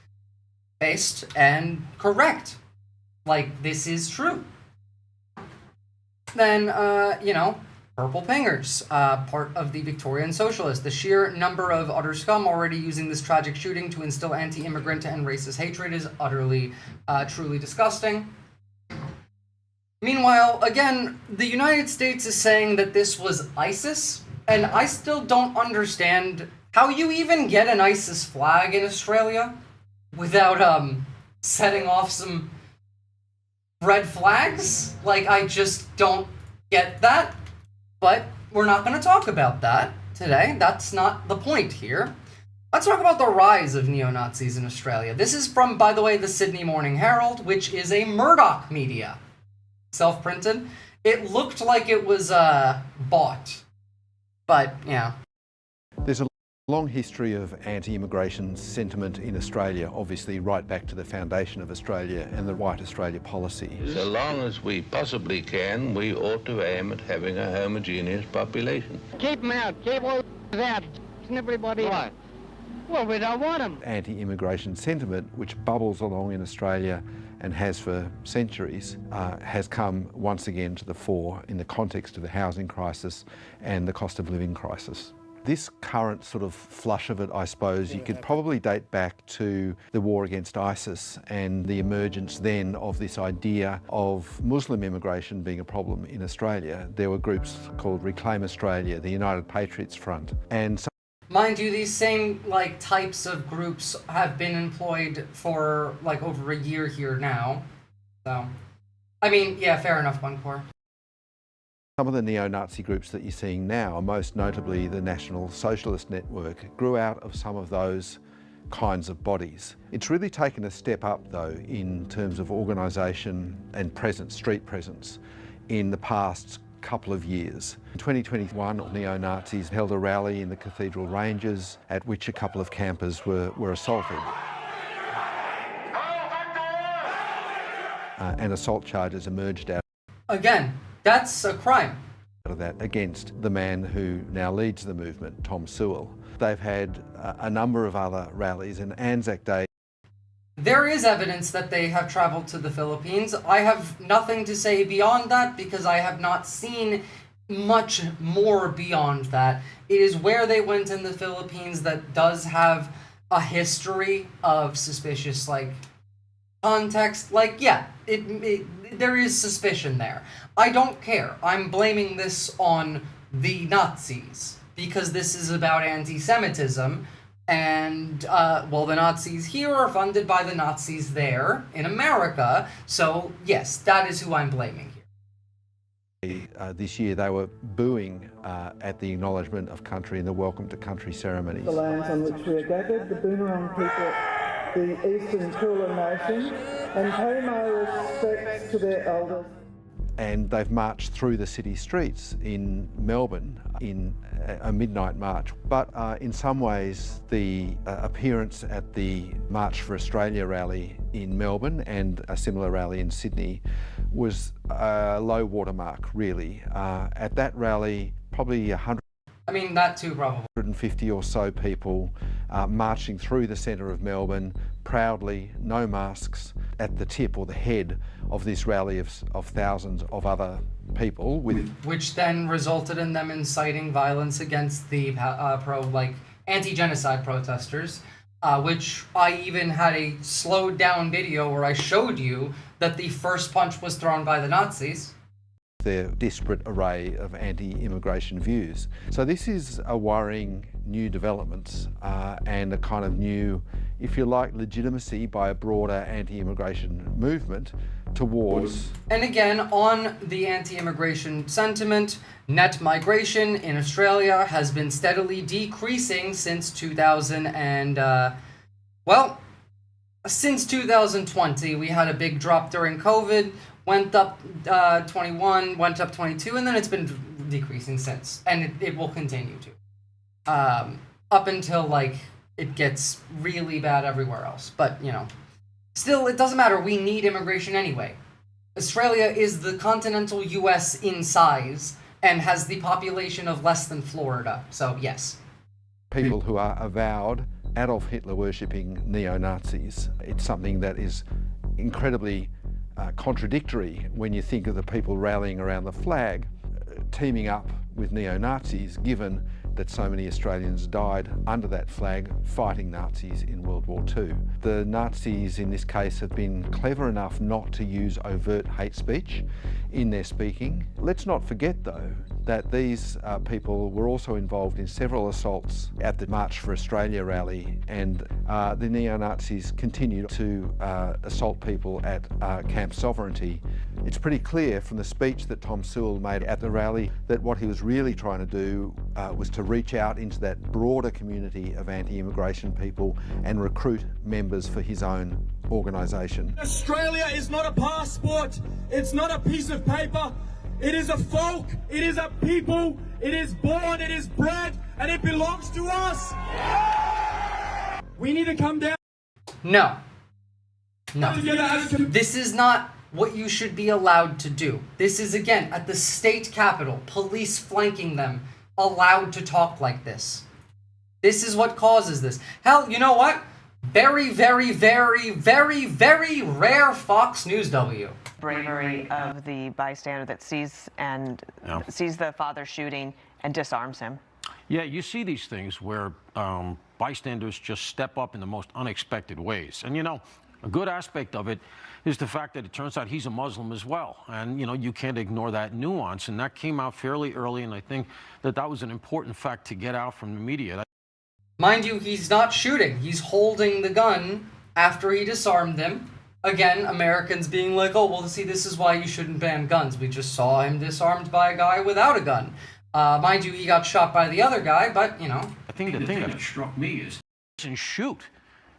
Based and correct. Like, this is true. Then, Purple Pingers, part of the Victorian Socialists. The sheer number of utter scum already using this tragic shooting to instill anti-immigrant and racist hatred is utterly, truly disgusting. Meanwhile, again, the United States is saying that this was ISIS, and I still don't understand how you even get an ISIS flag in Australia without setting off some red flags. Like, I just don't get that. But we're not going to talk about that today. That's not the point here. Let's talk about the rise of neo-Nazis in Australia. This is from, by the way, the Sydney Morning Herald, which is a Murdoch media. Self-printed. It looked like it was bought. But, yeah. There's a long history of anti-immigration sentiment in Australia, obviously right back to the foundation of Australia and the White Australia policy. So long as we possibly can, we ought to aim at having a homogeneous population. Keep them out, keep all out, everybody out. Well, we don't want them. Anti-immigration sentiment, which bubbles along in Australia and has for centuries, has come once again to the fore in the context of the housing crisis and the cost of living crisis. This current sort of flush of it, I suppose, you could probably date back to the war against ISIS and the emergence then of this idea of Muslim immigration being a problem in Australia. There were groups called Reclaim Australia, the United Patriots Front, and so mind you, these same types of groups have been employed for over a year here now. So, I mean, yeah, fair enough, Buncor. Some of the neo-Nazi groups that you're seeing now, most notably the National Socialist Network, grew out of some of those kinds of bodies. It's really taken a step up, though, in terms of organisation and presence, street presence, in the past couple of years. In 2021, neo-Nazis held a rally in the Cathedral Ranges at which a couple of campers were assaulted. And assault charges emerged out. Again, that's a crime. of that against the man who now leads the movement, Tom Sewell. They've had a number of other rallies, and Anzac Day. There is evidence that they have traveled to the Philippines. I have nothing to say beyond that because I have not seen much more beyond that. It is where they went in the Philippines that does have a history of suspicious, like, context. Like, yeah, there is suspicion there. I don't care. I'm blaming this on the Nazis because this is about anti-Semitism. And, well, the Nazis here are funded by the Nazis there in America. So, yes, that is who I'm blaming here. This year they were booing at the acknowledgement of country and the welcome to country ceremonies. The lands on which we are gathered, the Boonwurrung people, the Eastern Kulin Nation, and pay my respects to their elders. And they've marched through the city streets in Melbourne in a midnight march. But in some ways, the appearance at the March for Australia rally in Melbourne and a similar rally in Sydney was a low watermark, really. At that rally, probably 100. I mean, that too, probably. 150 or so people marching through the centre of Melbourne, proudly, no masks, at the tip or the head of this rally of thousands of other people. Which then resulted in them inciting violence against the anti-genocide protesters, which I even had a slowed down video where I showed you that the first punch was thrown by the Nazis. Their disparate array of anti-immigration views. So this is a worrying new development and a kind of new, if you like, legitimacy by a broader anti-immigration movement towards... And again, on the anti-immigration sentiment, net migration in Australia has been steadily decreasing since since 2020. We had a big drop during COVID, went up 21, went up 22, and then it's been decreasing since, and it will continue to. Up until, like, it gets really bad everywhere else. But, you know, still, it doesn't matter. We need immigration anyway. Australia is the continental US in size and has the population of less than Florida, so yes. People who are avowed Adolf Hitler worshipping neo-Nazis. It's something that is incredibly contradictory when you think of the people rallying around the flag, teaming up with neo-Nazis, given that so many Australians died under that flag fighting Nazis in World War II. The Nazis in this case have been clever enough not to use overt hate speech in their speaking. Let's not forget though that these people were also involved in several assaults at the March for Australia rally, and the neo-Nazis continued to assault people at Camp Sovereignty. It's pretty clear from the speech that Tom Sewell made at the rally that what he was really trying to do was to reach out into that broader community of anti-immigration people and recruit members for his own organisation. Australia is not a passport, it's not a piece of paper, it is a folk, it is a people, it is born, it is bred, and it belongs to us. We need to come down. No. This is not what you should be allowed to do. This is, again, at the state capitol, police flanking them, allowed to talk like this. This is what causes this. Hell, you know what? Very, very, very, very, very rare Fox News W. Bravery of the bystander that sees the father shooting and disarms him. Yeah, you see these things where bystanders just step up in the most unexpected ways. And, you know, a good aspect of it is the fact that it turns out he's a Muslim as well. And, you know, you can't ignore that nuance. And that came out fairly early, and I think that was an important fact to get out from the media. Mind you, he's not shooting. He's holding the gun after he disarmed them. Again, Americans being like, oh, well, see, this is why you shouldn't ban guns. We just saw him disarmed by a guy without a gun. Mind you, he got shot by the other guy, but, you know. I think the thing that struck me is, and shoot.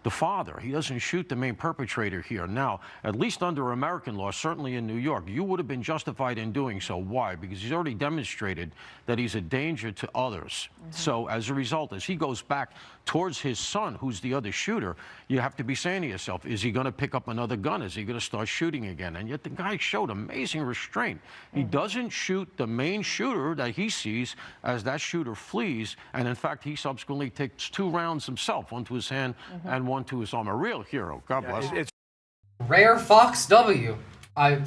the father. He doesn't shoot the main perpetrator here. Now, at least under American law, certainly in New York, you would have been justified in doing so. Why? Because he's already demonstrated that he's a danger to others. So as a result, as he goes back towards his son, who's the other shooter, you have to be saying to yourself, is he going to pick up another gun? Is he going to start shooting again? And yet the guy showed amazing restraint. He doesn't shoot the main shooter that he sees as that shooter flees. And in fact, he subsequently takes 2 rounds himself, one to his hand and one to his arm. A real hero. God bless. Rare Fox W. I'm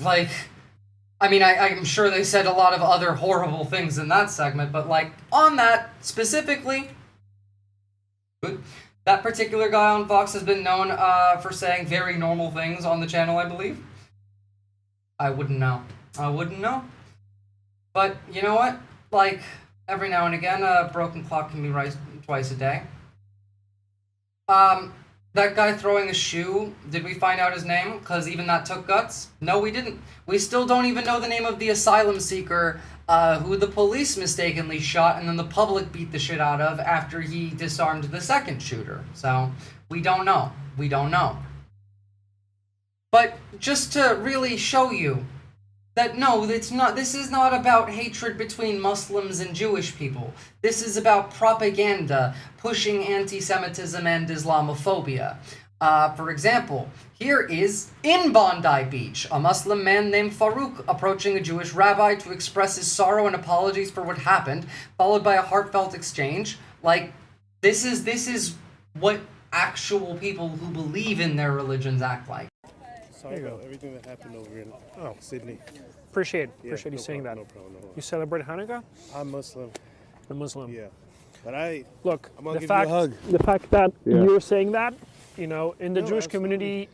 sure they said a lot of other horrible things in that segment, but like on that specifically, that particular guy on Fox has been known for saying very normal things on the channel, I believe. I wouldn't know. But you know what? Like, every now and again, a broken clock can be right twice a day. That guy throwing a shoe, did we find out his name? Because even that took guts? No, we didn't. We still don't even know the name of the asylum seeker who the police mistakenly shot and then the public beat the shit out of after he disarmed the second shooter. So, we don't know. But just to really show you that no, this is not about hatred between Muslims and Jewish people. This is about propaganda, pushing anti-Semitism and Islamophobia. For example, here is in Bondi Beach, a Muslim man named Farouk approaching a Jewish rabbi to express his sorrow and apologies for what happened, followed by a heartfelt exchange. Like, this is what actual people who believe in their religions act like. Sorry about everything that happened over in Sydney. Appreciate you saying that. No problem. You celebrate Hanukkah? I'm Muslim. You're Muslim. Yeah. But look, I'm gonna give you a hug. The fact that you're saying that, in the Jewish community,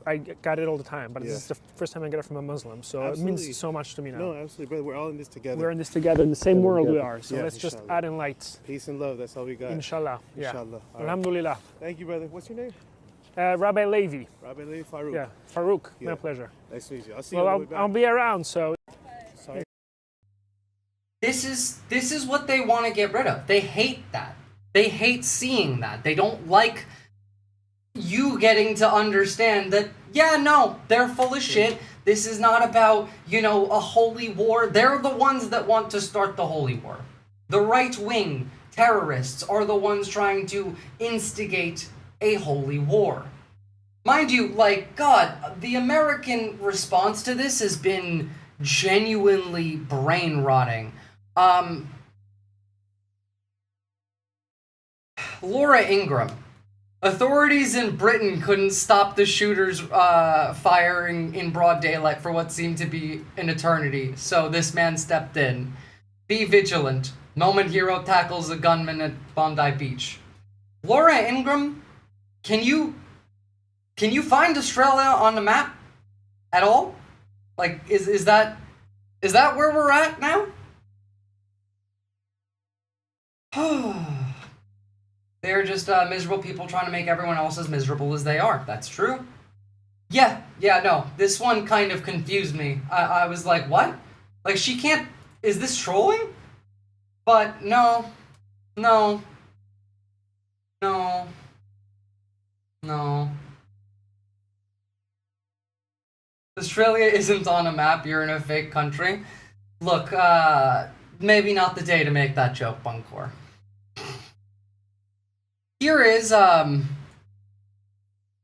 I got it all the time, but this is the first time I get it from a Muslim, so it means so much to me now. No, absolutely, brother. We're all in this together. We're in this together, in the same world we are, so let's just add in lights. Peace and love, that's all we got. Inshallah. Inshallah. Yeah. Alhamdulillah. Thank you, brother. What's your name? Rabbi Levi. Rabbi Levi Farouk. Yeah, Farouk. My pleasure. Nice to meet you. I'll see you on the way back. I'll be around, so. Sorry. This is what they want to get rid of. They hate that. They hate seeing that. They don't like you getting to understand that, yeah, no, they're full of shit. This is not about, a holy war. They're the ones that want to start the holy war. The right-wing terrorists are the ones trying to instigate a holy war. Mind you, God, the American response to this has been genuinely brain-rotting. Laura Ingraham. Authorities in Britain couldn't stop the shooters firing in broad daylight for what seemed to be an eternity, so this man stepped in. Be vigilant. Moment hero tackles a gunman at Bondi Beach. Laura Ingraham, can you find Australia on the map at all? Is that where we're at now? They're just miserable people trying to make everyone else as miserable as they are. That's true. Yeah, no. This one kind of confused me. I was like, what? She can't... Is this trolling? But no. Australia isn't on a map. You're in a fake country. Look, maybe not the day to make that joke, Buncor. Here is, the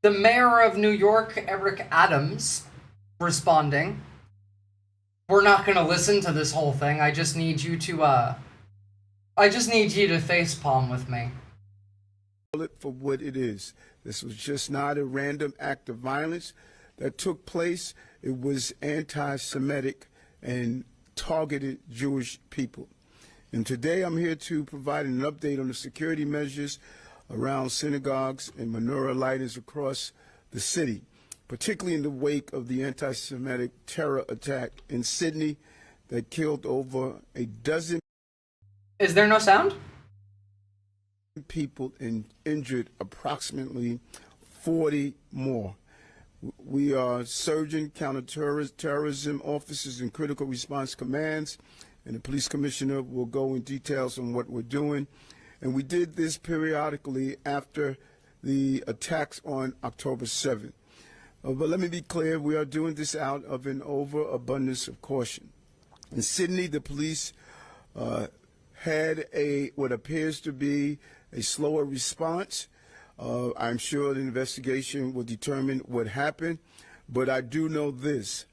mayor of New York, Eric Adams, responding. We're not gonna listen to this whole thing. I just need you to facepalm with me. For what it is. This was just not a random act of violence that took place. It was anti-Semitic and targeted Jewish people. And today I'm here to provide an update on the security measures around synagogues and menorah lighters across the city, particularly in the wake of the anti-Semitic terror attack in Sydney that killed over a dozen. Is there no sound? People and injured approximately 40 more. We are surging counterterrorism officers and critical response commands, and the police commissioner will go in details on what we're doing. And we did this periodically after the attacks on October 7th. But let me be clear, we are doing this out of an overabundance of caution. In Sydney, the police had what appears to be a slower response. I'm sure the investigation will determine what happened, but I do know this.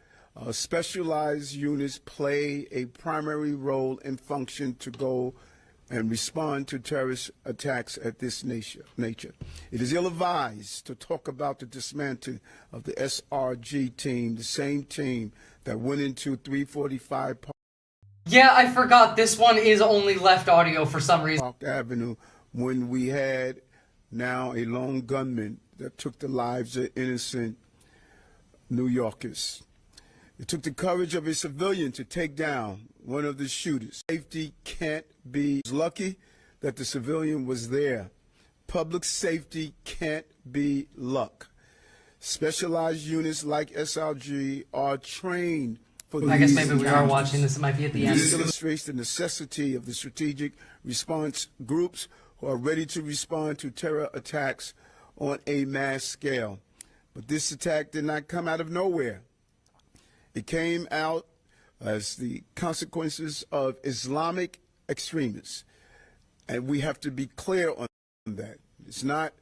Specialized units play a primary role and function to go and respond to terrorist attacks at this nature. It is ill-advised to talk about the dismantling of the SRG team, the same team that went into 345 Park. Yeah, I forgot this one is only left audio for some reason. Park Avenue, when we had now a lone gunman that took the lives of innocent New Yorkers. It took the courage of a civilian to take down one of the shooters. Safety can't be lucky that the civilian was there. Public safety can't be luck. Specialized units like SRG are trained for I guess maybe we are watching this. It might be at the end. This illustrates the necessity of the strategic response groups who are ready to respond to terror attacks on a mass scale. But this attack did not come out of nowhere. It came out as the consequences of Islamic extremists. And we have to be clear on that. It's not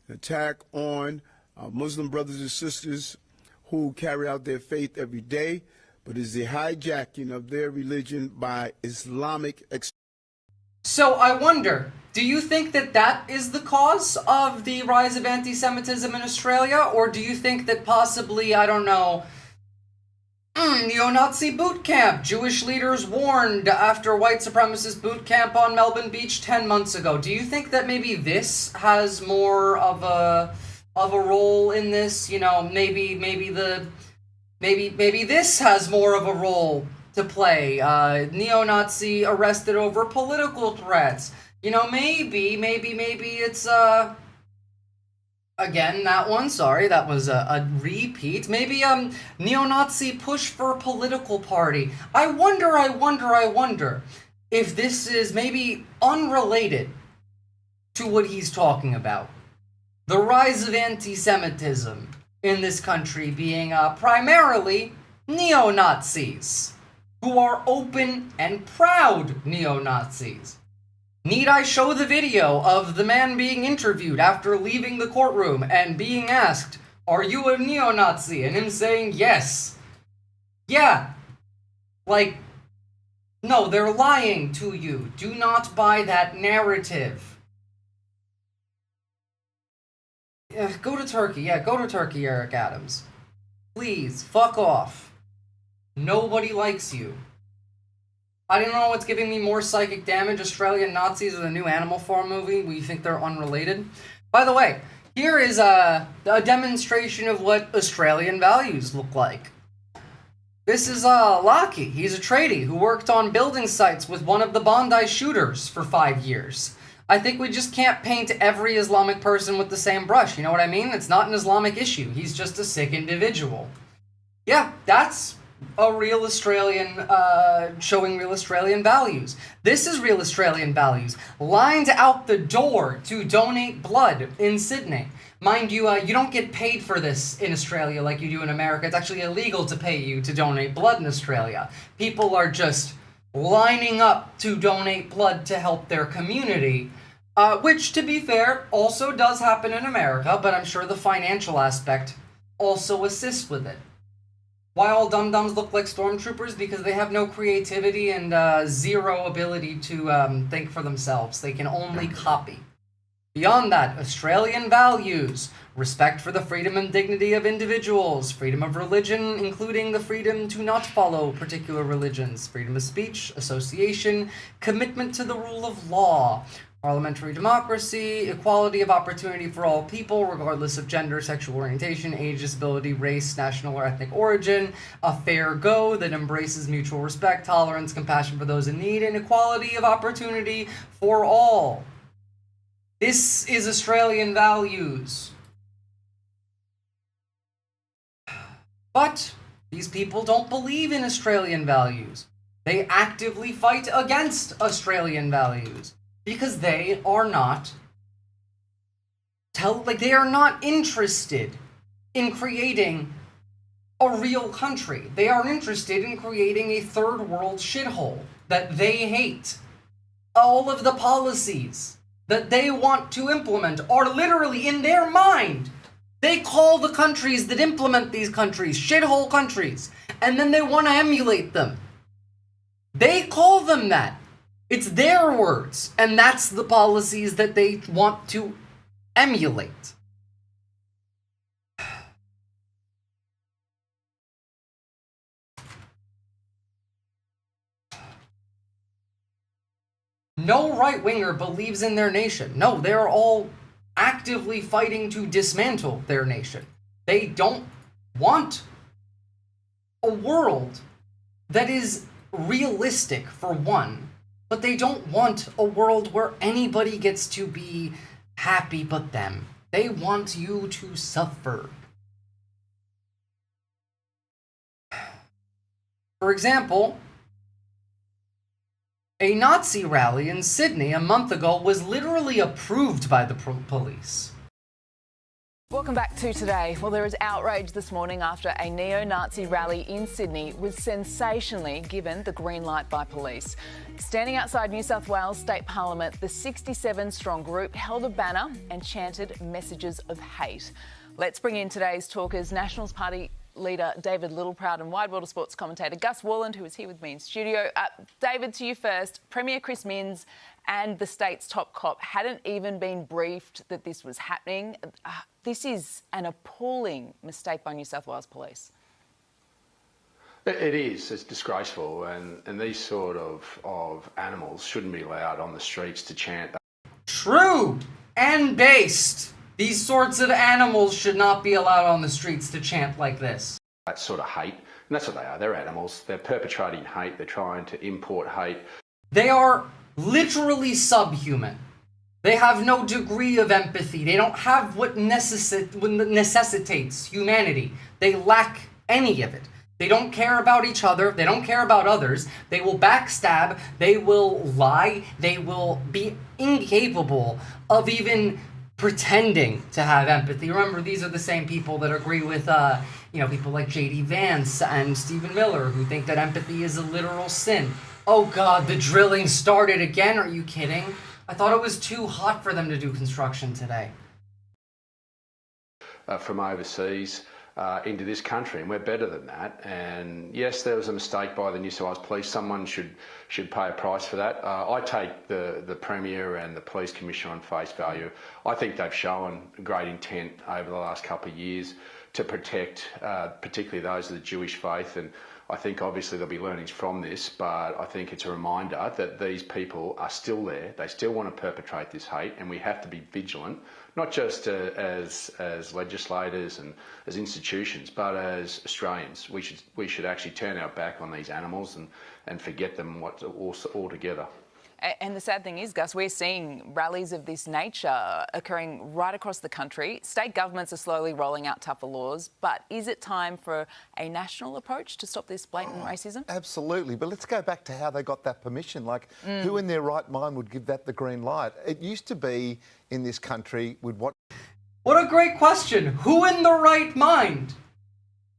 an attack on our Muslim brothers and sisters who carry out their faith every day, but it's the hijacking of their religion by Islamic extremists. So I wonder, do you think that that is the cause of the rise of anti-Semitism in Australia? Or do you think that possibly, I don't know, neo-Nazi boot camp? Jewish leaders warned after white supremacist boot camp on Melbourne Beach 10 months ago. Do you think that maybe this has more of a role in this? You know, maybe this has more of a role to play. Neo-Nazi arrested over political threats. You know, maybe it's again, that one, sorry, that was a repeat. Maybe neo-Nazi push for a political party. I wonder if this is maybe unrelated to what he's talking about. The rise of anti-Semitism in this country being primarily neo-Nazis, who are open and proud neo-Nazis. Need I show the video of the man being interviewed after leaving the courtroom and being asked, "Are you a neo-Nazi?" and him saying yes. Yeah. Like, no, they're lying to you. Do not buy that narrative. Go to Turkey. Yeah, go to Turkey, Eric Adams. Please, fuck off. Nobody likes you. I don't know what's giving me more psychic damage, Australian Nazis or the new Animal Farm movie. We think they're unrelated. By the way, here is a demonstration of what Australian values look like. This is Lockie. He's a tradie who worked on building sites with one of the Bondi shooters for 5 years. I think we just can't paint every Islamic person with the same brush, you know what I mean? It's not an Islamic issue. He's just a sick individual. Yeah, that's a real Australian, showing real Australian values. This is real Australian values. Lined out the door to donate blood in Sydney. Mind you, you don't get paid for this in Australia like you do in America. It's actually illegal to pay you to donate blood in Australia. People are just lining up to donate blood to help their community, which, to be fair, also does happen in America, but I'm sure the financial aspect also assists with it. Why all dum-dums look like stormtroopers? Because they have no creativity and zero ability to think for themselves. They can only copy. Beyond that, Australian values: respect for the freedom and dignity of individuals, freedom of religion, including the freedom to not follow particular religions, freedom of speech, association, commitment to the rule of law, parliamentary democracy, equality of opportunity for all people, regardless of gender, sexual orientation, age, disability, race, national or ethnic origin, a fair go that embraces mutual respect, tolerance, compassion for those in need, and equality of opportunity for all. This is Australian values. But these people don't believe in Australian values. They actively fight against Australian values because they are not they are not interested in creating a real country. They are interested in creating a third world shithole that they hate. All of the policies that they want to implement are literally in their mind. They call the countries that implement these countries shithole countries, and then they want to emulate them. They call them that. It's their words, and that's the policies that they want to emulate. No right-winger believes in their nation. No, they're all actively fighting to dismantle their nation. They don't want a world that is realistic, for one, but they don't want a world where anybody gets to be happy but them. They want you to suffer. For example, a Nazi rally in Sydney a month ago was literally approved by the police. Welcome back to Today. Well, there is outrage this morning after a neo-Nazi rally in Sydney was sensationally given the green light by police. Standing outside New South Wales State Parliament, the 67-strong group held a banner and chanted messages of hate. Let's bring in today's talkers, Nationals Party leader David Littleproud and Wide World of Sports commentator Gus Worland, who is here with me in studio. David, to you first. Premier Chris Minns and the state's top cop hadn't even been briefed that this was happening. This is an appalling mistake by New South Wales Police. It is. It's disgraceful, and these sort of animals shouldn't be allowed on the streets to chant. True and based. These sorts of animals should not be allowed on the streets to chant like this. That sort of hate, and that's what they are. They're animals. They're perpetrating hate. They're trying to import hate. They are literally subhuman. They have no degree of empathy. They don't have what necessitates humanity. They lack any of it. They don't care about each other. They don't care about others. They will backstab. They will lie. They will be incapable of even pretending to have empathy. Remember, these are the same people that agree with, people like J.D. Vance and Stephen Miller, who think that empathy is a literal sin. Oh God, the drilling started again? Are you kidding? I thought it was too hot for them to do construction today. From overseas into this country, and we're better than that. And yes, there was a mistake by the New South Wales Police. Someone should pay a price for that. I take the Premier and the Police Commissioner on face value. I think they've shown great intent over the last couple of years to protect particularly those of the Jewish faith, and I think obviously there'll be learnings from this, but I think it's a reminder that these people are still there. They still want to perpetrate this hate, and we have to be vigilant, not just as legislators and as institutions, but as Australians. We should actually turn our back on these animals and forget them altogether. And the sad thing is, Gus, we're seeing rallies of this nature occurring right across the country. State governments are slowly rolling out tougher laws, but is it time for a national approach to stop this blatant racism? Absolutely, but let's go back to how they got that permission. Who in their right mind would give that the green light? It used to be in this country with what... What a great question. Who in the right mind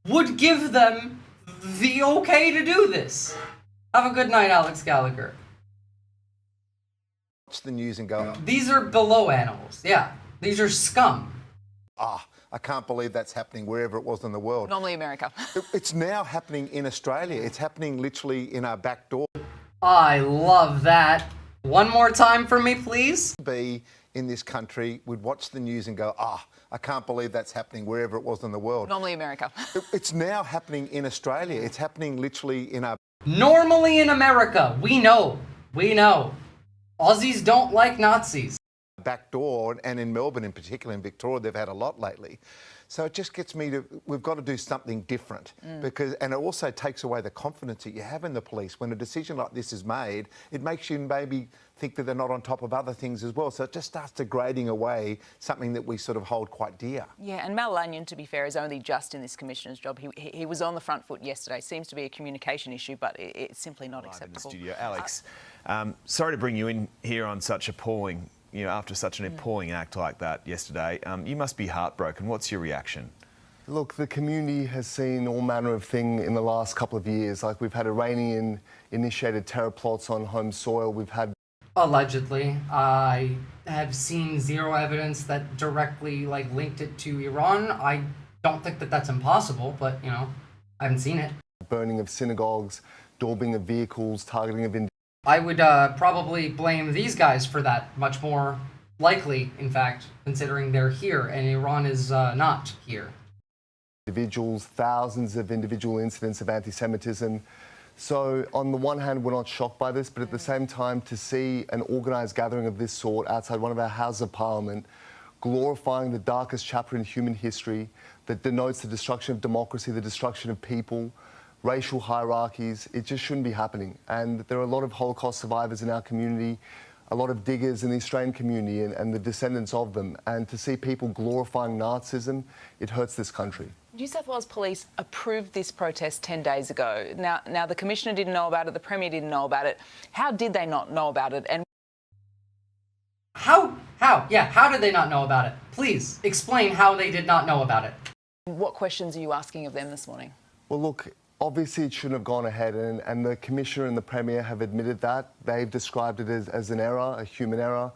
would give them the okay to do this? Have a good night, Alex Gallagher. Watch the news and go... These are below animals, yeah. These are scum. I can't believe that's happening wherever it was in the world. Normally America. It's now happening in Australia. It's happening literally in our back door. I love that. One more time for me, please. Be in this country would watch the news and go, I can't believe that's happening wherever it was in the world. Normally America. It's now happening in Australia. It's happening literally in our... Normally in America. We know. We know. Aussies don't like Nazis. Back door, and in Melbourne in particular, in Victoria, they've had a lot lately. So it just gets me to, we've got to do something different because, and it also takes away the confidence that you have in the police. When a decision like this is made, it makes you maybe think that they're not on top of other things as well. So it just starts degrading away something that we sort of hold quite dear. Yeah, and Mal Lanyon, to be fair, is only just in this Commissioner's job. He was on the front foot yesterday. Seems to be a communication issue, but it's simply not acceptable. In the studio. Alex, sorry to bring you in here on such appalling you know, after such an appalling act like that yesterday. You must be heartbroken. What's your reaction? Look, the community has seen all manner of thing in the last couple of years. Like, we've had Iranian-initiated terror plots on home soil. We've had... Allegedly. I have seen zero evidence that directly, like, linked it to Iran. I don't think that that's impossible, but, you know, I haven't seen it. Burning of synagogues, daubing of vehicles, targeting of... I would probably blame these guys for that, much more likely, in fact, considering they're here and Iran is not here. Individuals, thousands of individual incidents of anti-Semitism. So on the one hand, we're not shocked by this, but at the same time, to see an organised gathering of this sort outside one of our Houses of Parliament, glorifying the darkest chapter in human history that denotes the destruction of democracy, the destruction of people, racial hierarchies, it just shouldn't be happening. And there are a lot of Holocaust survivors in our community, a lot of diggers in the Australian community and the descendants of them. And to see people glorifying Nazism, it hurts this country. New South Wales Police approved this protest 10 days ago. Now the Commissioner didn't know about it, the Premier didn't know about it. How did they not know about it? And How? Yeah, how did they not know about it? Please, explain how they did not know about it. what questions are you asking of them this morning? Well, look, obviously it shouldn't have gone ahead, and the Commissioner and the Premier have admitted that. They've described it as an error, a human error.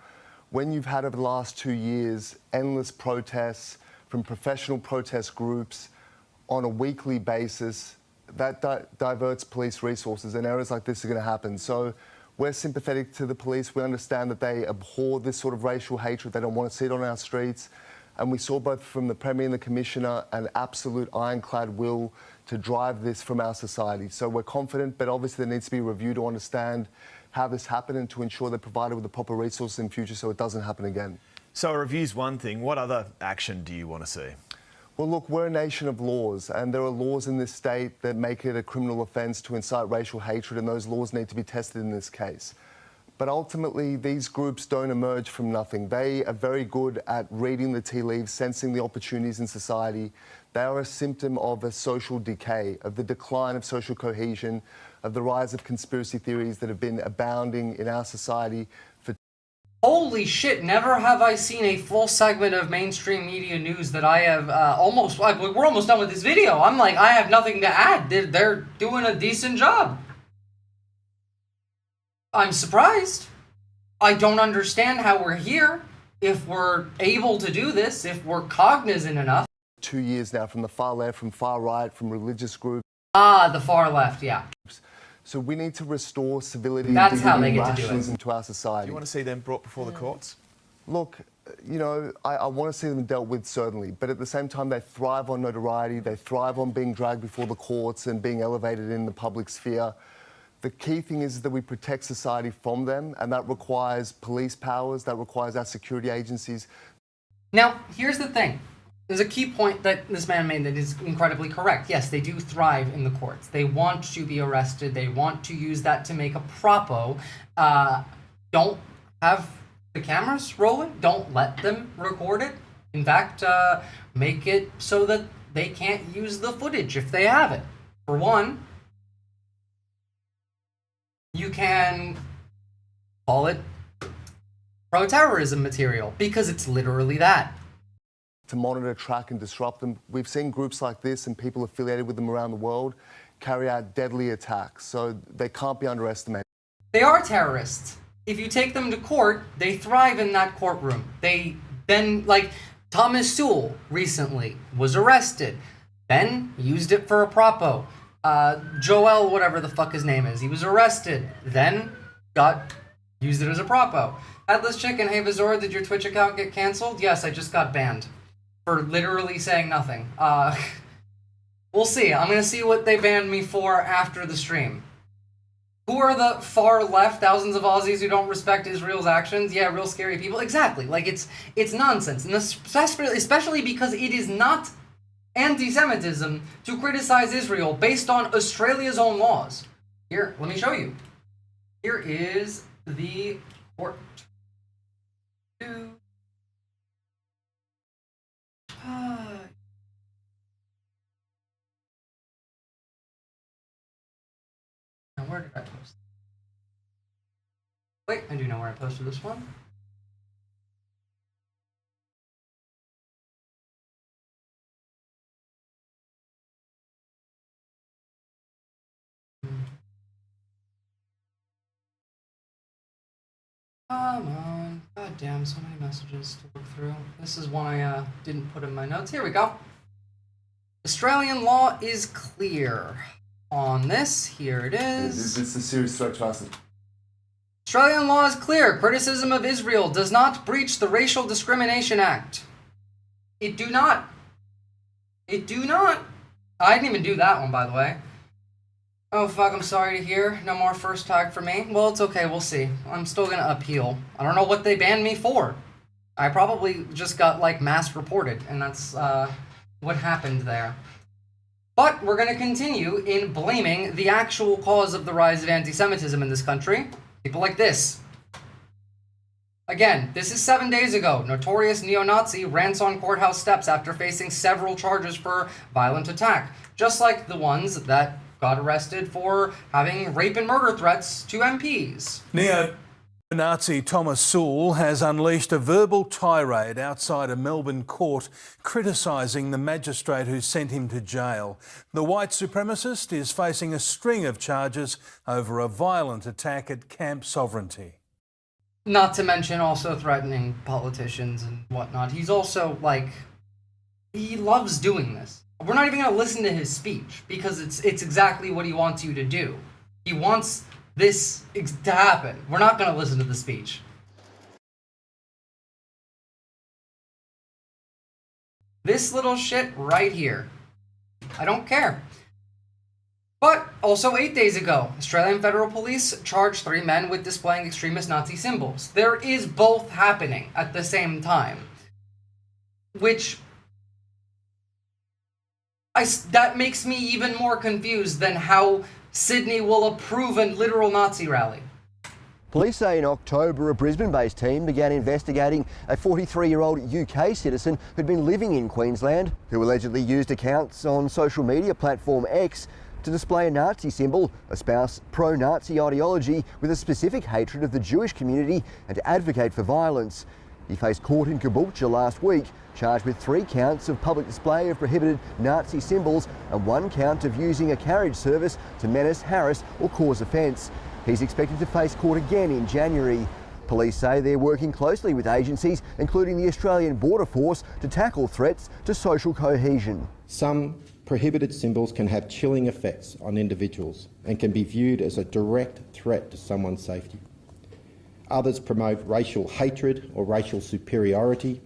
When you've had over the last 2 years endless protests from professional protest groups on a weekly basis, that diverts police resources, and errors like this are going to happen. So we're sympathetic to the police. We understand that they abhor this sort of racial hatred. They don't want to see it on our streets. And we saw both from the Premier and the Commissioner an absolute ironclad will to drive this from our society. So we're confident, but obviously there needs to be a review to understand how this happened and to ensure they're provided with the proper resources in future so it doesn't happen again. So a review's one thing. What other action do you want to see? Well, look, we're a nation of laws, and there are laws in this state that make it a criminal offence to incite racial hatred, and those laws need to be tested in this case. But ultimately, these groups don't emerge from nothing. They are very good at reading the tea leaves, sensing the opportunities in society. They are a symptom of a social decay, of the decline of social cohesion, of the rise of conspiracy theories that have been abounding in our society for... Holy shit, never have I seen a full segment of mainstream media news that I have we're almost done with this video. I'm like, I have nothing to add. They're doing a decent job. I'm surprised. I don't understand how we're here, if we're able to do this, if we're cognizant enough. 2 years now from the far left, from far right, from religious groups. Ah, the far left, yeah. So we need to restore civility That's how and they get to do rationalism it. to our society. Do you want to see them brought before the courts? Look, you know, I want to see them dealt with, certainly, but at the same time, they thrive on notoriety, they thrive on being dragged before the courts and being elevated in the public sphere. The key thing is that we protect society from them, and that requires police powers, that requires our security agencies. Now, here's the thing. There's a key point that this man made that is incredibly correct. Yes, they do thrive in the courts. They want to be arrested. They want to use that to make a propo. Don't have the cameras rolling. Don't let them record it. In fact, make it so that they can't use the footage if they have it. For one, you can call it pro-terrorism material, because it's literally that. To monitor, track and disrupt them. We've seen groups like this and people affiliated with them around the world carry out deadly attacks, so they can't be underestimated. They are terrorists. If you take them to court, they thrive in that courtroom. They then, like Thomas Sewell recently was arrested, then used it for a propo. Joel, whatever the fuck his name is, he was arrested, then used it as a propo. Headless Chicken, hey Visora, did your Twitch account get canceled? Yes, I just got banned for literally saying nothing. We'll see. I'm gonna see what they banned me for after the stream. Who are the far left, thousands of Aussies who don't respect Israel's actions? Yeah, real scary people. Exactly. Like, it's nonsense. And especially because it is not anti-Semitism to criticize Israel based on Australia's own laws. Here, let me show you. Here is the court. Now, where did I post? Wait, I do know where I posted this one. Come on. God damn, so many messages to look through. This is one I didn't put in my notes. Here we go. Australian law is clear on this. Here it is. It's a serious threat to us. Australian law is clear. Criticism of Israel does not breach the Racial Discrimination Act. It do not. It do not. I didn't even do that one, by the way. Oh, fuck, I'm sorry to hear. No more first tag for me. Well, it's okay, we'll see. I'm still gonna appeal. I don't know what they banned me for. I probably just got, like, mass reported, and that's, what happened there. But we're gonna continue in blaming the actual cause of the rise of anti-Semitism in this country. People like this. Again, this is 7 days ago. Notorious neo-Nazi rants on courthouse steps after facing several charges for violent attack. Just like the ones that got arrested for having rape and murder threats to MPs. Neo-Nazi Thomas Sewell has unleashed a verbal tirade outside a Melbourne court criticising the magistrate who sent him to jail. The white supremacist is facing a string of charges over a violent attack at Camp Sovereignty. Not to mention also threatening politicians and whatnot. He's also, like, he loves doing this. We're not even going to listen to his speech because it's exactly what he wants you to do. He wants this to happen. We're not going to listen to the speech. This little shit right here. I don't care. But also 8 days ago, Australian Federal Police charged 3 men with displaying extremist Nazi symbols. There is both happening at the same time. Which that makes me even more confused than how Sydney will approve a literal Nazi rally. Police say in October a Brisbane-based team began investigating a 43-year-old UK citizen who'd been living in Queensland, who allegedly used accounts on social media platform X to display a Nazi symbol, espouse pro-Nazi ideology with a specific hatred of the Jewish community and to advocate for violence. He faced court in Caboolture last week, charged with 3 counts of public display of prohibited Nazi symbols and 1 count of using a carriage service to menace, harass or cause offence. He's expected to face court again in January. Police say they're working closely with agencies, including the Australian Border Force, to tackle threats to social cohesion. Some prohibited symbols can have chilling effects on individuals and can be viewed as a direct threat to someone's safety. Others promote racial hatred or racial superiority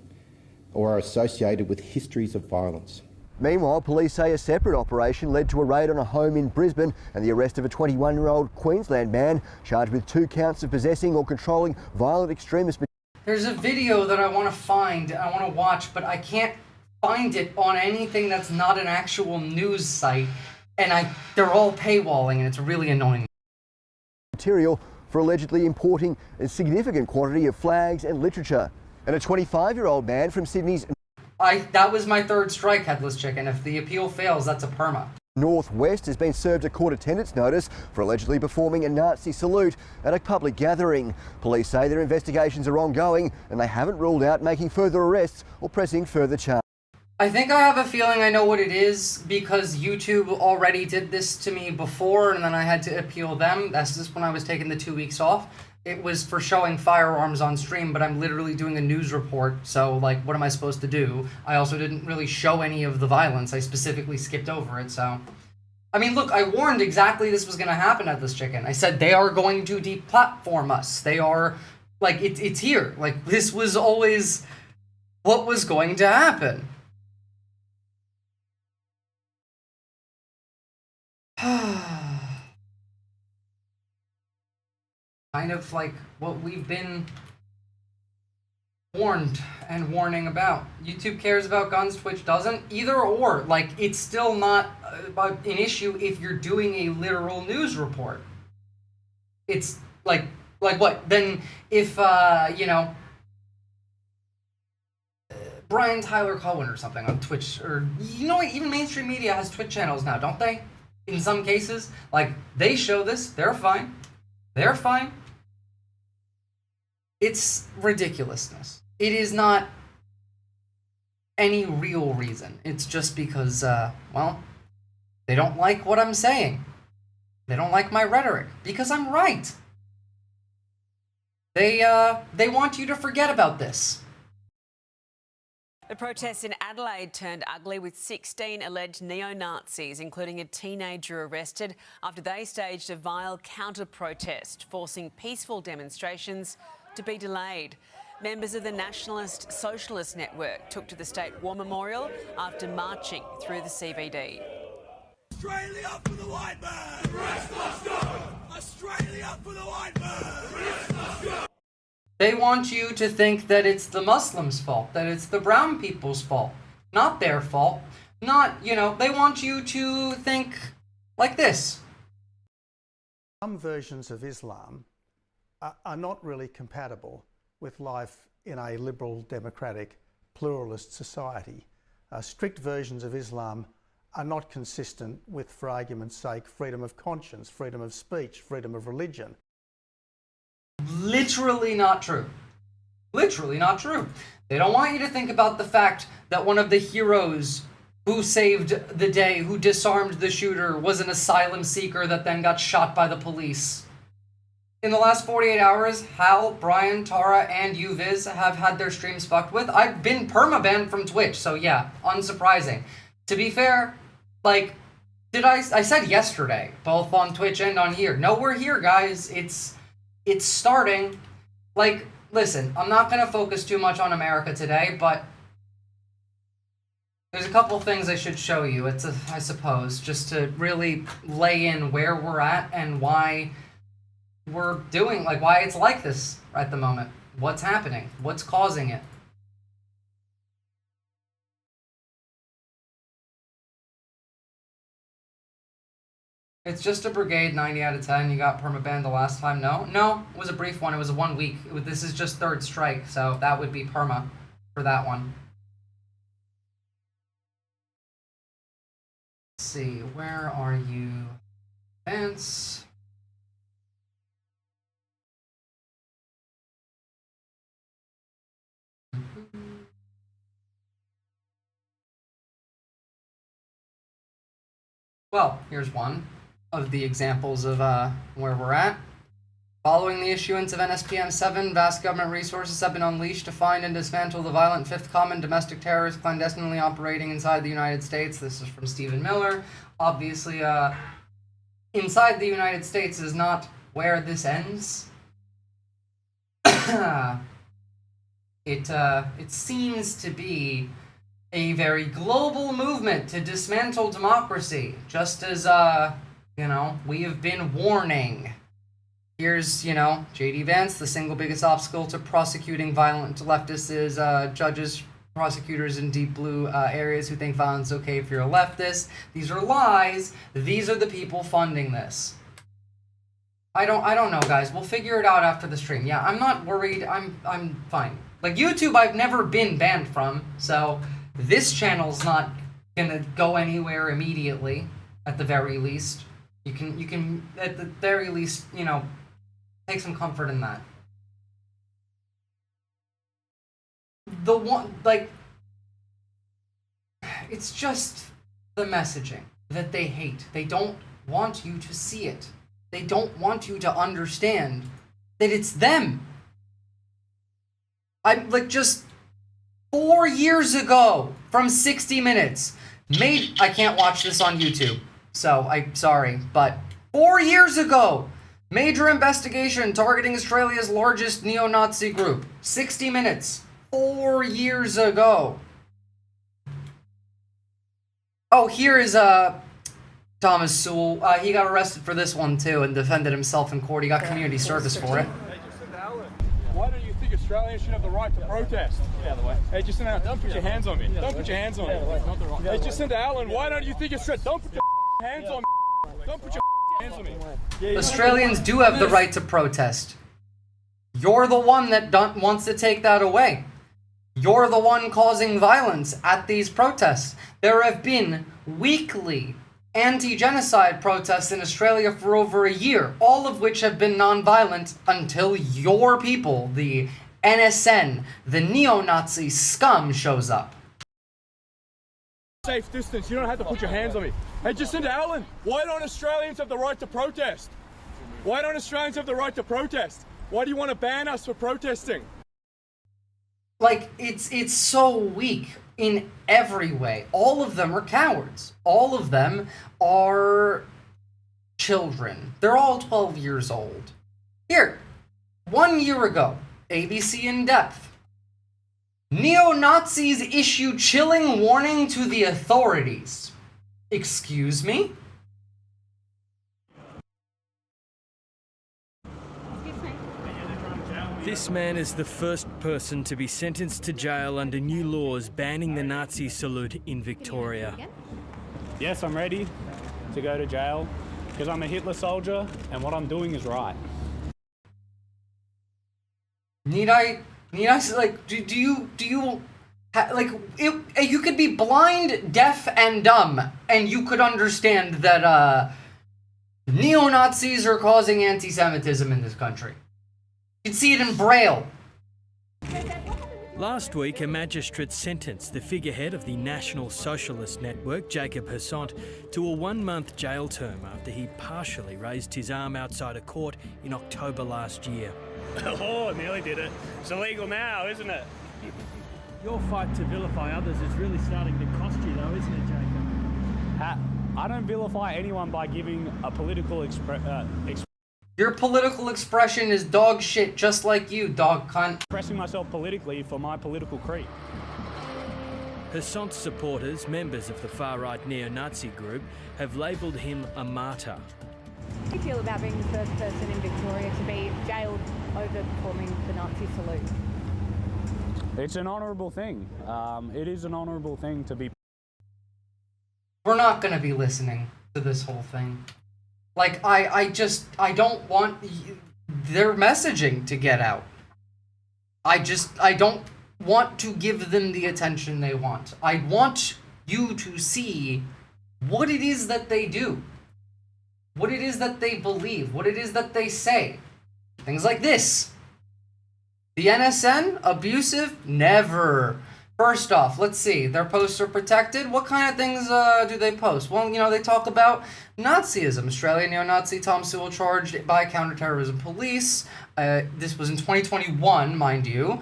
or are associated with histories of violence. Meanwhile, police say a separate operation led to a raid on a home in Brisbane and the arrest of a 21-year-old Queensland man charged with 2 counts of possessing or controlling violent extremist material. There's a video that I want to find, I want to watch, but I can't find it on anything that's not an actual news site, and they're all paywalling, and it's really annoying. Material for allegedly importing a significant quantity of flags and literature. And a 25-year-old man from Sydney's That was my 3rd strike, Headless Chicken. If the appeal fails, that's a perma. Northwest has been served a court attendance notice for allegedly performing a Nazi salute at a public gathering. Police say their investigations are ongoing and they haven't ruled out making further arrests or pressing further charges. I think I have a feeling I know what it is because YouTube already did this to me before and then I had to appeal them. That's just when I was taking the 2 weeks off. It was for showing firearms on stream, but I'm literally doing a news report, so, like, what am I supposed to do? I also didn't really show any of the violence. I specifically skipped over it, so... I mean, look, I warned exactly this was going to happen at this chicken. I said they are going to deplatform us. They are... Like, it's here. Like, this was always what was going to happen. Kind of like what we've been warned and warning about. YouTube cares about guns, Twitch doesn't. Either or, like, it's still not an issue if you're doing a literal news report. It's like what? Then if, you know, Brian Tyler Cohen or something on Twitch, or, you know what, even mainstream media has Twitch channels now, don't they? In some cases, like, they show this, they're fine. They're fine. It's ridiculousness. It is not any real reason. It's just because, well, they don't like what I'm saying. They don't like my rhetoric. Because I'm right. They want you to forget about this. The protests in Adelaide turned ugly with 16 alleged neo-Nazis, including a teenager, arrested after they staged a vile counter-protest, forcing peaceful demonstrations to be delayed. Members of the Nationalist Socialist Network took to the State War Memorial after marching through the CBD. Australia for the white man! The rest must go! Australia for the white man! The rest must go! They want you to think that it's the Muslims' fault, that it's the brown people's fault, not their fault. Not, they want you to think like this. Some versions of Islam are not really compatible with life in a liberal, democratic, pluralist society. Strict versions of Islam are not consistent with, for argument's sake, freedom of conscience, freedom of speech, freedom of religion. Literally not true. Literally not true. They don't want you to think about the fact that one of the heroes who saved the day, who disarmed the shooter, was an asylum seeker that then got shot by the police. In the last 48 hours, Hal, Brian, Tara, and you, Viz, have had their streams fucked with. I've been permabanned from Twitch, so yeah, unsurprising. To be fair, I said yesterday, both on Twitch and on here. No, we're here, guys. It's starting. Listen, I'm not going to focus too much on America today, but there's a couple things I should show you, I suppose, just to really lay in where we're at and why we're doing, why it's like this at the moment. What's happening? What's causing it? It's just a brigade, 90 out of 10. You got permabanned the last time. No, it was a brief one. It was a 1 week. This is just third strike, so that would be perma for that one. Let's see, where are you? Advance. Well, here's one of the examples of where we're at. Following the issuance of NSPM 7, vast government resources have been unleashed to find and dismantle the violent fifth common domestic terrorists clandestinely operating inside the United States. This is from Stephen Miller. Obviously, inside the United States is not where this ends. It seems to be a very global movement to dismantle democracy, just as, we have been warning. Here's, J.D. Vance, the single biggest obstacle to prosecuting violent leftists is judges, prosecutors in deep blue areas who think violence is okay if you're a leftist. These are lies. These are the people funding this. I don't know, guys. We'll figure it out after the stream. Yeah, I'm not worried. I'm fine. YouTube, I've never been banned from, so this channel's not gonna go anywhere immediately, at the very least. You can at the very least, take some comfort in that. The one, it's just the messaging that they hate. They don't want you to see it. They don't want you to understand that it's them. Just 4 years ago, from 60 Minutes, I can't watch this on YouTube, so I'm sorry, but 4 years ago, major investigation targeting Australia's largest neo-Nazi group. 60 Minutes. 4 years ago. Oh, here is Thomas Sewell. He got arrested for this one too and defended himself in court. He got community service for it. Why don't you think Australians should have the right to protest? Out of the way. Hey, Jacinda, don't put your hands on me. Don't put your hands on me. Hey, Jacinda Allen, why don't you think Australia... Don't put your hands on me. Don't put your hands on me. Australians do have the right to protest. You're the one that wants to take that away. You're the one causing violence at these protests. There have been weekly anti-genocide protests in Australia for over a year, all of which have been non-violent until your people, the NSN, the neo-Nazi scum, shows up. Safe distance, you don't have to put your hands on me. Hey, Jacinda Allen, why don't Australians have the right to protest? Why don't Australians have the right to protest? Why do you want to ban us for protesting? Like, it's so weak in every way. All of them are cowards. All of them are children. They're all 12 years old. Here, 1 year ago, ABC In Depth. Neo-Nazis issue chilling warning to the authorities. Excuse me? This man is the first person to be sentenced to jail under new laws banning the Nazi salute in Victoria. Yes, I'm ready to go to jail because I'm a Hitler soldier and what I'm doing is right. Need I like, do you like, you could be blind, deaf, and dumb, and you could understand that, neo-Nazis are causing anti-Semitism in this country. You can see it in Braille. Last week, a magistrate sentenced the figurehead of the National Socialist Network, Jacob Hessant, to a 1-month jail term after he partially raised his arm outside a court in October last year. Oh, nearly did it. It's illegal now, isn't it? Your fight to vilify others is really starting to cost you though, isn't it, Jacob? I don't vilify anyone by giving a political Your political expression is dog shit, just like you, dog cunt. expressing myself politically for my political creed. Hessant's supporters, members of the far-right neo-Nazi group, have labelled him a martyr. How do you feel about being the first person in Victoria to be jailed over performing the Nazi salute? It's an honourable thing. It is an honourable thing to be... We're not gonna be listening to this whole thing. Like, I don't want their messaging to get out. I don't want to give them the attention they want. I want you to see what it is that they do. What it is that they believe. What it is that they say. Things like this. The NSN? Abusive? Never. First off, let's see. Their posts are protected. What kind of things do they post? Well, you know, they talk about Nazism. Australian neo-Nazi Tom Sewell charged by counterterrorism police. This was in 2021, mind you.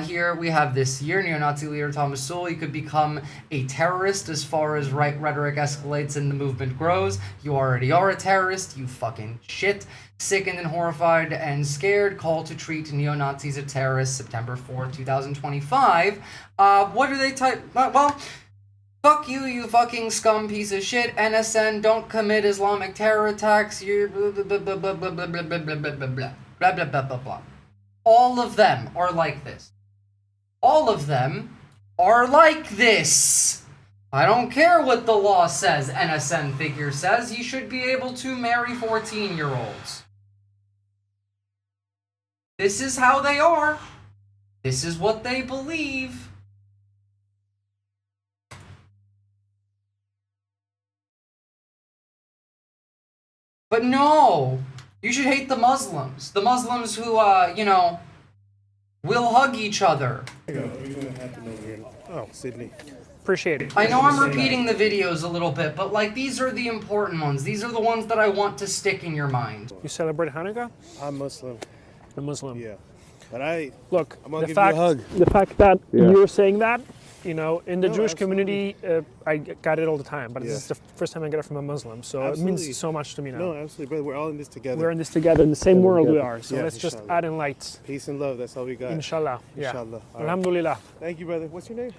Here we have this year, neo-Nazi leader Thomas Sewell. He could become a terrorist as far as right rhetoric escalates and the movement grows. You already are a terrorist, you fucking shit. Sickened and horrified and scared, call to treat neo-Nazis as terrorists, September 4th, 2025. What do they type? Well, fuck you, you fucking scum piece of shit. NSN, don't commit Islamic terror attacks. You blah blah blah blah blah blah blah blah blah blah blah blah blah blah blah blah. All of them are like this. All of them are like this. I don't care what the law says, NSN figure says. You should be able to marry 14-year-olds. This is how they are. This is what they believe. But no, you should hate the Muslims. The Muslims who, you know, will hug each other. Oh, Sydney. Appreciate it. I know I'm repeating the videos a little bit, but like these are the important ones. These are the ones that I want to stick in your mind. You celebrate Hanukkah? I'm Muslim. A Muslim. Yeah. But look, I'm gonna the give you a hug. fact that Yeah. you're saying that, you know, in the No, Jewish absolutely. community, I got it all the time, but Yeah. this is the first time I get it from a Muslim, so Absolutely. it means so much to me now. No, absolutely, brother. We're all in this together. We're in this together, in the same world we together. are, so Yeah, let's just inshallah. add in light. Peace and love. That's all we got. Inshallah. Yeah. Inshallah. All right. Alhamdulillah. Thank you, brother. What's your name?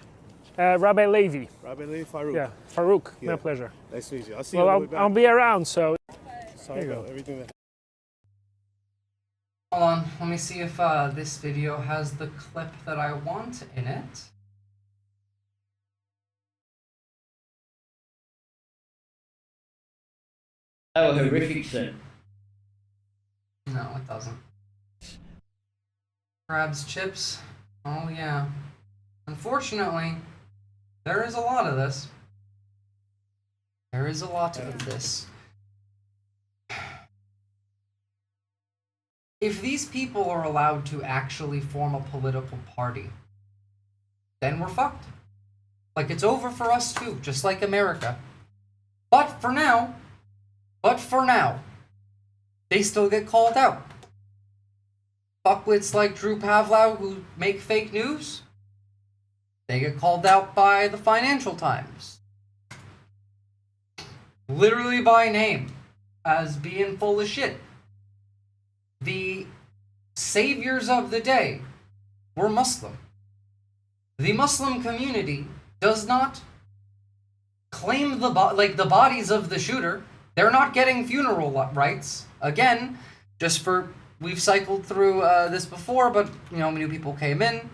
Rabbi Levi. Rabbi Levi Farouk. Yeah, Farouk. Yeah. My pleasure. Nice to meet you. I'll see Well, you on the way back. I'll be around, so. Sorry There you about go. everything that Hold on, let me see if this video has the clip that I want in it. Oh, a horrific scene. No, it doesn't. Crabs, chips. Oh yeah. Unfortunately, there is a lot of this. There is a lot of this. If these people are allowed to actually form a political party, then we're fucked. Like, it's over for us too, just like America. But for now, they still get called out. fuckwits like Drew Pavlau who make fake news, they get called out by the Financial Times. Literally by name, as being full of shit. The saviors of the day were Muslim. The Muslim community does not claim the bodies of the shooter. They're not getting funeral rights. Again, we've cycled through this before, but new people came in.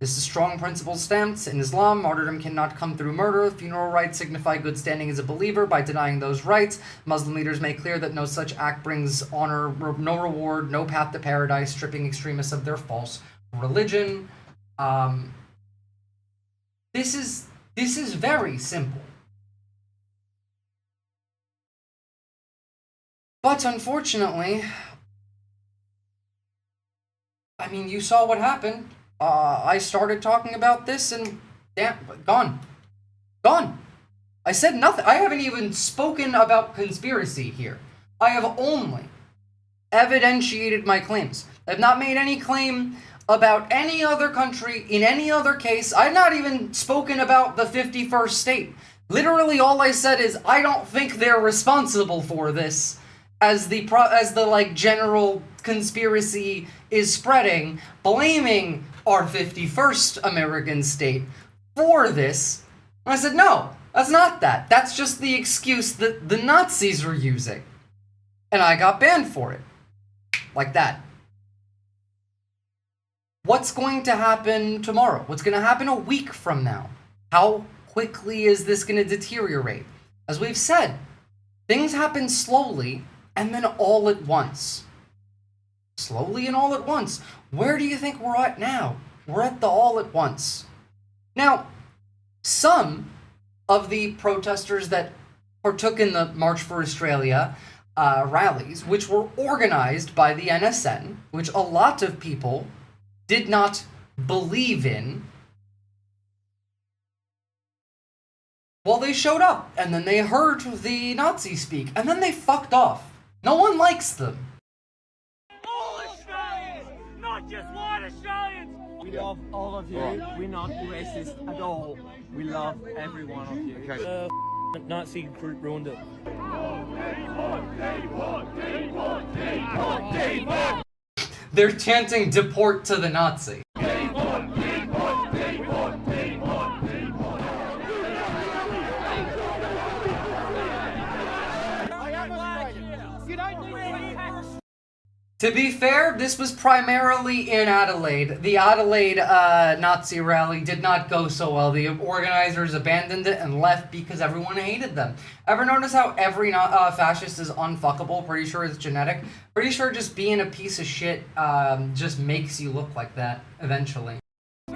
This is strong principle stance. In Islam, martyrdom cannot come through murder. Funeral rights signify good standing as a believer. By denying those rights, Muslim leaders make clear that no such act brings honor, no reward, no path to paradise, stripping extremists of their false religion. This is very simple. But unfortunately, you saw what happened. I started talking about this and gone. I said nothing. I haven't even spoken about conspiracy here. I have only evidentiated my claims. I've not made any claim about any other country in any other case. I've not even spoken about the 51st state. Literally all I said is I don't think they're responsible for this, as the general conspiracy is spreading, blaming our 51st American state for this. And I said, no, that's not that. That's just the excuse that the Nazis were using. And I got banned for it. Like that. What's going to happen tomorrow? What's going to happen a week from now? How quickly is this going to deteriorate? As we've said, things happen slowly and then all at once. Slowly and all at once. Where do you think we're at now? We're at the all at once. Now, some of the protesters that partook in the March for Australia rallies, which were organized by the NSN, which a lot of people did not believe in, well, they showed up, and then they heard the Nazis speak, and then they fucked off. No one likes them. All Australians, not just white Australians. We love all of you. We're not racist at all. We love every one of you. The Nazi group ruined it. They're chanting deport to the Nazi. To be fair, this was primarily in Adelaide. The Adelaide Nazi rally did not go so well. The organizers abandoned it and left because everyone hated them. Ever notice how every fascist is unfuckable? Pretty sure it's genetic. Pretty sure just being a piece of shit just makes you look like that eventually. It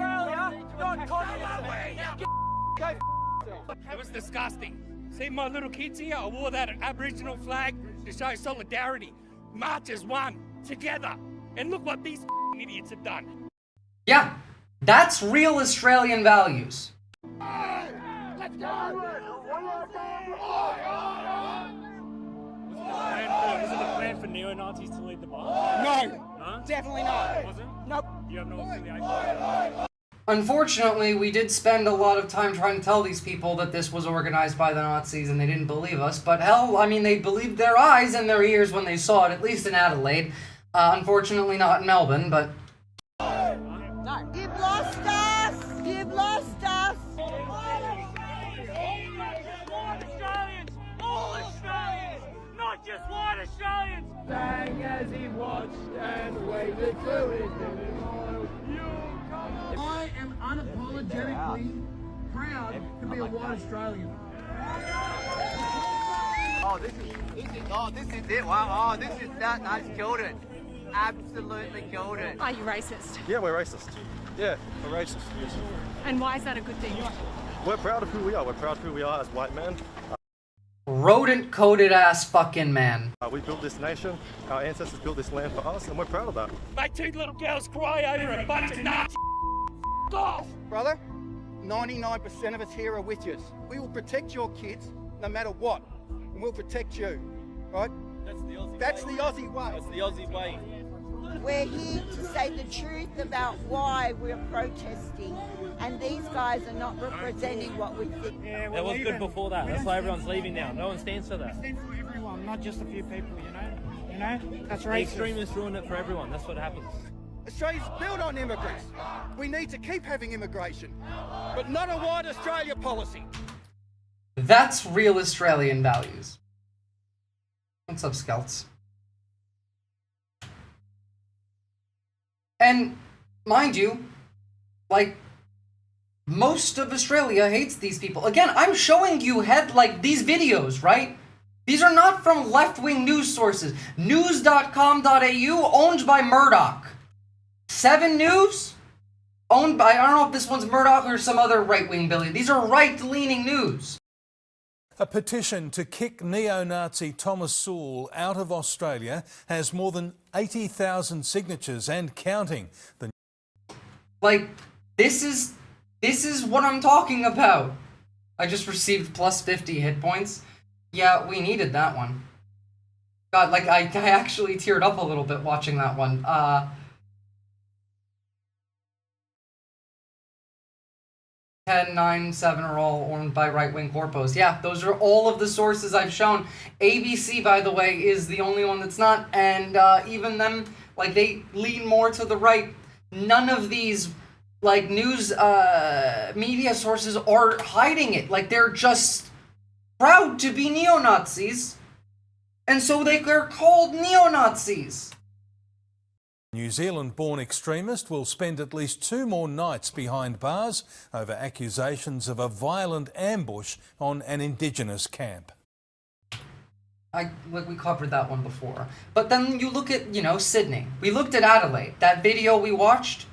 was disgusting. See my little kids here? I wore that Aboriginal flag to show solidarity. March as one, together. And look what these idiots have done. Yeah, that's real Australian values. Let's go! Was it the plan for neo-Nazis to lead the march? No! Huh? Definitely not. Wasn't? Nope. You have no affiliation? Unfortunately, we did spend a lot of time trying to tell these people that this was organized by the Nazis and they didn't believe us. But hell, I mean, they believed their eyes and their ears when they saw it, at least in Adelaide. Unfortunately, not in Melbourne, but... No. You've lost us! You've lost us! All Australians! Not just white Australians! Sang as he watched and waited to his memorial. I am unapologetically proud to be a white Australian. Oh, this is it. Wow. Oh, this is that nice. Killed it. Absolutely killed it. Are you racist? Yeah, we're racist. Yeah, we're racist. Yes. And why is that a good thing? We're proud of who we are. We're proud of who we are as white men. Rodent-coated ass fucking man. We built this nation. Our ancestors built this land for us, and we're proud of that. Make two little girls cry over a bunch of Nazi off. Brother, 99% of us here are with you. We will protect your kids no matter what, and we'll protect you, right? That's the Aussie way. That's the Aussie way. That's the Aussie way. We're here to say the truth about why we're protesting, and these guys are not representing what we think. Yeah, that was good before that. That's why everyone's leaving now. No one stands for that. We stand for everyone, not just a few people, you know? You know? That's right. The extremists ruin it for everyone. That's what happens. Australia's built on immigrants. We need to keep having immigration, but not a wide Australia policy. That's real Australian values. What's up, Skelts? And mind you, like, most of Australia hates these people. Again, I'm showing you these videos, right? These are not from left-wing news sources. News.com.au, owned by Murdoch. 7 News, owned by, I don't know if this one's Murdoch or some other right-wing billion. These are right-leaning news. A petition to kick neo-Nazi Thomas Sewell out of Australia has more than 80,000 signatures and counting. Like, this is what I'm talking about. I just received plus 50 hit points. Yeah, we needed that one. God, like, I actually teared up a little bit watching that one. 10, 9, 7 are all owned by right-wing corpos. Yeah, those are all of the sources I've shown. ABC, by the way, is the only one that's not, and even them, like, they lean more to the right. None of these, like, news media sources are hiding it. Like, they're just proud to be neo-Nazis, and so they're called neo-Nazis. New Zealand-born extremist will spend at least 2 more nights behind bars over accusations of a violent ambush on an Indigenous camp. We covered that one before. But then you look at, Sydney. We looked at Adelaide. That video we watched,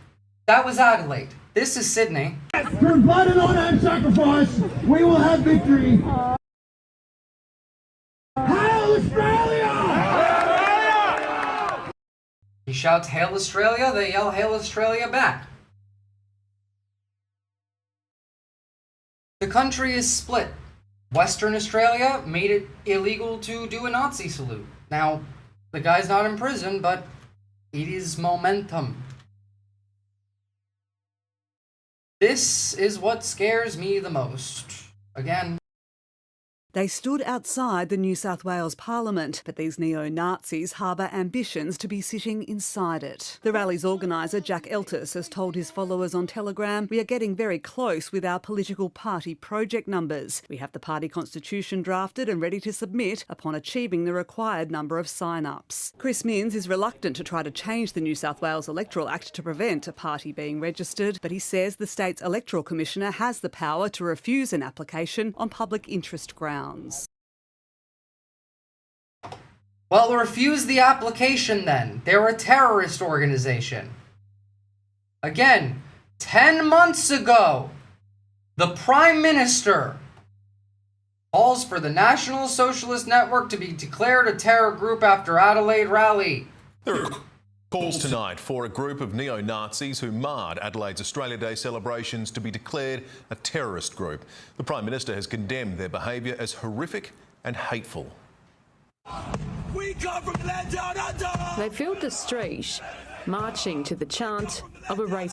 that was Adelaide. This is Sydney. Through blood and honor and sacrifice, we will have victory. Hail Australia! He shouts, "Hail Australia," they yell, "Hail Australia" back. The country is split. Western Australia made it illegal to do a Nazi salute. Now, the guy's not in prison, but it is momentum. This is what scares me the most. Again, They stood outside the New South Wales Parliament, but these neo-Nazis harbour ambitions to be sitting inside it. The rally's organiser, Jack Eltis, has told his followers on Telegram, "We are getting very close with our political party project numbers. We have the party constitution drafted and ready to submit upon achieving the required number of sign-ups." Chris Minns is reluctant to try to change the New South Wales Electoral Act to prevent a party being registered, but he says the state's electoral commissioner has the power to refuse an application on public interest grounds. Well, refuse the application then. They're a terrorist organization. Again, 10 months ago, the Prime Minister calls for the National Socialist Network to be declared a terror group after Adelaide rally. There are calls tonight for a group of neo-Nazis who marred Adelaide's Australia Day celebrations to be declared a terrorist group. The Prime Minister has condemned their behaviour as horrific and hateful. We come from the land down under! They filled the street, marching to the chant of a race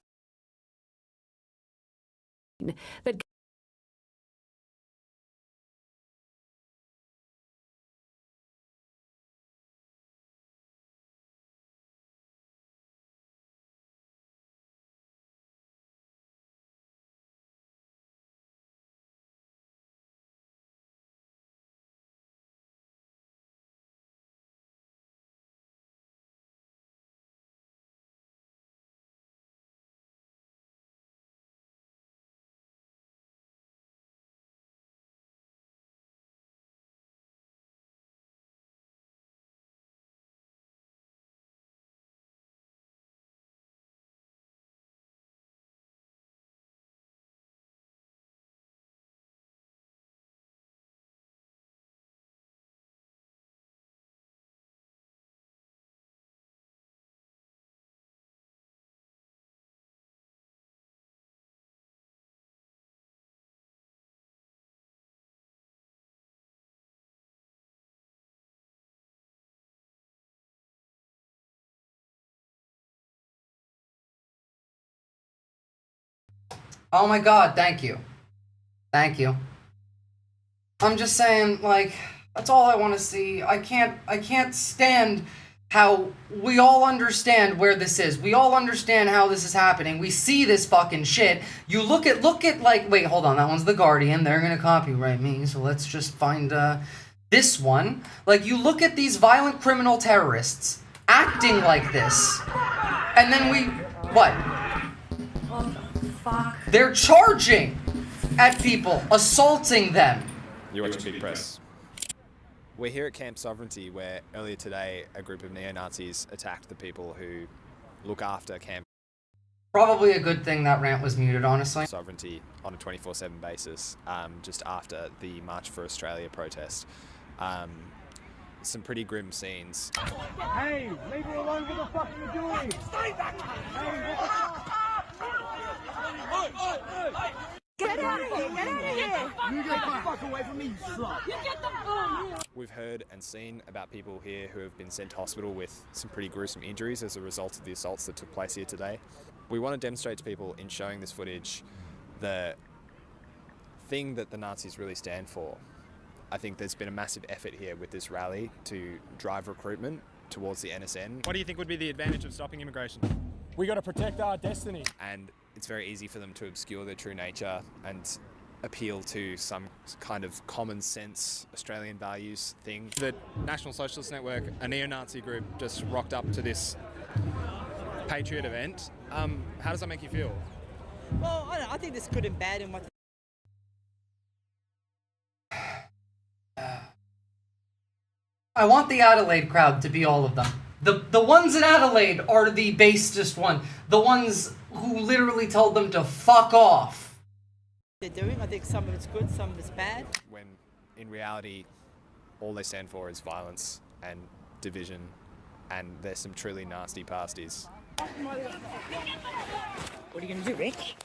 that Oh my god, thank you. Thank you. I'm just saying, like, that's all I want to see. I can't stand how we all understand where this is. We all understand how this is happening. We see this fucking shit. You look at like, wait, hold on, that one's The Guardian. They're gonna copyright me, so let's just find this one. Like, you look at these violent criminal terrorists acting like this, and then what? What the fuck? They're charging at people, assaulting them. You're watching Big Press. We're here at Camp Sovereignty, where earlier today a group of neo-Nazis attacked the people who look after Camp Probably a good thing that rant was muted, honestly. Sovereignty on a 24/7 basis, just after the March for Australia protest. Some pretty grim scenes. Hey, leave her alone. What the fuck are you doing? Stay back! Get out of here! Get out of here! You get the fuck away from me, you slut! You get the fuck! We've heard and seen about people here who have been sent to hospital with some pretty gruesome injuries as a result of the assaults that took place here today. We want to demonstrate to people in showing this footage the thing that the Nazis really stand for. I think there's been a massive effort here with this rally to drive recruitment towards the NSN. What do you think would be the advantage of stopping immigration? We got to protect our destiny. And it's very easy for them to obscure their true nature and appeal to some kind of common sense Australian values thing. The National Socialist Network, a neo-Nazi group, just rocked up to this Patriot event. How does that make you feel? Well, I don't know, I think there's good and bad in what... I want the Adelaide crowd to be all of them. The ones in Adelaide are the basest one. The ones who literally told them to fuck off. They're doing, I think some of it's good, some of it's bad. When in reality, all they stand for is violence and division, and there's some truly nasty pasties. What are you going to do, Rich?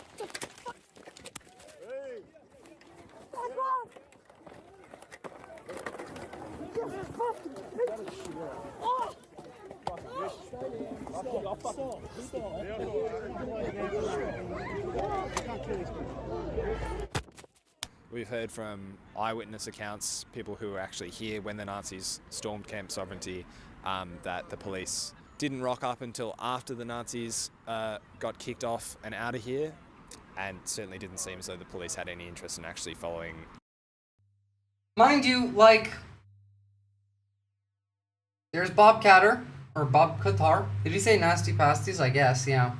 We've heard from eyewitness accounts, people who were actually here when the Nazis stormed Camp Sovereignty, that the police didn't rock up until after the Nazis got kicked off and out of here, and certainly didn't seem as though the police had any interest in actually following. Mind you, like, there's Bob Catter, or Bob Qatar. Did he say nasty pasties? I guess, yeah.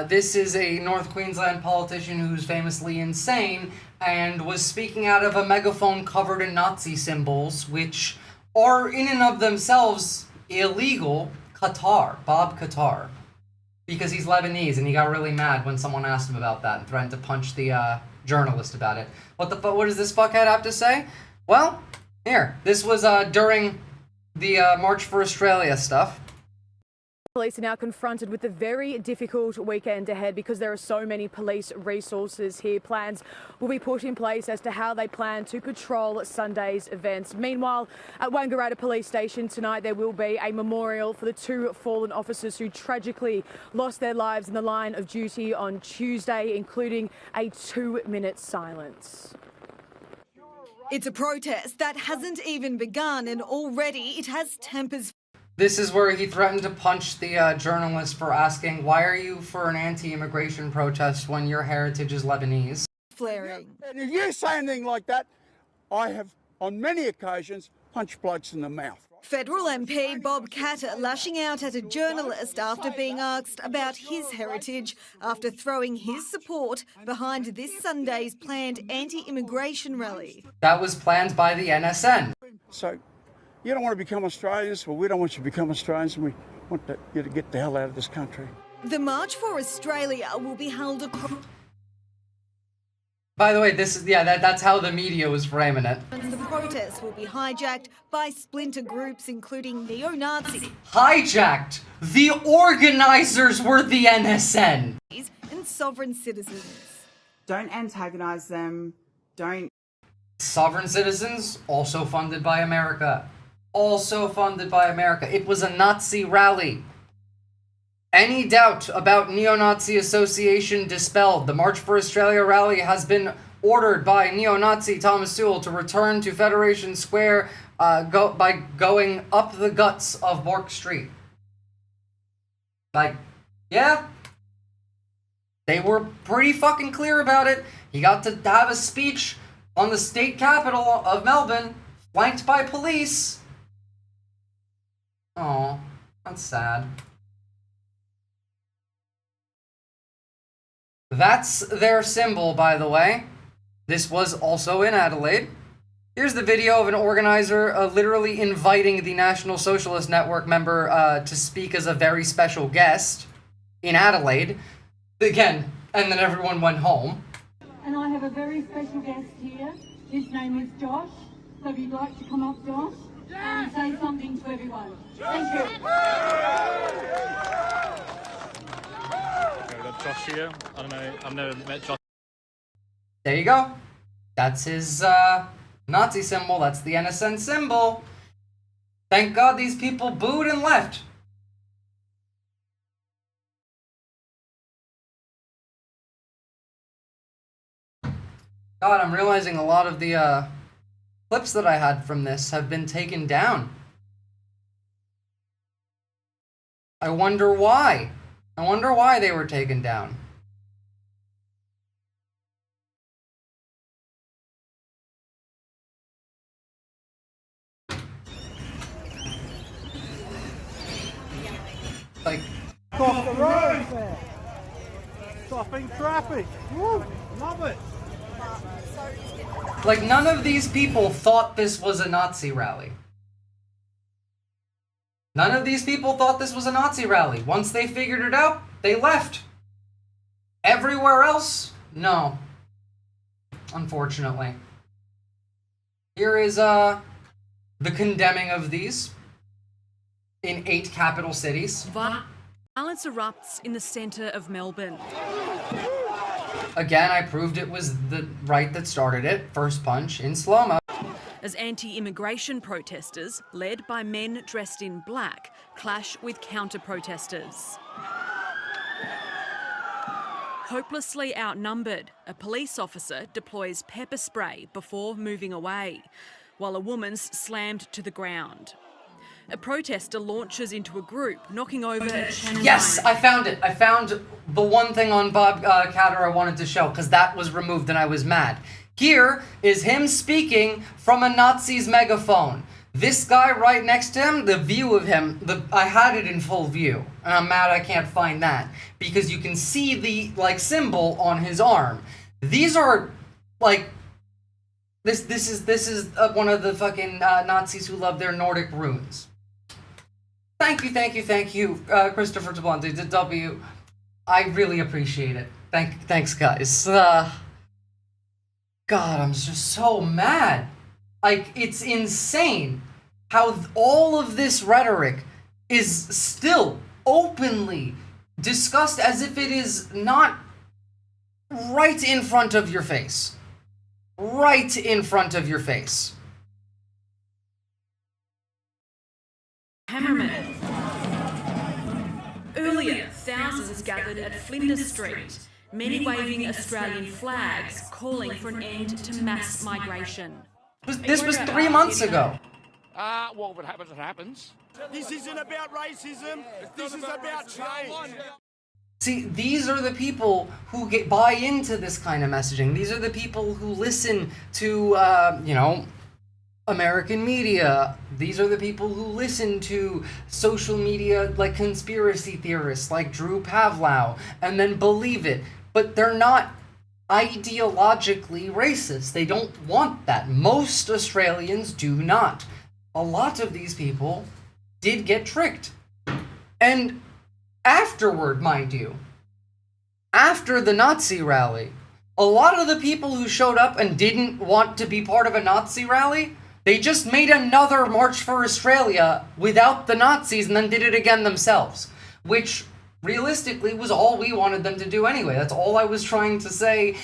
This is a North Queensland politician who's famously insane and was speaking out of a megaphone covered in Nazi symbols, which are in and of themselves illegal. Qatar, Bob Qatar, because he's Lebanese and he got really mad when someone asked him about that and threatened to punch the journalist about it. What does this fuckhead have to say? Well, here, this was during the March for Australia stuff. Police are now confronted with a very difficult weekend ahead because there are so many police resources here. Plans will be put in place as to how they plan to patrol Sunday's events. Meanwhile, at Wangaratta Police Station tonight, there will be a memorial for the two fallen officers who tragically lost their lives in the line of duty on Tuesday, including a 2-minute silence. It's a protest that hasn't even begun and already it has tempers. This is where he threatened to punch the journalist for asking, why are you for an anti-immigration protest when your heritage is Lebanese? Flaring. And if you say anything like that, I have, on many occasions, punched blokes in the mouth. Federal MP Bob Catter lashing out at a journalist after being asked about his heritage after throwing his support behind this Sunday's planned anti-immigration rally. That was planned by the NSN. So, you don't want to become Australians? Well, we don't want you to become Australians, and we want you to get the hell out of this country. The March for Australia will be held across... By the way, this is, that's how the media was framing it. The protests will be hijacked by splinter groups, including neo-Nazis. Hijacked? The organizers were the NSN. And sovereign citizens. Don't antagonise them. Don't... Sovereign citizens, also funded by America. Also funded by America. It was a Nazi rally. Any doubt about neo-Nazi association dispelled. The March for Australia rally has been ordered by neo-Nazi Thomas Sewell to return to Federation Square by going up the guts of Bourke Street. Like, yeah. They were pretty fucking clear about it. He got to have a speech on the state capital of Melbourne, flanked by police. Oh, that's sad. That's their symbol, by the way. This was also in Adelaide. Here's the video of an organizer literally inviting the National Socialist Network member to speak as a very special guest in Adelaide. Again, and then everyone went home. And I have a very special guest here. His name is Josh. So if you'd like to come up, Josh, and say something to everyone. Thank you. We've got Josh here. I don't know, I've never met Josh. There you go. That's his Nazi symbol. That's the NSN symbol. Thank God these people booed and left. God, I'm realizing a lot of the clips that I had from this have been taken down. I wonder why. I wonder why they were taken down. Like, Off the road there. Stopping traffic. Woo, love it. like none of these people thought this was a Nazi rally. None of these people thought this was a Nazi rally. Once they figured it out, they left. Everywhere else, no. Unfortunately. Here is the condemning of these in 8 capital cities. Violence erupts in the centre of Melbourne. Again, I proved it was the right that started it. First punch in slow-mo. As anti-immigration protesters, led by men dressed in black, clash with counter-protesters. Hopelessly outnumbered, a police officer deploys pepper spray before moving away, while a woman's slammed to the ground. A protester launches into a group, knocking over a Channel Yes, 9. I found it. I found the one thing on Bob Catter I wanted to show, because that was removed and I was mad. Here is him speaking from a Nazi's megaphone. This guy right next to him, the view of him, I had it in full view, and I'm mad I can't find that, because you can see the, like, symbol on his arm. These are, like, this is one of the fucking Nazis who love their Nordic runes. Thank you, Christopher Tablante, to W. I really appreciate it. Thanks, guys. God, I'm just so mad. Like, it's insane how all of this rhetoric is still openly discussed as if it is not right in front of your face. Right in front of your face. Hammerman. Earlier, thousands gathered at Flinders Street, many waving Australian flags, calling for an end to mass migration. This was 3 months ago. Well, what happens, it happens. This isn't about racism. This is about change. See, these are the people who buy into this kind of messaging. These are the people who listen to, American media. These are the people who listen to social media, like conspiracy theorists like Drew Pavlov, and then believe it. But they're not ideologically racist. They don't want that. Most Australians do not. A lot of these people did get tricked. And afterward, mind you, after the Nazi rally, a lot of the people who showed up and didn't want to be part of a Nazi rally, they just made another March for Australia without the Nazis and then did it again themselves, which realistically was all we wanted them to do anyway. That's all I was trying to say,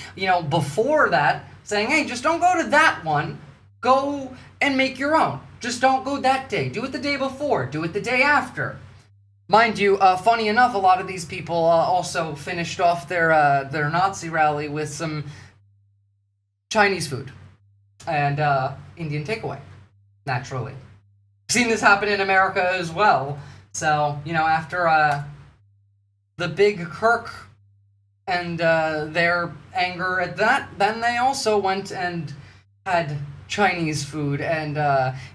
before that, saying, hey, just don't go to that one. Go and make your own. Just don't go that day. Do it the day before. Do it the day after. Mind you, funny enough, a lot of these people also finished off their Nazi rally with some Chinese food and Indian takeaway, naturally. Seen this happen in America as well. So, you know, after the big Kirk and their anger at that, then they also went and had Chinese food and,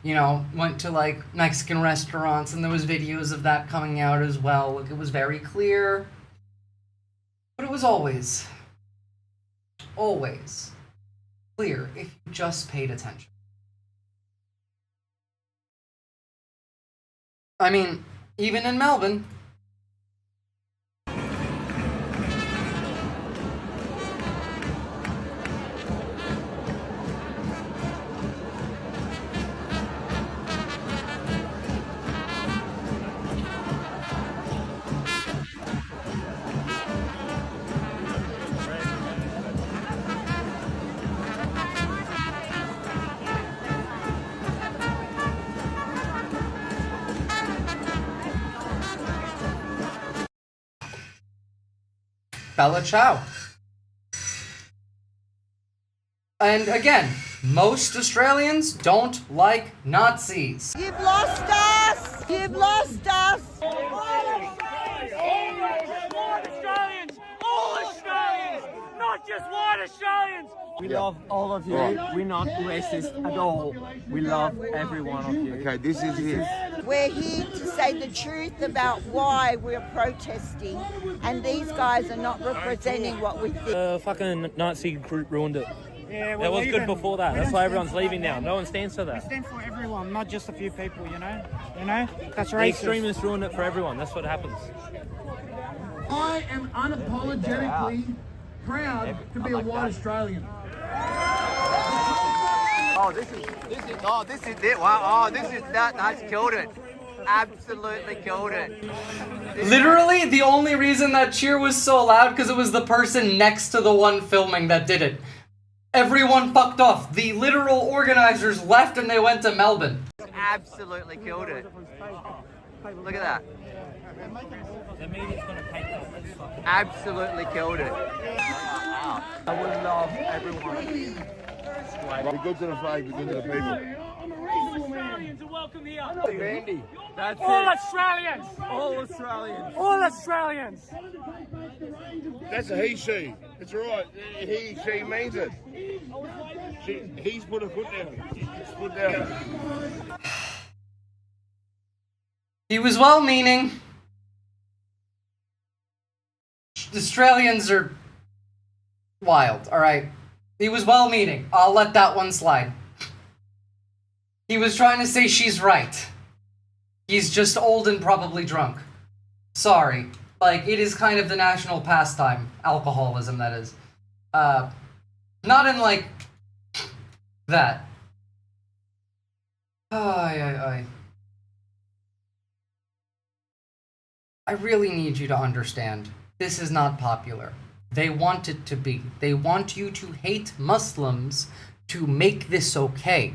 you know, went to, like, Mexican restaurants, and there was videos of that coming out as well. Like, it was very clear. But it was always clear if you just paid attention. I mean, even in Melbourne. Bella Ciao. And again, most Australians don't like Nazis. You've lost us! You've lost us! All Australians! Not just white Australians! We love all of you. We're not racist at all. We love every one of you. Okay, this is it. We're here to say the truth about why we're protesting, and these guys are not representing what we think. The fucking Nazi group ruined it. Yeah, That was good before that. That's why everyone's leaving now. No one stands for We that. stand for everyone, not just a few people, you know? That's The racist. extremists ruined it for everyone. That's what happens. I am unapologetically proud to be a white Australian. Oh, this is it. Wow. Oh, this is that. That's killed it. Absolutely killed it. Literally, the only reason that cheer was so loud because it was the person next to the one filming that did it. Everyone fucked off. The literal organizers left and they went to Melbourne. Absolutely killed it. Look at that. The media's gonna take that. Absolutely killed it. I would love everyone. Be good to the flag, be good to the people. All Australians are welcome here. Randy. That's all Australians. All Australians. All Australians. That's a he, she. It's right. He, she means it. He's put a foot down. He's put down. He was well-meaning. Australians are wild, alright? He was well-meaning. I'll let that one slide. He was trying to say she's right. He's just old and probably drunk. Sorry. Like, it is kind of the national pastime. Alcoholism, that is. Not in, like, that. I really need you to understand. This is not popular. They want it to be. They want you to hate Muslims to make this okay.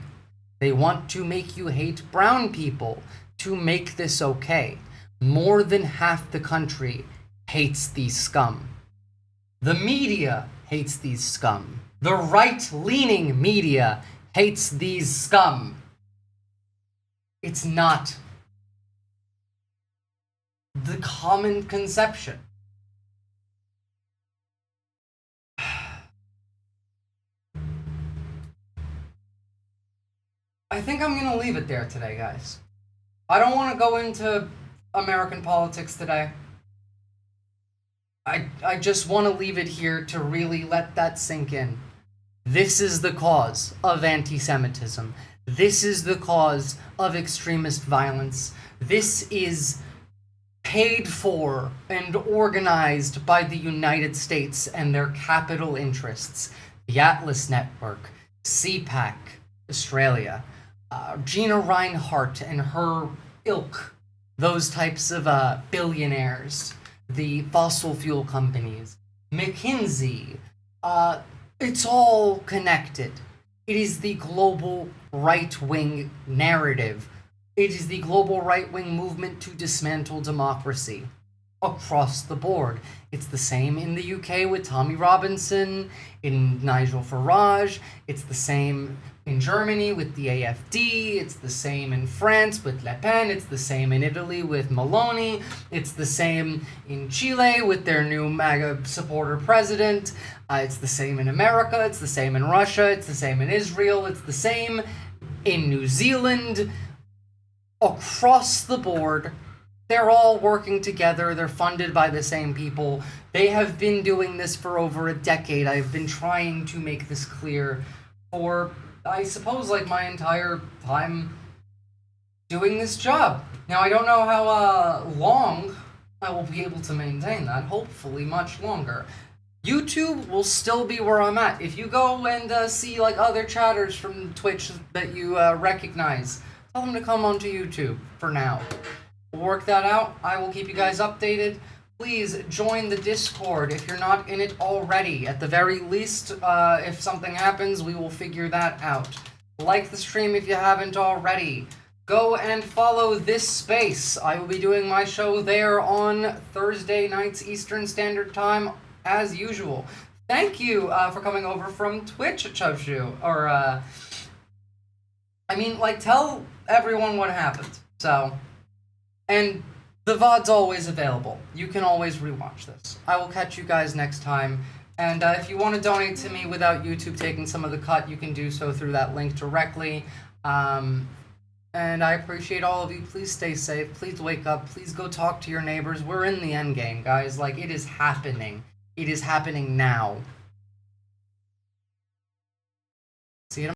They want to make you hate brown people to make this okay. More than half the country hates these scum. The media hates these scum. The right-leaning media hates these scum. It's not the common conception. I think I'm gonna leave it there today, guys. I don't want to go into American politics today. I just want to leave it here to really let that sink in. This is the cause of anti-Semitism. This is the cause of extremist violence. This is paid for and organized by the United States and their capital interests. The Atlas Network, CPAC, Australia, Gina Reinhardt and her ilk, those types of billionaires, the fossil fuel companies, McKinsey, it's all connected. It is the global right-wing narrative It is the global right-wing movement to dismantle democracy across the board. It's the same in the UK with Tommy Robinson, in Nigel Farage. It's the same in Germany with the AfD. It's the same in France with Le Pen. It's the same in Italy with Meloni. It's the same in Chile with their new MAGA supporter president. It's the same in America. It's the same in Russia. It's the same in Israel. It's the same in New Zealand. Across the board, they're all working together. They're funded by the same people. They have been doing this for over a decade. I've been trying to make this clear for, I suppose, like my entire time doing this job. Now, I don't know how long I will be able to maintain that. Hopefully much longer. YouTube will still be where I'm at. If you go and see like other chatters from Twitch that you recognize, tell them to come onto YouTube for now. We'll work that out. I will keep you guys updated. Please join the Discord if you're not in it already. At the very least, if something happens, we will figure that out. Like the stream if you haven't already. Go and follow this space. I will be doing my show there on Thursday nights Eastern Standard Time, as usual. Thank you for coming over from Twitch, Chubshu. Or, I mean, like, tell everyone what happened. So, and the VOD's always available. You can always rewatch this. I will catch you guys next time. And if you want to donate to me without YouTube taking some of the cut, you can do so through that link directly. And I appreciate all of you. Please stay safe. Please wake up. Please go talk to your neighbors. We're in the end game, guys. Like, it is happening. It is happening now.